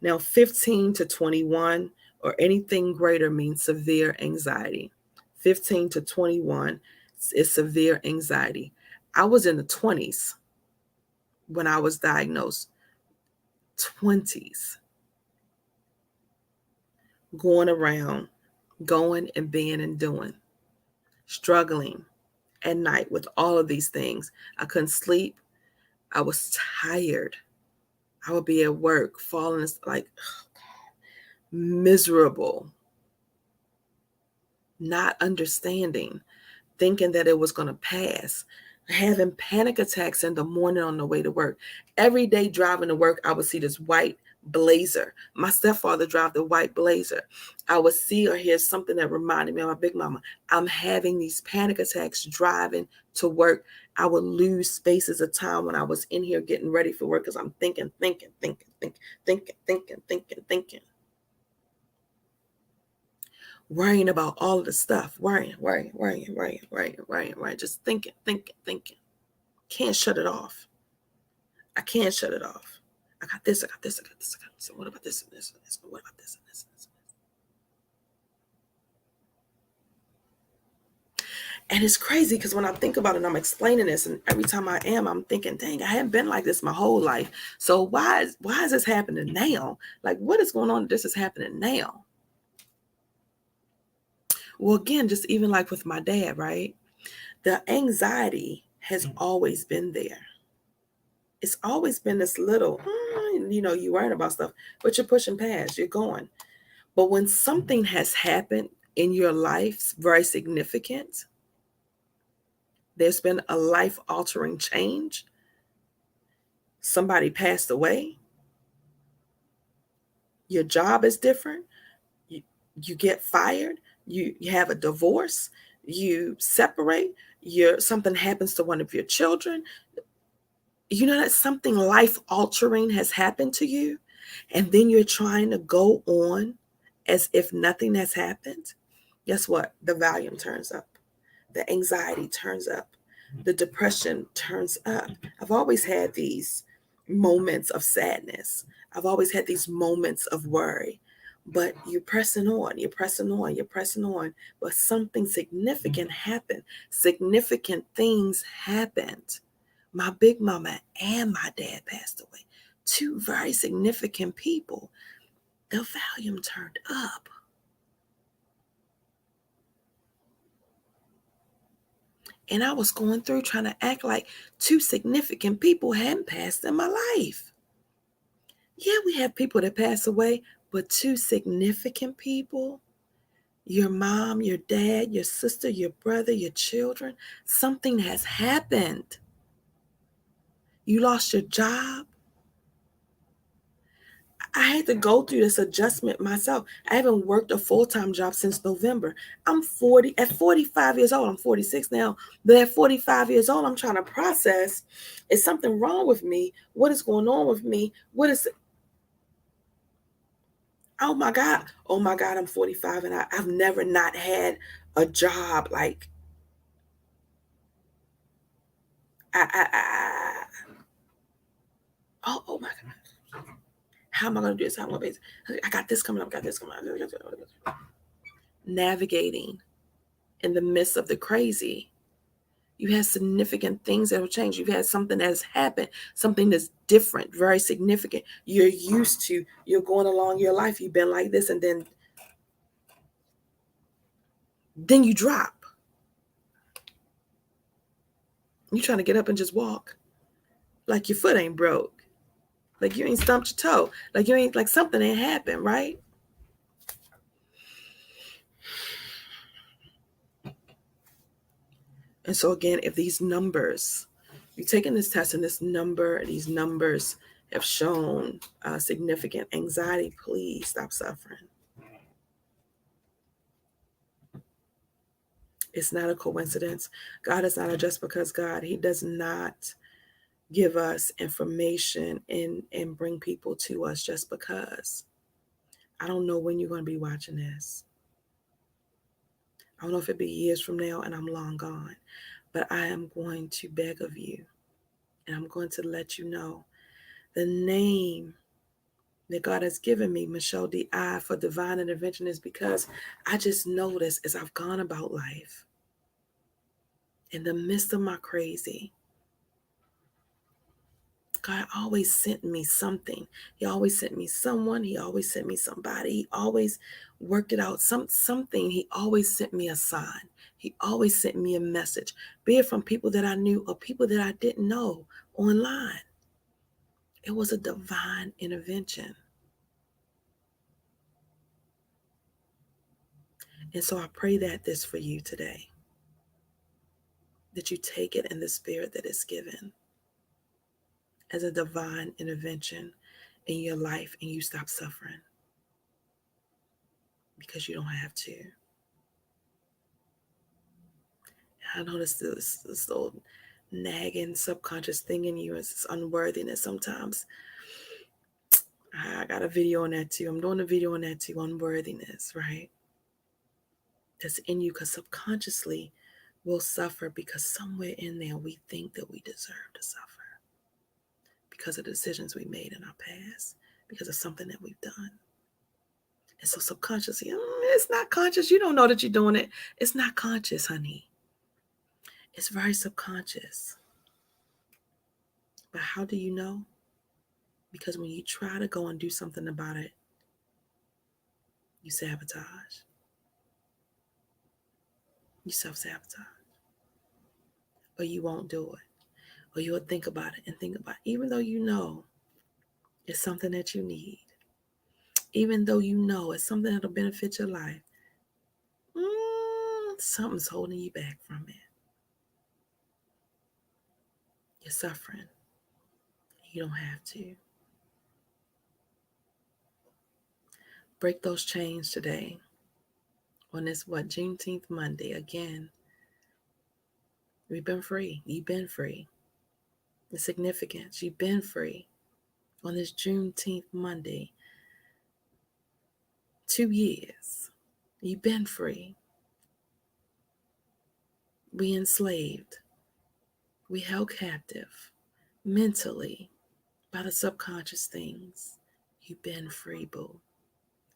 Now, 15 to 21 or anything greater means severe anxiety. 15 to 21 is severe anxiety. I was in the 20s when I was diagnosed. 20s. Going around, going and being and doing, struggling at night with all of these things. I couldn't sleep. I was tired. I would be at work, falling miserable, not understanding, thinking that it was going to pass, having panic attacks in the morning on the way to work. Every day driving to work, I would see this white blazer. My stepfather drove the white blazer. I would see or hear something that reminded me of my big mama. I'm having these panic attacks driving to work. I would lose spaces of time when I was in here getting ready for work because I'm thinking. Worrying about all of the stuff, worrying, just thinking. Can't shut it off. I can't shut it off. I got this. So what about this and this and this? What about this and this and this? And it's crazy because when I think about it, I'm explaining this, and every time I am, I'm thinking, dang, I haven't been like this my whole life. So why is this happening now? Like, what is going on that this is happening now? Well, again, just even like with my dad, right? The anxiety has always been there. It's always been this little, you worrying about stuff, but you're pushing past, you're going. But when something has happened in your life, very significant, there's been a life altering change, somebody passed away, your job is different, you, you get fired, you have a divorce, you separate, something happens to one of your children, you know that something life altering has happened to you, and then you're trying to go on as if nothing has happened. Guess what? The volume turns up, the anxiety turns up, the depression turns up. I've always had these moments of sadness, I've always had these moments of worry, but you're pressing on, you're pressing on, you're pressing on. But something significant happened, significant things happened. My big mama and my dad passed away. Two very significant people. The volume turned up. And I was going through trying to act like two significant people hadn't passed in my life. Yeah, we have people that pass away, but two significant people, your mom, your dad, your sister, your brother, your children, something has happened. You lost your job. I had to go through this adjustment myself. I haven't worked a full-time job since November. I'm 40, at 45 years old, I'm 46 now, but at 45 years old, I'm trying to process, is something wrong with me? What is going on with me? Oh my God, I'm 45 and I've never not had a job. Like, oh my God, how am I going to do this? How am I going to do this? I got this coming up, got this coming up. Navigating in the midst of the crazy. You had significant things that have changed. You've had something that has happened, something that's different, very significant. You're going along your life. You've been like this, and then you drop. You're trying to get up and just walk. Like your foot ain't broke. Like you ain't stumped your toe. Like you ain't, like something ain't happened, right? And so again, if these numbers, you're taking this test and these numbers have shown significant anxiety, please stop suffering. It's not a coincidence. God is not a just because God. He does not give us information and bring people to us just because. I don't know when you're going to be watching this. I don't know if it'll be years from now and I'm long gone, but I am going to beg of you and I'm going to let you know the name that God has given me, Michelle D.I., for divine intervention, is because I just noticed as I've gone about life, in the midst of my crazy, God always sent me something. He always sent me someone. He always sent me somebody. He always worked it out. Something. He always sent me a sign. He always sent me a message, be it from people that I knew or people that I didn't know online. It was a divine intervention. And so I pray that this for you today, that you take it in the spirit that is given as a divine intervention in your life and you stop suffering because you don't have to. I know this little nagging subconscious thing in you is this unworthiness sometimes. I got a video on that too. I'm doing a video on that too, unworthiness, right? That's in you because subconsciously we'll suffer because somewhere in there we think that we deserve to suffer because of the decisions we made in our past, because of something that we've done. And so subconsciously, it's not conscious. You don't know that you're doing it. It's not conscious, honey. It's very subconscious. But how do you know? Because when you try to go and do something about it, you sabotage. You self-sabotage. Or you won't do it. Or you'll think about it and think about it. Even though you know it's something that you need. Even though you know it's something that'll benefit your life. Something's holding you back from it. You're suffering. You don't have to. Break those chains today. On this, Juneteenth Monday. Again, we've been free. You've been free. The significance. You've been free. On this Juneteenth Monday. 2 years. You've been free. We enslaved. We held captive mentally by the subconscious things. You've been free, boo.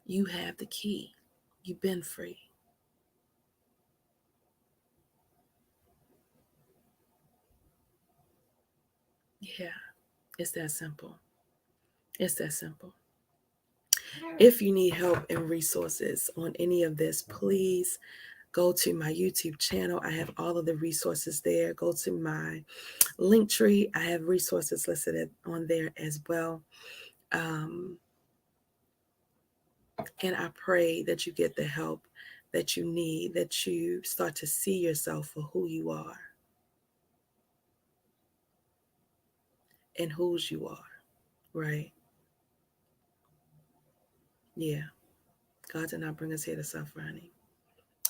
You have the key. You've been free. Yeah, it's that simple. It's that simple. If you need help and resources on any of this, please go to my YouTube channel. I have all of the resources there. Go to my link tree. I have resources listed on there as well. And I pray that you get the help that you need, that you start to see yourself for who you are and whose you are, right? Yeah. God did not bring us here to suffer, honey.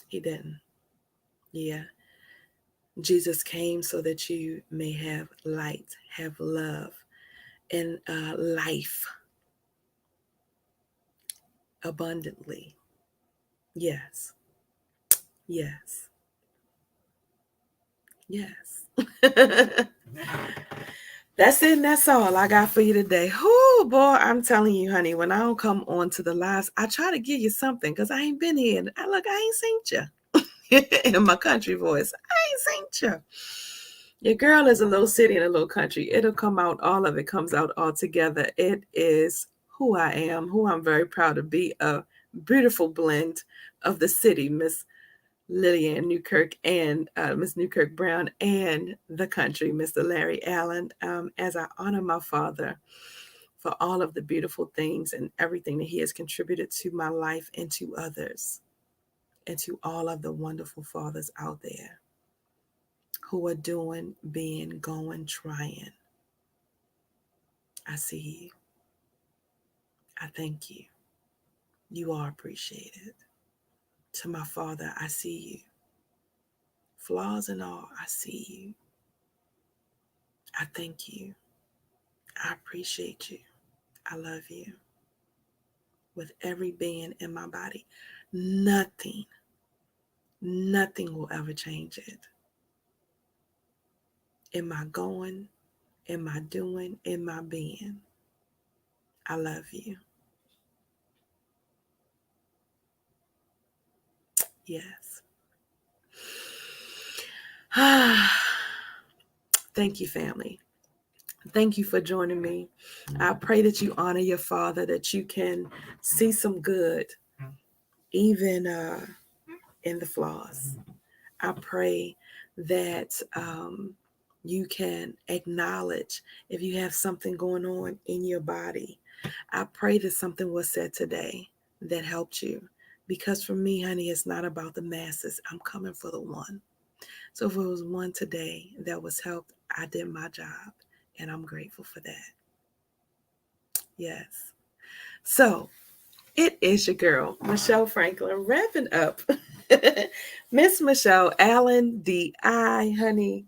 He didn't. Yeah. Jesus came so that you may have light, have love, and life abundantly. Yes. Yes. Yes. That's it, and that's all I got for you today. Oh, boy, I'm telling you, honey, when I don't come on to the lives, I try to give you something because I ain't been here. I ain't seen you. In my country voice, I ain't seen you. Your girl is a little city and a little country. It'll come out, all of it comes out all together. It is who I am, who I'm very proud to be, a beautiful blend of the city, Miss Lillian Newkirk and Miss Newkirk Brown, and the country, Mr. Larry Allen, as I honor my father for all of the beautiful things and everything that he has contributed to my life and to others, and to all of the wonderful fathers out there who are doing, being, going, trying. I see you. I thank you. You are appreciated. To my father, I see you. Flaws and all, I see you. I thank you. I appreciate you. I love you. With every being in my body, nothing will ever change it. In my going, in my doing, in my being, I love you. Yes. Thank you, family. Thank you for joining me. I pray that you honor your father, that you can see some good, even in the flaws. I pray that you can acknowledge if you have something going on in your body. I pray that something was said today that helped you. Because for me, honey, it's not about the masses. I'm coming for the one. So if it was one today that was helped, I did my job. And I'm grateful for that. Yes. So it is your girl, Michelle Franklin, wrapping up. Miss Michelle Allen, D.I., honey.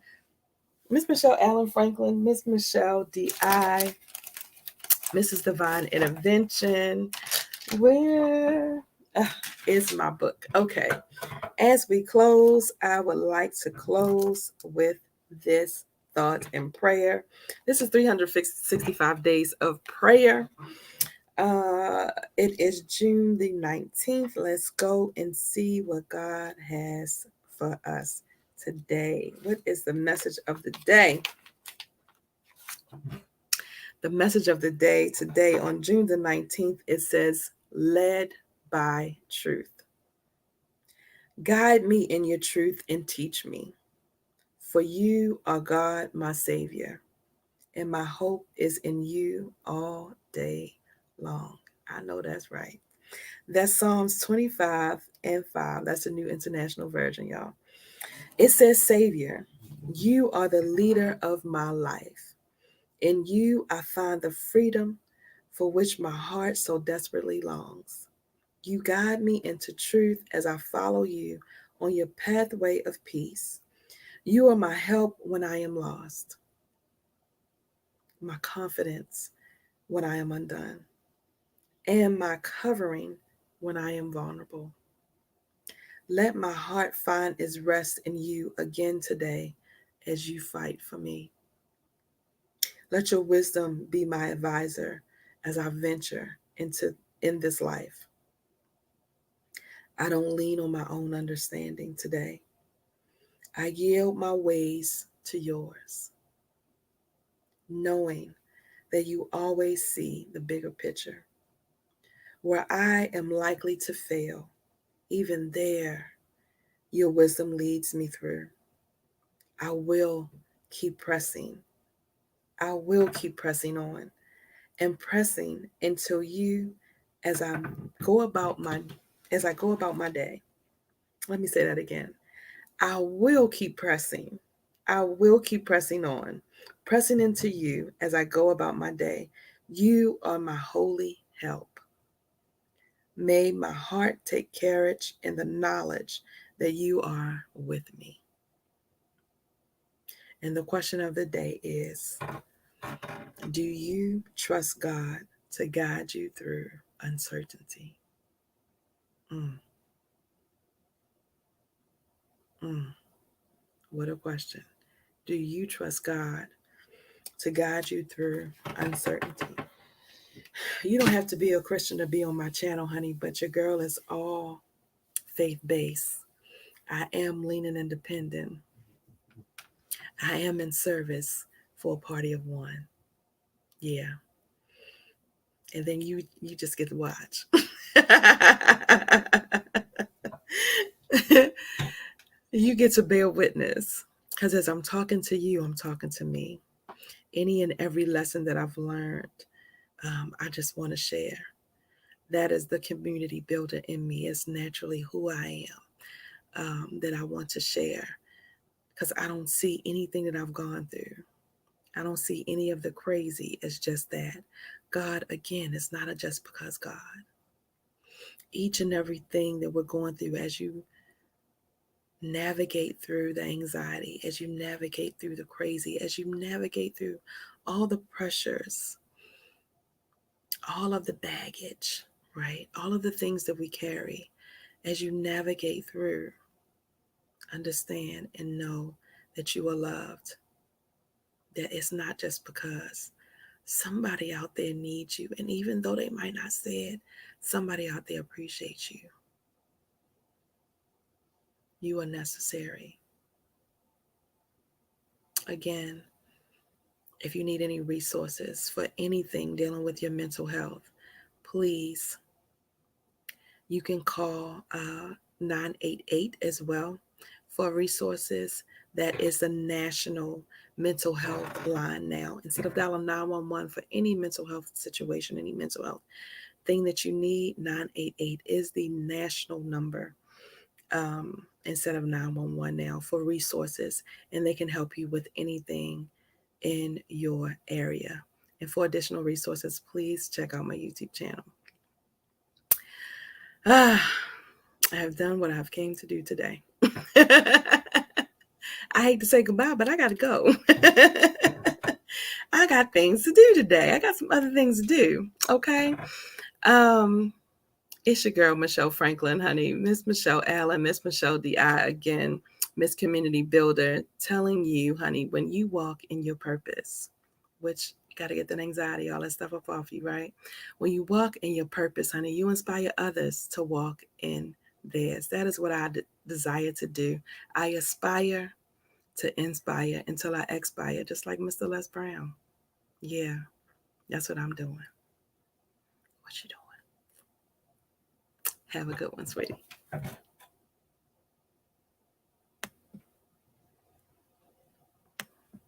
Miss Michelle Allen Franklin, Miss Michelle D.I., Mrs. Divine Intervention. Where is my book? Okay. As we close, I would like to close with this thought and prayer. This is 365 days of prayer. It is June the 19th. Let's go and see what God has for us today? What is the message of the day? The message of the day today on June the 19th, it says, led by truth. Guide me in your truth and teach me, for you are God, my Savior, and my hope is in you all day long. I know that's right. That's Psalms 25 and 5. That's the New International Version, y'all. It says, Savior, you are the leader of my life. In you I find the freedom for which my heart so desperately longs. You guide me into truth as I follow you on your pathway of peace. You are my help when I am lost, my confidence when I am undone, and my covering when I am vulnerable. Let my heart find its rest in you again today as you fight for me. Let your wisdom be my advisor as I venture in this life. I don't lean on my own understanding today. I yield my ways to yours, knowing that you always see the bigger picture. Where I am likely to fail, even there, your wisdom leads me through. I will keep pressing. I will keep pressing on and pressing until you, as I go about my day. Let me say that again. I will keep pressing. I will keep pressing on, pressing into you as I go about my day. You are my holy help. May my heart take courage in the knowledge that you are with me. And the question of the day is, do you trust God to guide you through uncertainty? Mm, mm, what a question. Do you trust God to guide you through uncertainty? You don't have to be a Christian to be on my channel, honey, but your girl is all faith-based. I am leaning independent. I am in service for a party of one. Yeah. And then you just get to watch. You get to bear witness. Because as I'm talking to you, I'm talking to me. Any and every lesson that I've learned, I just want to share. That is the community builder in me. It's naturally who I am, that I want to share. Because I don't see anything that I've gone through. I don't see any of the crazy. It's just that. God, again, it's not a just because God. Each and everything that we're going through, as you navigate through the anxiety, as you navigate through the crazy, as you navigate through all the pressures, all of the baggage, right? All of the things that we carry, as you navigate through, understand and know that you are loved, that it's not just because somebody out there needs you. And even though they might not say it, somebody out there appreciates you. You are necessary. Again, if you need any resources for anything dealing with your mental health, please, you can call 988 as well for resources. That is the national mental health line now. Instead of dialing 911 for any mental health situation, any mental health thing that you need, 988 is the national number, instead of 911 now, for resources, and they can help you with anything in your area. And for additional resources, please check out my YouTube channel. I have done what I've came to do today. I hate to say goodbye, but I got to go. I got things to do today. I got some other things to do. Okay. It's your girl, Michelle Franklin, honey. Miss Michelle Allen, Miss Michelle D.I. again, Miss Community Builder, telling you, honey, when you walk in your purpose, which you got to get that anxiety, all that stuff up off you, right? When you walk in your purpose, honey, you inspire others to walk in theirs. That is what desire to do. I aspire to inspire until I expire, just like Mr. Les Brown. Yeah, that's what I'm doing. What you doing? Have a good one, sweetie.